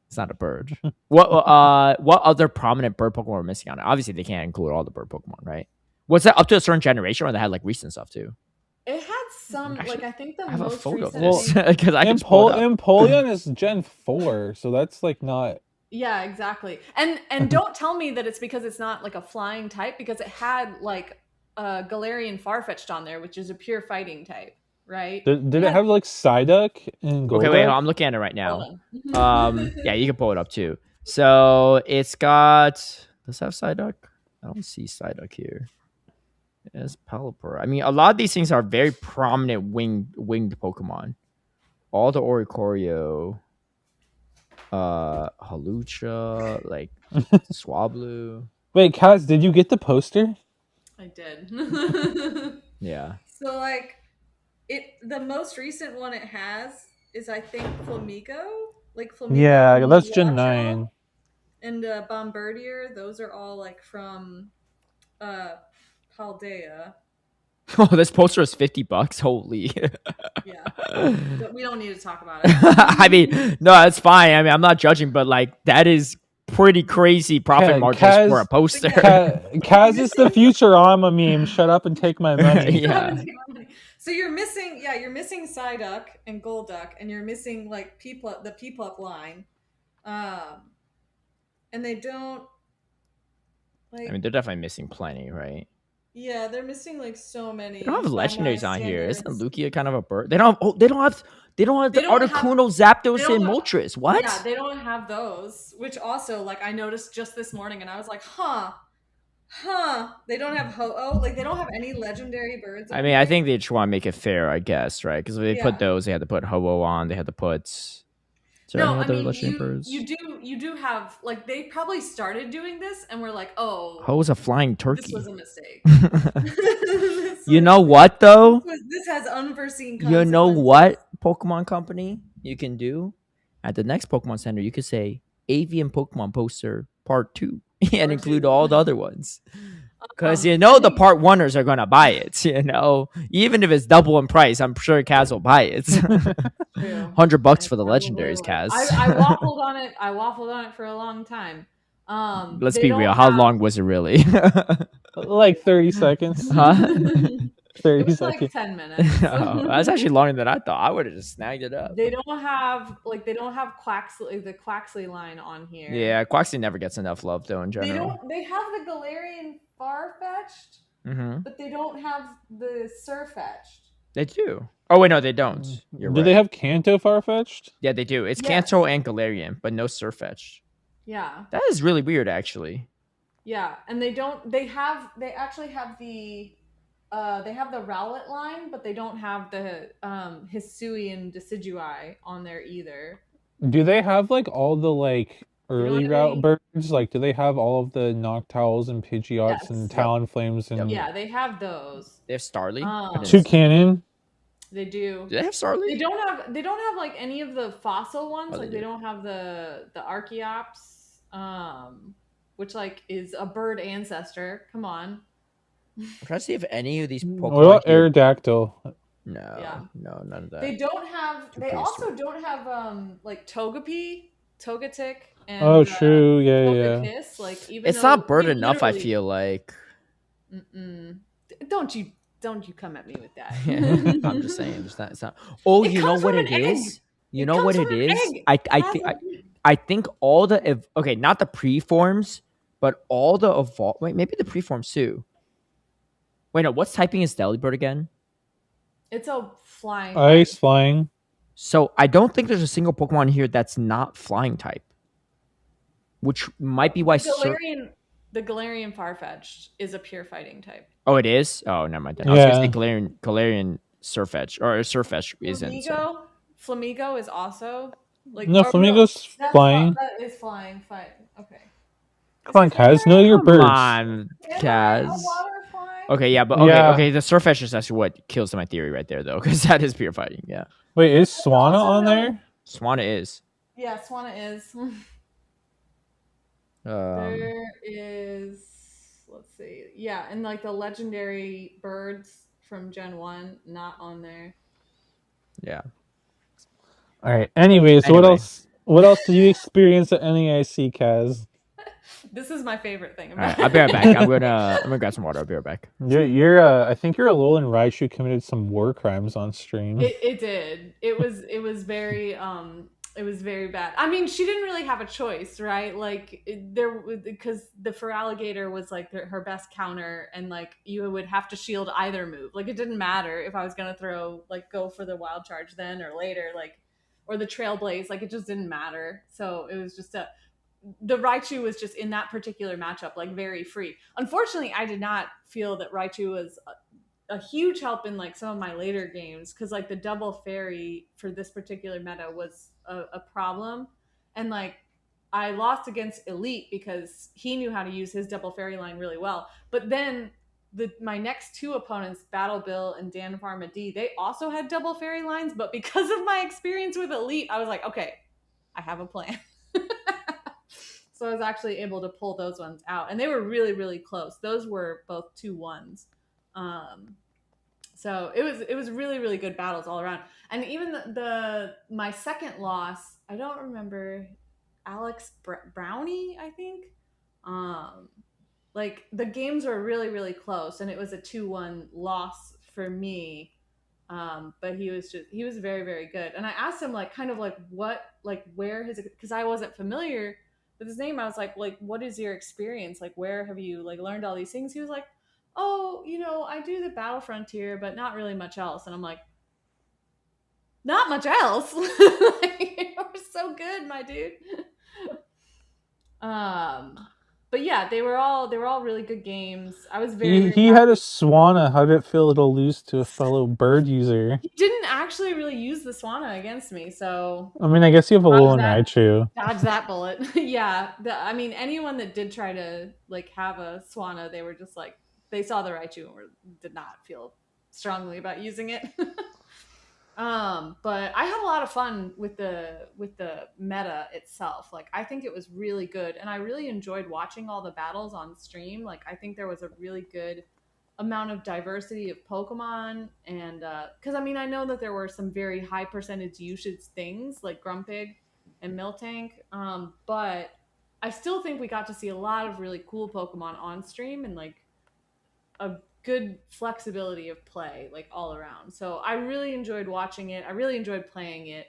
It's not a bird. What other prominent bird Pokemon were missing on it? Obviously, they can't include all the bird Pokemon, right? Was that up to a certain generation, or they had like recent stuff too? It had some. Actually, like I think the I have a most photo of recent. this because I can pull it up. Empoleon is Gen 4, so that's like not. Yeah, exactly. And don't tell me that it's because it's not like a flying type, because it had like Galarian Farfetch'd on there, which is a pure fighting type, right? Did it have like Psyduck and Golduck? Okay, wait, I'm looking at it right now. Yeah, you can pull it up too. So it's got. Does it have Psyduck? I don't see Psyduck here. It's Pelipper. I mean, a lot of these things are very prominent winged Pokemon. All the Oricorio, Halucha, like Swablu. Wait, Kaz, did you get the poster? I did. Yeah. So like the most recent one it has is I think Flamigo. Like Flamigo. Yeah, that's Gen Watchel 9. And Bombardier, those are all like from Paldea. Oh, this poster is $50. Holy. Yeah. But we don't need to talk about it. I mean, no, that's fine. I mean, I'm not judging, but like that is pretty crazy profit margins for a poster. Kaz is the Futurama meme. Shut up and take my money. Yeah. So you're missing Psyduck and Golduck, and you're missing like Piplup, the Piplup line. And they don't like, I mean, they're definitely missing plenty, right? Yeah, they're missing like so many. They don't have legendaries on here. Isn't standards. Lugia kind of a bird? They don't have the Articuno, Zapdos, and Moltres. What? Yeah, they don't have those. Which also, like, I noticed just this morning, and I was like, huh. They don't have Ho-Oh. Like, they don't have any legendary birds. I mean, I think they just want to make it fair, I guess, right? Because if they put those, they had to put Ho-Oh on. They had to put. You do have, like, they probably started doing this and were like, oh, Ho-Oh's a flying turkey. This was a mistake. You know what though? This has unforeseen You consequences. know what Pokemon company you can do? At the next Pokemon Center, you could say Avian Pokemon Poster Part 2 and include all the other ones. Because the Part 1ers are going to buy it, Even if it's double in price, I'm sure Kaz will buy it. $100 for the legendaries, Kaz. I waffled on it for a long time. Let's be real. How long was it really? Like 30 seconds. Huh? 30 seconds. Like 10 minutes. Oh, that's actually longer than I thought. I would have just snagged it up. They don't have Quaxley, the Quaxley line on here. Yeah, Quaxley never gets enough love though in general. They have the Galarian Farfetch'd, but they don't have the Surfetch'd. They do. Oh wait, no, they don't. You're Do right. they have Kanto Farfetch'd? Yeah, they do. It's Kanto and Galarian, but no Surfetch'd. Yeah. That is really weird, actually. Yeah, and they actually have the they have the Rowlet line, but they don't have the Hisui and Decidueye on there either. Do they have like all the like early route birds? Like, do they have all of the Noctowls and Pidgeots and Talonflames and? Yeah, they have those. They have Starly. Toucanon. They do. Do they have Starly? They don't have like any of the fossil ones. Oh, like they don't have the Archeops, which like is a bird ancestor. Come on. I'm trying to see if any of these What Pokemon about here. Aerodactyl? No, Yeah. no, none of that. They don't have. Too They also prehistoric. don't have like Togepi, Togetic, and Oh, true. Yeah, yeah. Togekiss. Like even It's though not bird we enough. I literally- feel like. Don't you come at me with that. I'm just saying. It's not. Oh, It you know comes what from it an egg. is? You It know comes what from it an is? egg. I think all the okay, not the preforms, but all the evolve. Wait, maybe the preforms too. Wait, no. What's typing is Delibird again? It's a flying. Ice flying. So I don't think there's a single Pokemon here that's not flying type, which might be why. The Galarian Farfetch'd is a pure fighting type. Oh, it is. Oh, never mind. Then. Yeah. I was gonna say Galarian Surfetch or Surfetch isn't. So. Flamigo is also like No, Flamingo's flying. That is flying. Fine. Okay. Come on, Kaz. Know your birds. Come on, Kaz. Okay, yeah, but Yeah. okay. The Surfetch is actually what kills my theory right there, though, because that is pure fighting. Yeah. Wait, is Swanna on there? Swanna is. Yeah, Swanna is. There is. Let's see. Yeah, and like the legendary birds from Gen 1, not on there. Yeah. All right. Anyways, what else? What else did you experience at NAIC, Kaz? This is my favorite thing. All right, I'll be right back. I'm gonna grab some water. I'll be right back. I think your Alolan Raichu committed some war crimes on stream. It did. It was very it was very bad. I mean, she didn't really have a choice, right? Like because the Feraligatr was like her best counter, and like you would have to shield either move. Like it didn't matter if I was gonna go for the Wild Charge then or later, like or the Trailblaze. Like it just didn't matter. So it was just the Raichu was just in that particular matchup like very free. Unfortunately, I did not feel that Raichu was a huge help in like some of my later games because like the double fairy for this particular meta was a problem, and like I lost against Elite because he knew how to use his double fairy line really well. But then my next two opponents, Battle Bill and Dan Pharma D, they also had double fairy lines, but because of my experience with Elite, I was like, okay, I have a plan. So I was actually able to pull those ones out, and they were really, really close. Those were both 2-1s. So it was really, really good battles all around. And even my second loss, I don't remember, Alex Brownie, I think. Like the games were really, really close, and it was a 2-1 loss for me. But he was very, very good. And I asked him like kind of like where because I wasn't familiar with his name. I was like, what is your experience? Like, where have you like learned all these things? He was like, oh, I do the Battle Frontier, but not really much else. And I'm like, not much else? Like, you're so good, my dude. But yeah, they were all really good games. I was very He had a Swanna. How did it feel to lose to a fellow bird user? He didn't actually really use the Swanna against me, so I mean, I guess you have a Alolan Raichu. Dodge that bullet. Yeah. I mean, anyone that did try to like have a Swanna, they were just like they saw the Raichu and did not feel strongly about using it. But I had a lot of fun with the meta itself. Like I think it was really good, and I really enjoyed watching all the battles on stream. Like I think there was a really good amount of diversity of Pokemon, and because I mean I know that there were some very high percentage usage things like Grumpig and Miltank, but I still think we got to see a lot of really cool Pokemon on stream and like a good flexibility of play like all around. So I really enjoyed watching it. I really enjoyed playing it.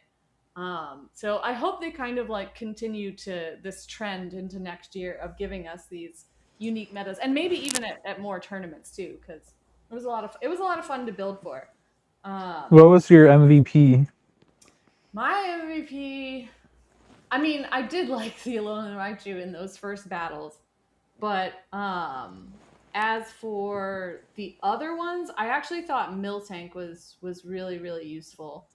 So I hope they kind of like continue to this trend into next year of giving us these unique metas, and maybe even at more tournaments too, because it was a lot of fun to build for. What was your MVP? My MVP, I mean, I did like the Alolan Raichu in those first battles, but as for the other ones, I actually thought Miltank was really, really useful.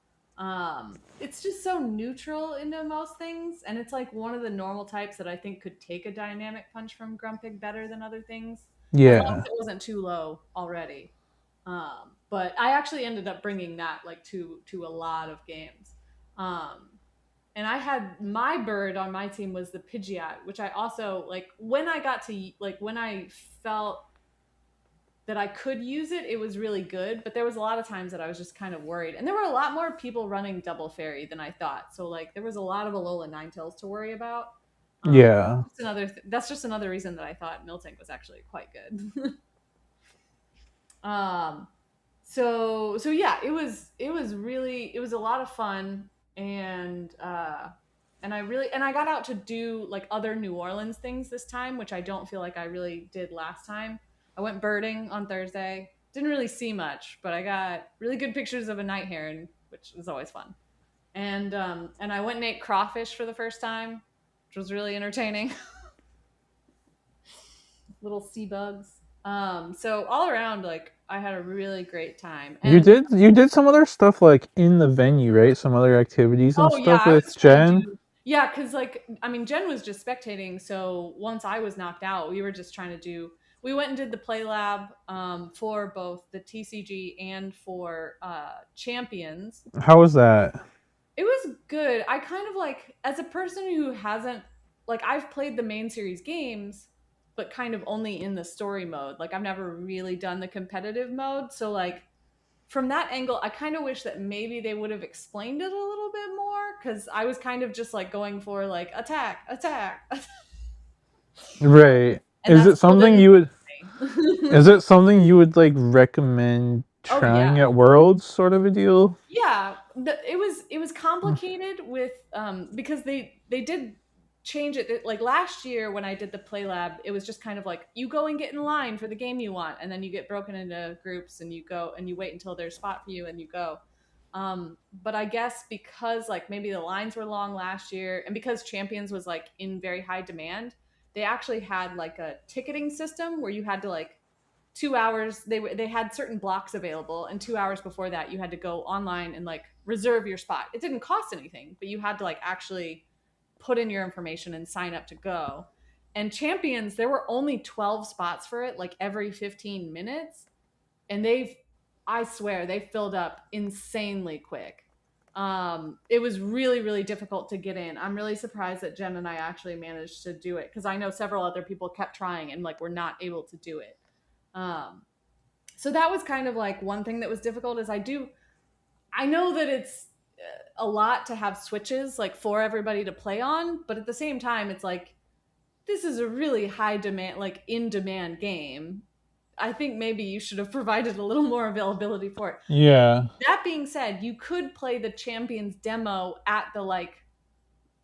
It's just so neutral into most things, and it's like one of the normal types that I think could take a dynamic punch from Grumpig better than other things. Yeah. As long as it wasn't too low already. But I actually ended up bringing that like to a lot of games. And I had my bird on my team was the Pidgeot, which I also like when I got to like when I felt that I could use it, it was really good. But there was a lot of times that I was just kind of worried, and there were a lot more people running Double Fairy than I thought. So like there was a lot of Alola Ninetales to worry about. Yeah. That's just another reason that I thought Miltank was actually quite good. So yeah, it was really it was a lot of fun, and I got out to do like other New Orleans things this time, which I don't feel like I really did last time. I went birding on Thursday. Didn't really see much, but I got really good pictures of a night heron, which was always fun. And I went and ate crawfish for the first time, which was really entertaining. Little sea bugs. So all around, like I had a really great time. And You did some other stuff like in the venue, right? Some other activities and oh yeah, stuff I with was trying to Jen. do yeah, because like I mean Jen was just spectating, so once I was knocked out, we were just trying to do we went and did the play lab for both the TCG and for champions. How was that? It was good. I kind of like as a person who hasn't like I've played the main series games, but kind of only in the story mode. Like I've never really done the competitive mode. So like from that angle, I kind of wish that maybe they would have explained it a little bit more because I was kind of just like going for like attack, attack, Right. and Is that it still something didn't you would me. is it something you would like recommend Oh yeah, trying at Worlds sort of a deal? yeah. It was complicated with because they did change it like last year when I did the play lab. It was just kind of like you go and get in line for the game you want, and then you get broken into groups and you go and you wait until there's a spot for you and you go. But I guess because like maybe the lines were long last year and because Champions was like in very high demand, they actually had like a ticketing system where you had to like 2 hours they had certain blocks available and 2 hours before that you had to go online and like reserve your spot. It didn't cost anything, but you had to like actually put in your information and sign up to go. And Champions, there were only 12 spots for it like every 15 minutes, and I swear they filled up insanely quick. It was really really difficult to get in. I'm really surprised that Jen and I actually managed to do it because I know several other people kept trying and like were not able to do it. um, so that was kind of like one thing that was difficult is I know that it's a lot to have switches like for everybody to play on, but at the same time it's like this is a really high demand like in demand game. I think maybe you should have provided a little more availability for it. Yeah. That being said, you could play the Champions demo at the like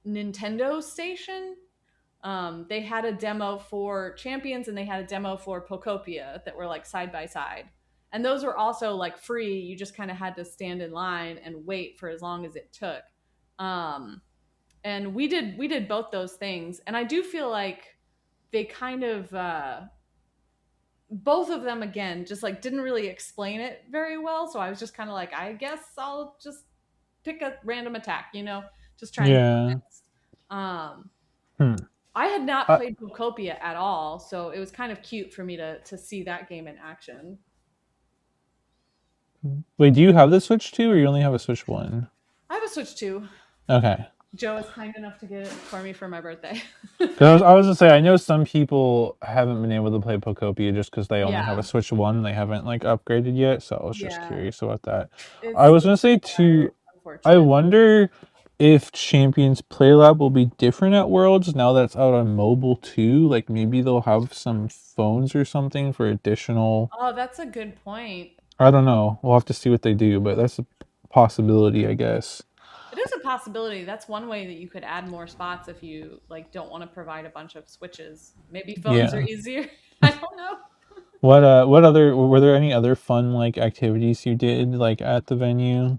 Nintendo station. They had a demo for Champions and they had a demo for Pokopia that were like side by side. And those were also like free. You just kind of had to stand in line and wait for as long as it took. Um, and we did both those things. And I do feel like they kind of both of them again just like didn't really explain it very well. So I was just kind of like, I guess I'll just pick a random attack, you know, just try and do my Yeah. best. Um, Hmm. I had not Uh, played Pocopia at all, so it was kind of cute for me to see that game in action. Wait, do you have the Switch 2 or you only have a Switch 1? I have a Switch 2. Okay. Joe was kind enough to get it for me for my birthday. 'Cause I was gonna say I know some people haven't been able to play Pokopia just because they only have a Yeah, Switch 1. They haven't like upgraded yet, so I was just yeah. curious about that. I It's was gonna say too, I unfortunate. wonder if Champions Play Lab will be different at Worlds now that it's out on mobile too. Like maybe they'll have some phones or something for additional. Oh, that's a good point. I don't know. We'll have to see what they do, but that's a possibility, I guess. It is a possibility. That's one way that you could add more spots if you like don't want to provide a bunch of switches. Maybe phones are Yeah. easier. I don't know. What other were there any other fun like activities you did like at the venue?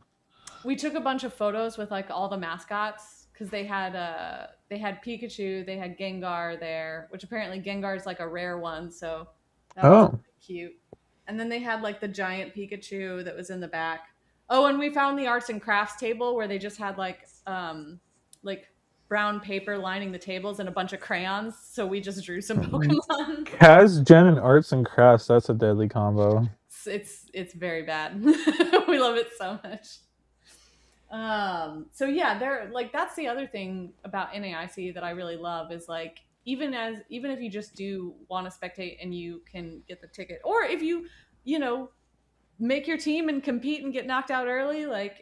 We took a bunch of photos with like all the mascots because they had Pikachu, they had Gengar there, which apparently Gengar is like a rare one, so that was Oh. really cute. And then they had like the giant Pikachu that was in the back. Oh, and we found the arts and crafts table where they just had like brown paper lining the tables and a bunch of crayons, so we just drew some Pokemon. Kaz, Jen, and arts and crafts, that's a deadly combo. it's very bad. We love it so much. So yeah, they're like, that's the other thing about NAIC that I really love is like, even if you just do want to spectate and you can get the ticket, or if you know make your team and compete and get knocked out early, like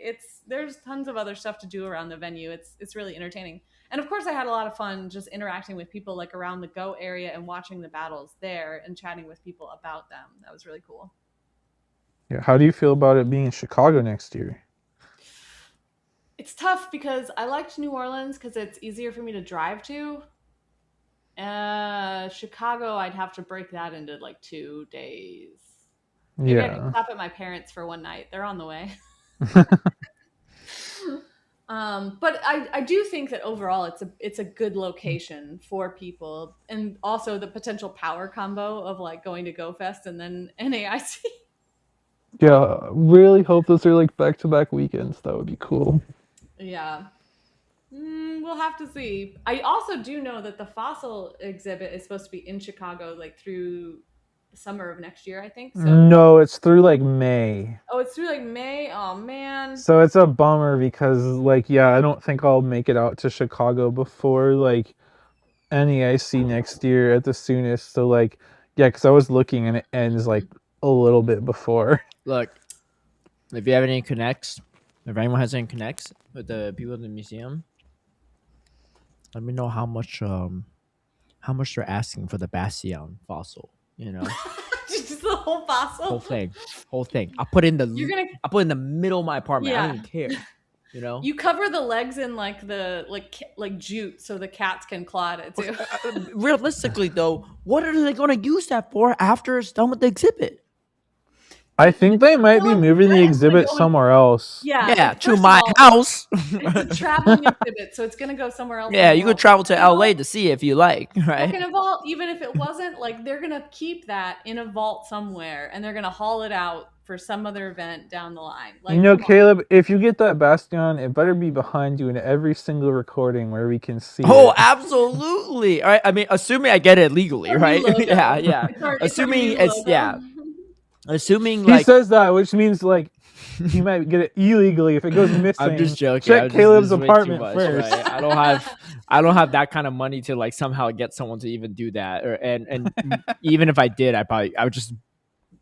there's tons of other stuff to do around the venue. It's really entertaining. And of course I had a lot of fun just interacting with people like around the Go area and watching the battles there and chatting with people about them. That was really cool. Yeah. How do you feel about it being in Chicago next year? It's tough because I liked New Orleans because it's easier for me to drive to. Chicago, I'd have to break that into like 2 days. Maybe I could stop at my parents for one night. They're on the way. But I do think that overall it's a good location for people, and also the potential power combo of like going to GoFest and then NAIC. Yeah, really hope those are like back-to-back weekends. That would be cool. Yeah. We'll have to see. I also do know that the fossil exhibit is supposed to be in Chicago like through the summer of next year, I think. So No, it's through like May. Oh, it's through like May. Oh man. So it's a bummer because like I don't think I'll make it out to Chicago before like NAIC next year at the soonest. So like because I was looking and it ends like a little bit before. Look, if you have any connects, if anyone has any connects with the people in the museum, let me know how much they're asking for the Bastion fossil. You know, Just the whole fossil. whole thing. I'll put it in the You're I'll put it in the middle of my apartment. I Yeah. don't even care. You know, You cover the legs in like the like jute so the cats can claw at it too. realistically though, what are they going to use that for after it's done with the exhibit? I think they might be Well, moving the it's exhibit going- somewhere else. Yeah. Yeah, like, to first of my all, house. It's a traveling exhibit, so it's gonna go somewhere else. Yeah, in the you could world. travel to Second of LA all- to see if you like, right? Second of all, even if it wasn't, like they're gonna keep that in a vault somewhere, and they're gonna haul it out for some other event down the line. Like, You know, come on. Caleb, if you get that Bastion, it better be behind you in every single recording where we can see Oh, it. absolutely. All right. I mean, assuming I get it legally, It's our right? new logo. Yeah. It's our Assuming new it's logo. Assuming He like says that, which means like he might get it illegally if it goes missing. I'm just joking. Check Caleb's apartment much, first. right? I don't have that kind of money to like somehow get someone to even do that. Or and even if I did, I would just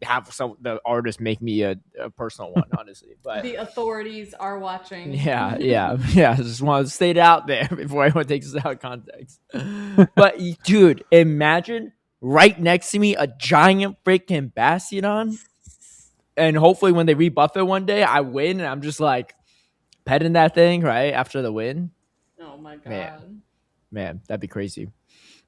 have the artist make me a personal one, honestly. But The authorities are watching. yeah. I just want to state it out there before anyone takes it out of context. But dude, imagine right next to me a giant freaking Bastion. And hopefully when they rebuff it one day, I win and I'm just like petting that thing right after the win. Oh my god. Man, that'd be crazy.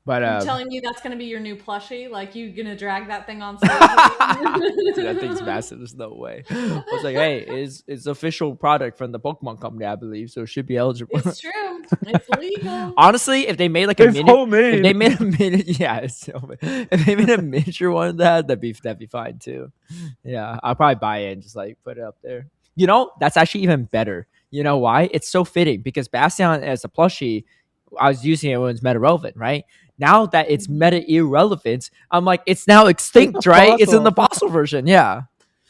But I'm telling you, that's gonna be your new plushie. Like, you gonna drag that thing on stage? dude, that thing's massive. There's no way. I was like, hey, it's official product from the Pokemon company, I believe, so it should be eligible. It's true. It's legal. Honestly, if they made like It's homemade. if they made a mini, yeah, it's homemade. If they made a miniature one of that, that'd be fine too. Yeah, I'll probably buy it and just like put it up there. You know, that's actually even better. You know why? It's so fitting because Bastion as a plushie, I was using it when it's meta relevant, right? Now that it's meta irrelevant, I'm like, it's now extinct, right? It's in the fossil version, yeah.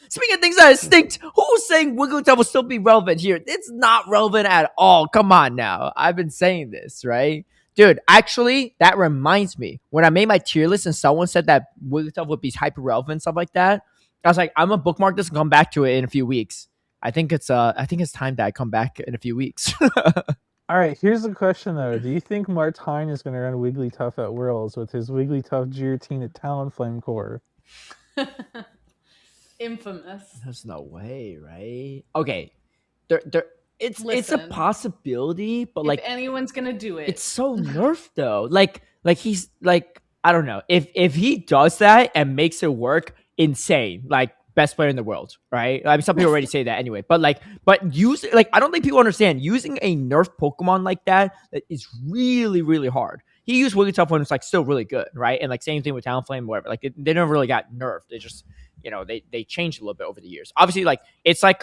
Speaking of things that are extinct, who's saying Wigglytuff will still be relevant here? It's not relevant at all. Come on now. I've been saying this, right? Dude, actually, that reminds me. When I made my tier list and someone said that Wigglytuff would be hyper relevant, stuff like that, I was like, I'm gonna bookmark this and come back to it in a few weeks. I think it's time that I come back in a few weeks. All right, here's the question though. Do you think Martine is going to run Wigglytuff at Worlds with his Wigglytuff Giratina Talonflame core? Infamous. There's no way, right? Okay. It's a Listen. possibility, but like if anyone's gonna do it, it's so nerfed though. Like he's like, I don't know. If he does that and makes it work, insane. Like best player in the world, right? I mean, some people already say that anyway, but use like I don't think people understand using a nerf Pokemon like that is really, really hard. He used Wigglytuff when it's like still really good, right? And like same thing with Talonflame, whatever. Like they never really got nerfed. They just, they changed a little bit over the years. Obviously, like it's like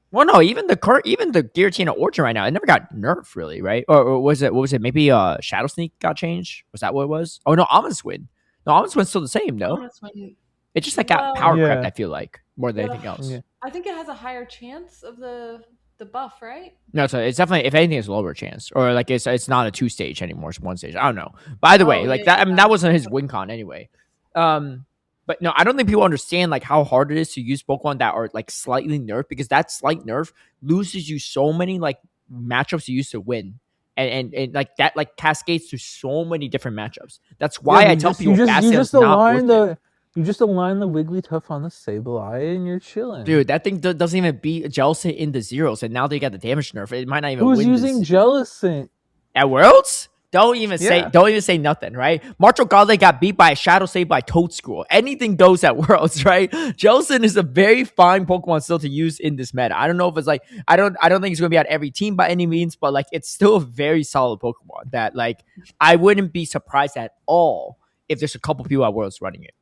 well, no, even the Giratina Origin right now, it never got nerfed really, right? Or was it? What was it? Maybe Shadow Sneak got changed. Was that what it was? Oh no, Almond Swin. No, Almond Swin's still the same. No. Honest one- It's just like a power Yeah. crept, I feel like, more than anything else. Yeah. I think it has a higher chance of the buff, right? No, so it's definitely, if anything, it's a lower chance, or like it's not a 2-stage anymore; it's 1 stage. I don't know. By the way, like that, I mean, that wasn't his win con anyway. But no, I don't think people understand like how hard it is to use Pokemon that are like slightly nerfed, because that slight nerf loses you so many like matchups you used to win, and like that like cascades to so many different matchups. That's why I tell people Bastion's not worth it. You just align the Wigglytuff on the Sableye and you're chilling. Dude, that thing doesn't even beat Jellicent in the zeros, and now they got the damage nerf. It might not even Who's win using Jellicent? at Worlds? Don't even say nothing, right? Marcho Gale got beat by a Shadow Save by Toadschool. Anything goes at Worlds, right? Jellicent is a very fine Pokemon still to use in this meta. I don't know if it's like I don't think it's gonna be on every team by any means, but like it's still a very solid Pokemon that like I wouldn't be surprised at all if there's a couple people at Worlds running it.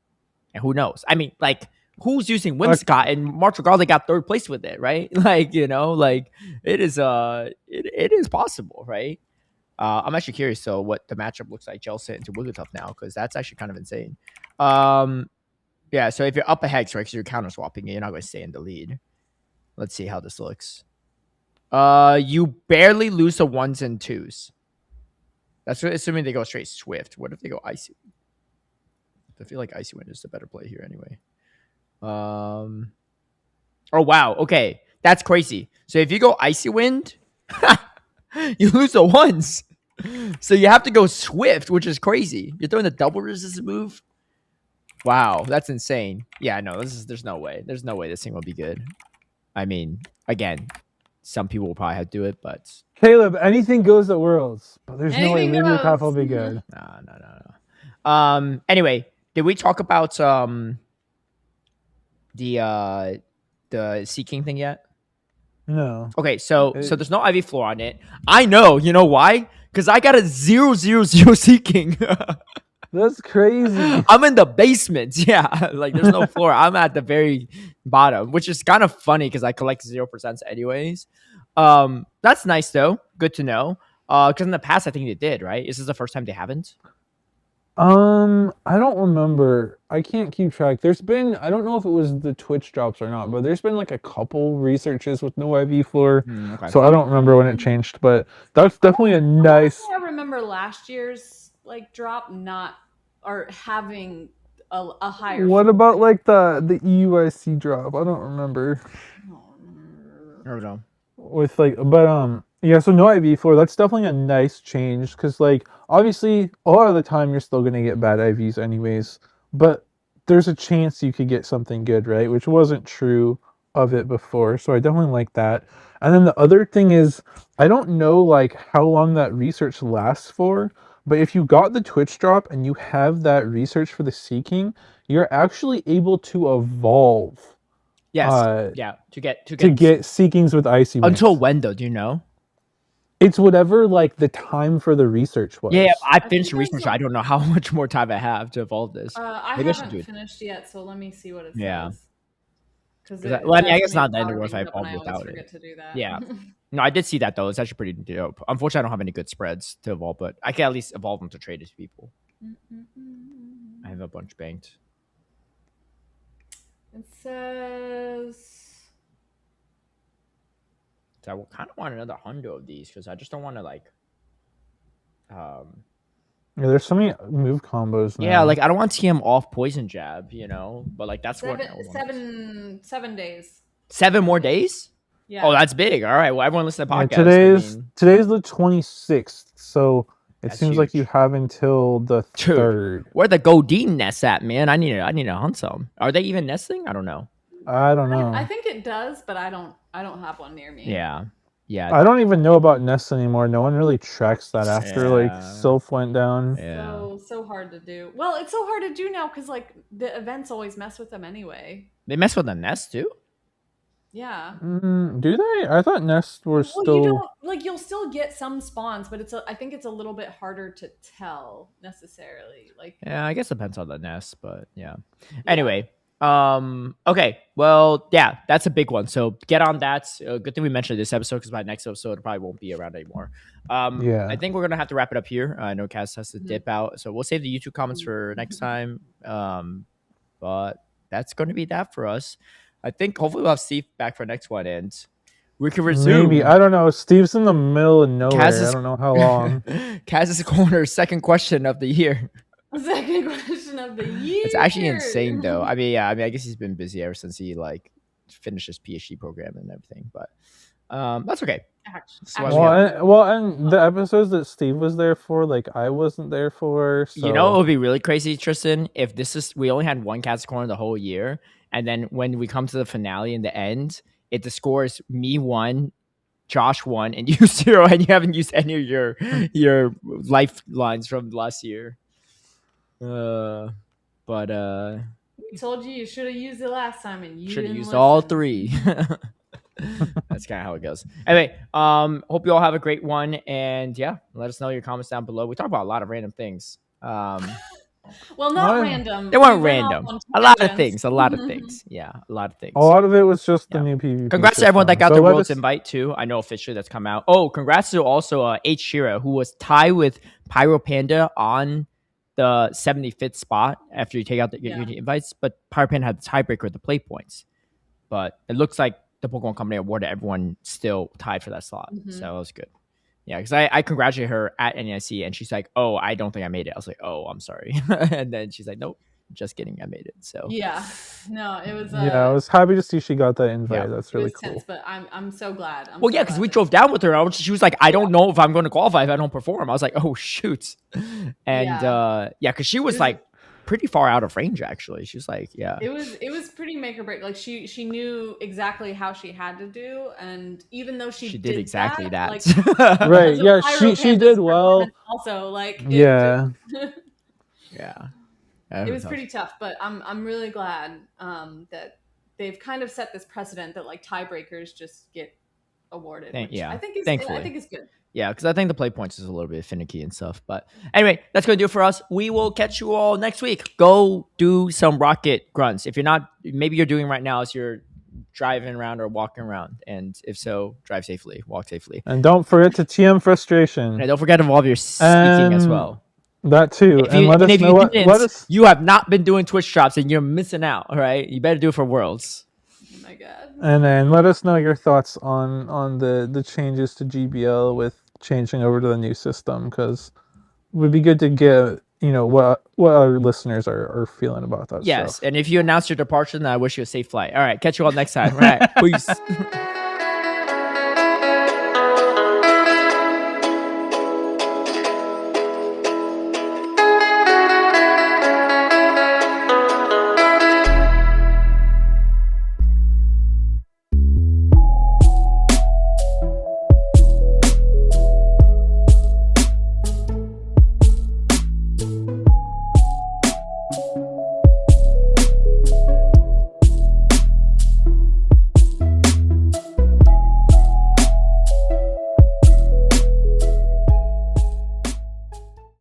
And who knows? I mean, like, who's using Whimsicott, and March Regardless got 3rd place with it, right? Like, you know, like it is it is possible, right? I'm actually curious so what the matchup looks like Jellicent into Wigglytuff now, because that's actually kind of insane. Yeah, so if you're up a hex, right, because you're counter swapping it, you're not going to stay in the lead. Let's see how this looks. You barely lose the 1s and 2s. That's assuming they go straight Swift. What if they go Icy? I feel like Icy Wind is the better play here anyway. Oh, wow. Okay. That's crazy. So if you go Icy Wind, you lose the 1s. So you have to go Swift, which is crazy. You're throwing the double resistance move? Wow. That's insane. Yeah, no, there's no way. There's no way this thing will be good. I mean, again, some people will probably have to do it, but... Caleb, anything goes at Worlds. But there's no way Wigglytuff will be good. No. Anyway... Did we talk about the Seeking thing yet? No. Okay, so there's no IV floor on it. I know. You know why? Because I got a 0/0/0 Seeking. That's crazy. I'm in the basement. Yeah, like there's no floor. I'm at the very bottom, which is kind of funny because I collect 0% anyways. That's nice though. Good to know. Because in the past I think they did, right? Is this the first time they haven't? I don't remember. I can't keep track. There's been, I don't know if it was the Twitch drops or not, but there's been like a couple researches with no IV floor. Okay. So I don't remember when it changed, but that's definitely a nice. I remember last year's like drop not or having a higher. What about like the EUIC drop? I don't remember. I don't know. With like, but yeah, so no IV floor. That's definitely a nice change because like obviously a lot of the time you're still gonna get bad IVs anyways, but there's a chance you could get something good, right? Which wasn't true of it before, so I definitely like that. And then the other thing is, I don't know like how long that research lasts for, but if you got the Twitch drop and you have that research for the Seeking, you're actually able to evolve. Yes. Yeah. To get Seekings with Icy Winds. Until when though? Do you know? It's whatever like the time for the research was. Yeah, I finished research. So I don't know how much more time I have to evolve this. I haven't finished yet, so let me see what it says. Yeah. Well, I mean, I guess not the end of the world if I evolve without it. To do that. Yeah. No, I did see that though. It's actually pretty dope. Unfortunately, I don't have any good spreads to evolve, but I can at least evolve them to trade it to people. I have a bunch banked. It says. So I kind of want another 100 of these because I just don't want to like. Yeah, there's so many move combos now. Yeah, like I don't want TM off poison jab, you know, but like that's what 7 days. 7 more days? Yeah. Oh, that's big. All right. Well, everyone listen to the podcast. Yeah, today's the 26th, so it seems huge. like you have until the 3rd. Where the Godine nests at, man? I need to hunt some. Are they even nesting? I don't know. I don't know. I think it does, but I don't have one near me. Yeah. I don't even know about nests anymore. No one really tracks that after like Sylph went down. Yeah. So hard to do. Well, it's so hard to do now because like the events always mess with them anyway. They mess with the nest too? Yeah. Do they? I thought nests were still. You don't, like you'll still get some spawns, but I think it's a little bit harder to tell necessarily. Like. Yeah, I guess it depends on the nest, but yeah. Anyway. Okay, well, yeah, that's a big one, so get on that. Good thing we mentioned this episode because by next episode it probably won't be around anymore. Yeah, I think we're gonna have to wrap it up here. I know Kaz has to dip out, so we'll save the YouTube comments for next time. But that's going to be that for us. I think hopefully we'll have Steve back for next one, and we can resume. Maybe, I don't know. Steve's in the middle of nowhere. Kaz's- I don't know how long. Kaz's Corner, second question of the year. Second question of the year. It's actually insane, though. I mean, yeah. I mean, I guess he's been busy ever since he like finished his PhD program and everything. But that's okay. And the episodes that Steve was there for, like I wasn't there for. So. You know, it would be really crazy, Tristan, if we only had one Kaz's Corner the whole year, and then when we come to the finale in the end, the score is me 1, Josh 1, and you 0, and you haven't used any of your lifelines from last year. We told you should have used it last time, and you should have didn't used listen. all 3. That's kind of how it goes. Anyway, hope you all have a great one, and yeah, let us know your comments down below. We talk about a lot of random things. Well, not random. They weren't random. A lot of things. Yeah, a lot of things. A lot of it was just the new PvP. Congrats to everyone that got the World's Invite too. I know officially that's come out. Oh, congrats to also H. Shira, who was tied with Pyro Panda on the 75th spot after you take out your invites, but Pyro Panda had the tiebreaker with the play points. But it looks like the Pokemon Company awarded everyone still tied for that slot. So that was good. Yeah, because I congratulated her at NAIC, and she's like, "Oh, I don't think I made it." I was like, "Oh, I'm sorry," and then she's like, "Nope, just kidding, I made it." So yeah, no, it was. I was happy to see she got that invite. Yeah. That's really cool. Tense, but I'm so glad. Because we drove down with her. She was like, "I don't know if I'm going to qualify if I don't perform." I was like, "Oh shoot," and because she was like pretty far out of range actually. She was like, it was pretty make or break. Like she knew exactly how she had to do, and even though she did exactly that. like, right, yeah, she did well. Also, like it was pretty tough, but I'm really glad that they've kind of set this precedent that like tiebreakers just get awarded. I think it's good. Yeah, because I think the play points is a little bit finicky and stuff. But anyway, that's going to do it for us. We will catch you all next week. Go do some rocket grunts. If you're not, maybe you're doing right now as you're driving around or walking around. And if so, drive safely, walk safely. And don't forget to TM frustration. And don't forget to involve your speaking as well. That too. You have not been doing Twitch drops and you're missing out. All right. You better do it for Worlds. Oh my God. And then let us know your thoughts on the changes to GBL with changing over to the new system, because it would be good to get what our listeners are feeling about that. Yes, stuff. And if you announce your departure, then I wish you a safe flight. All right, catch you all next time. All right, peace.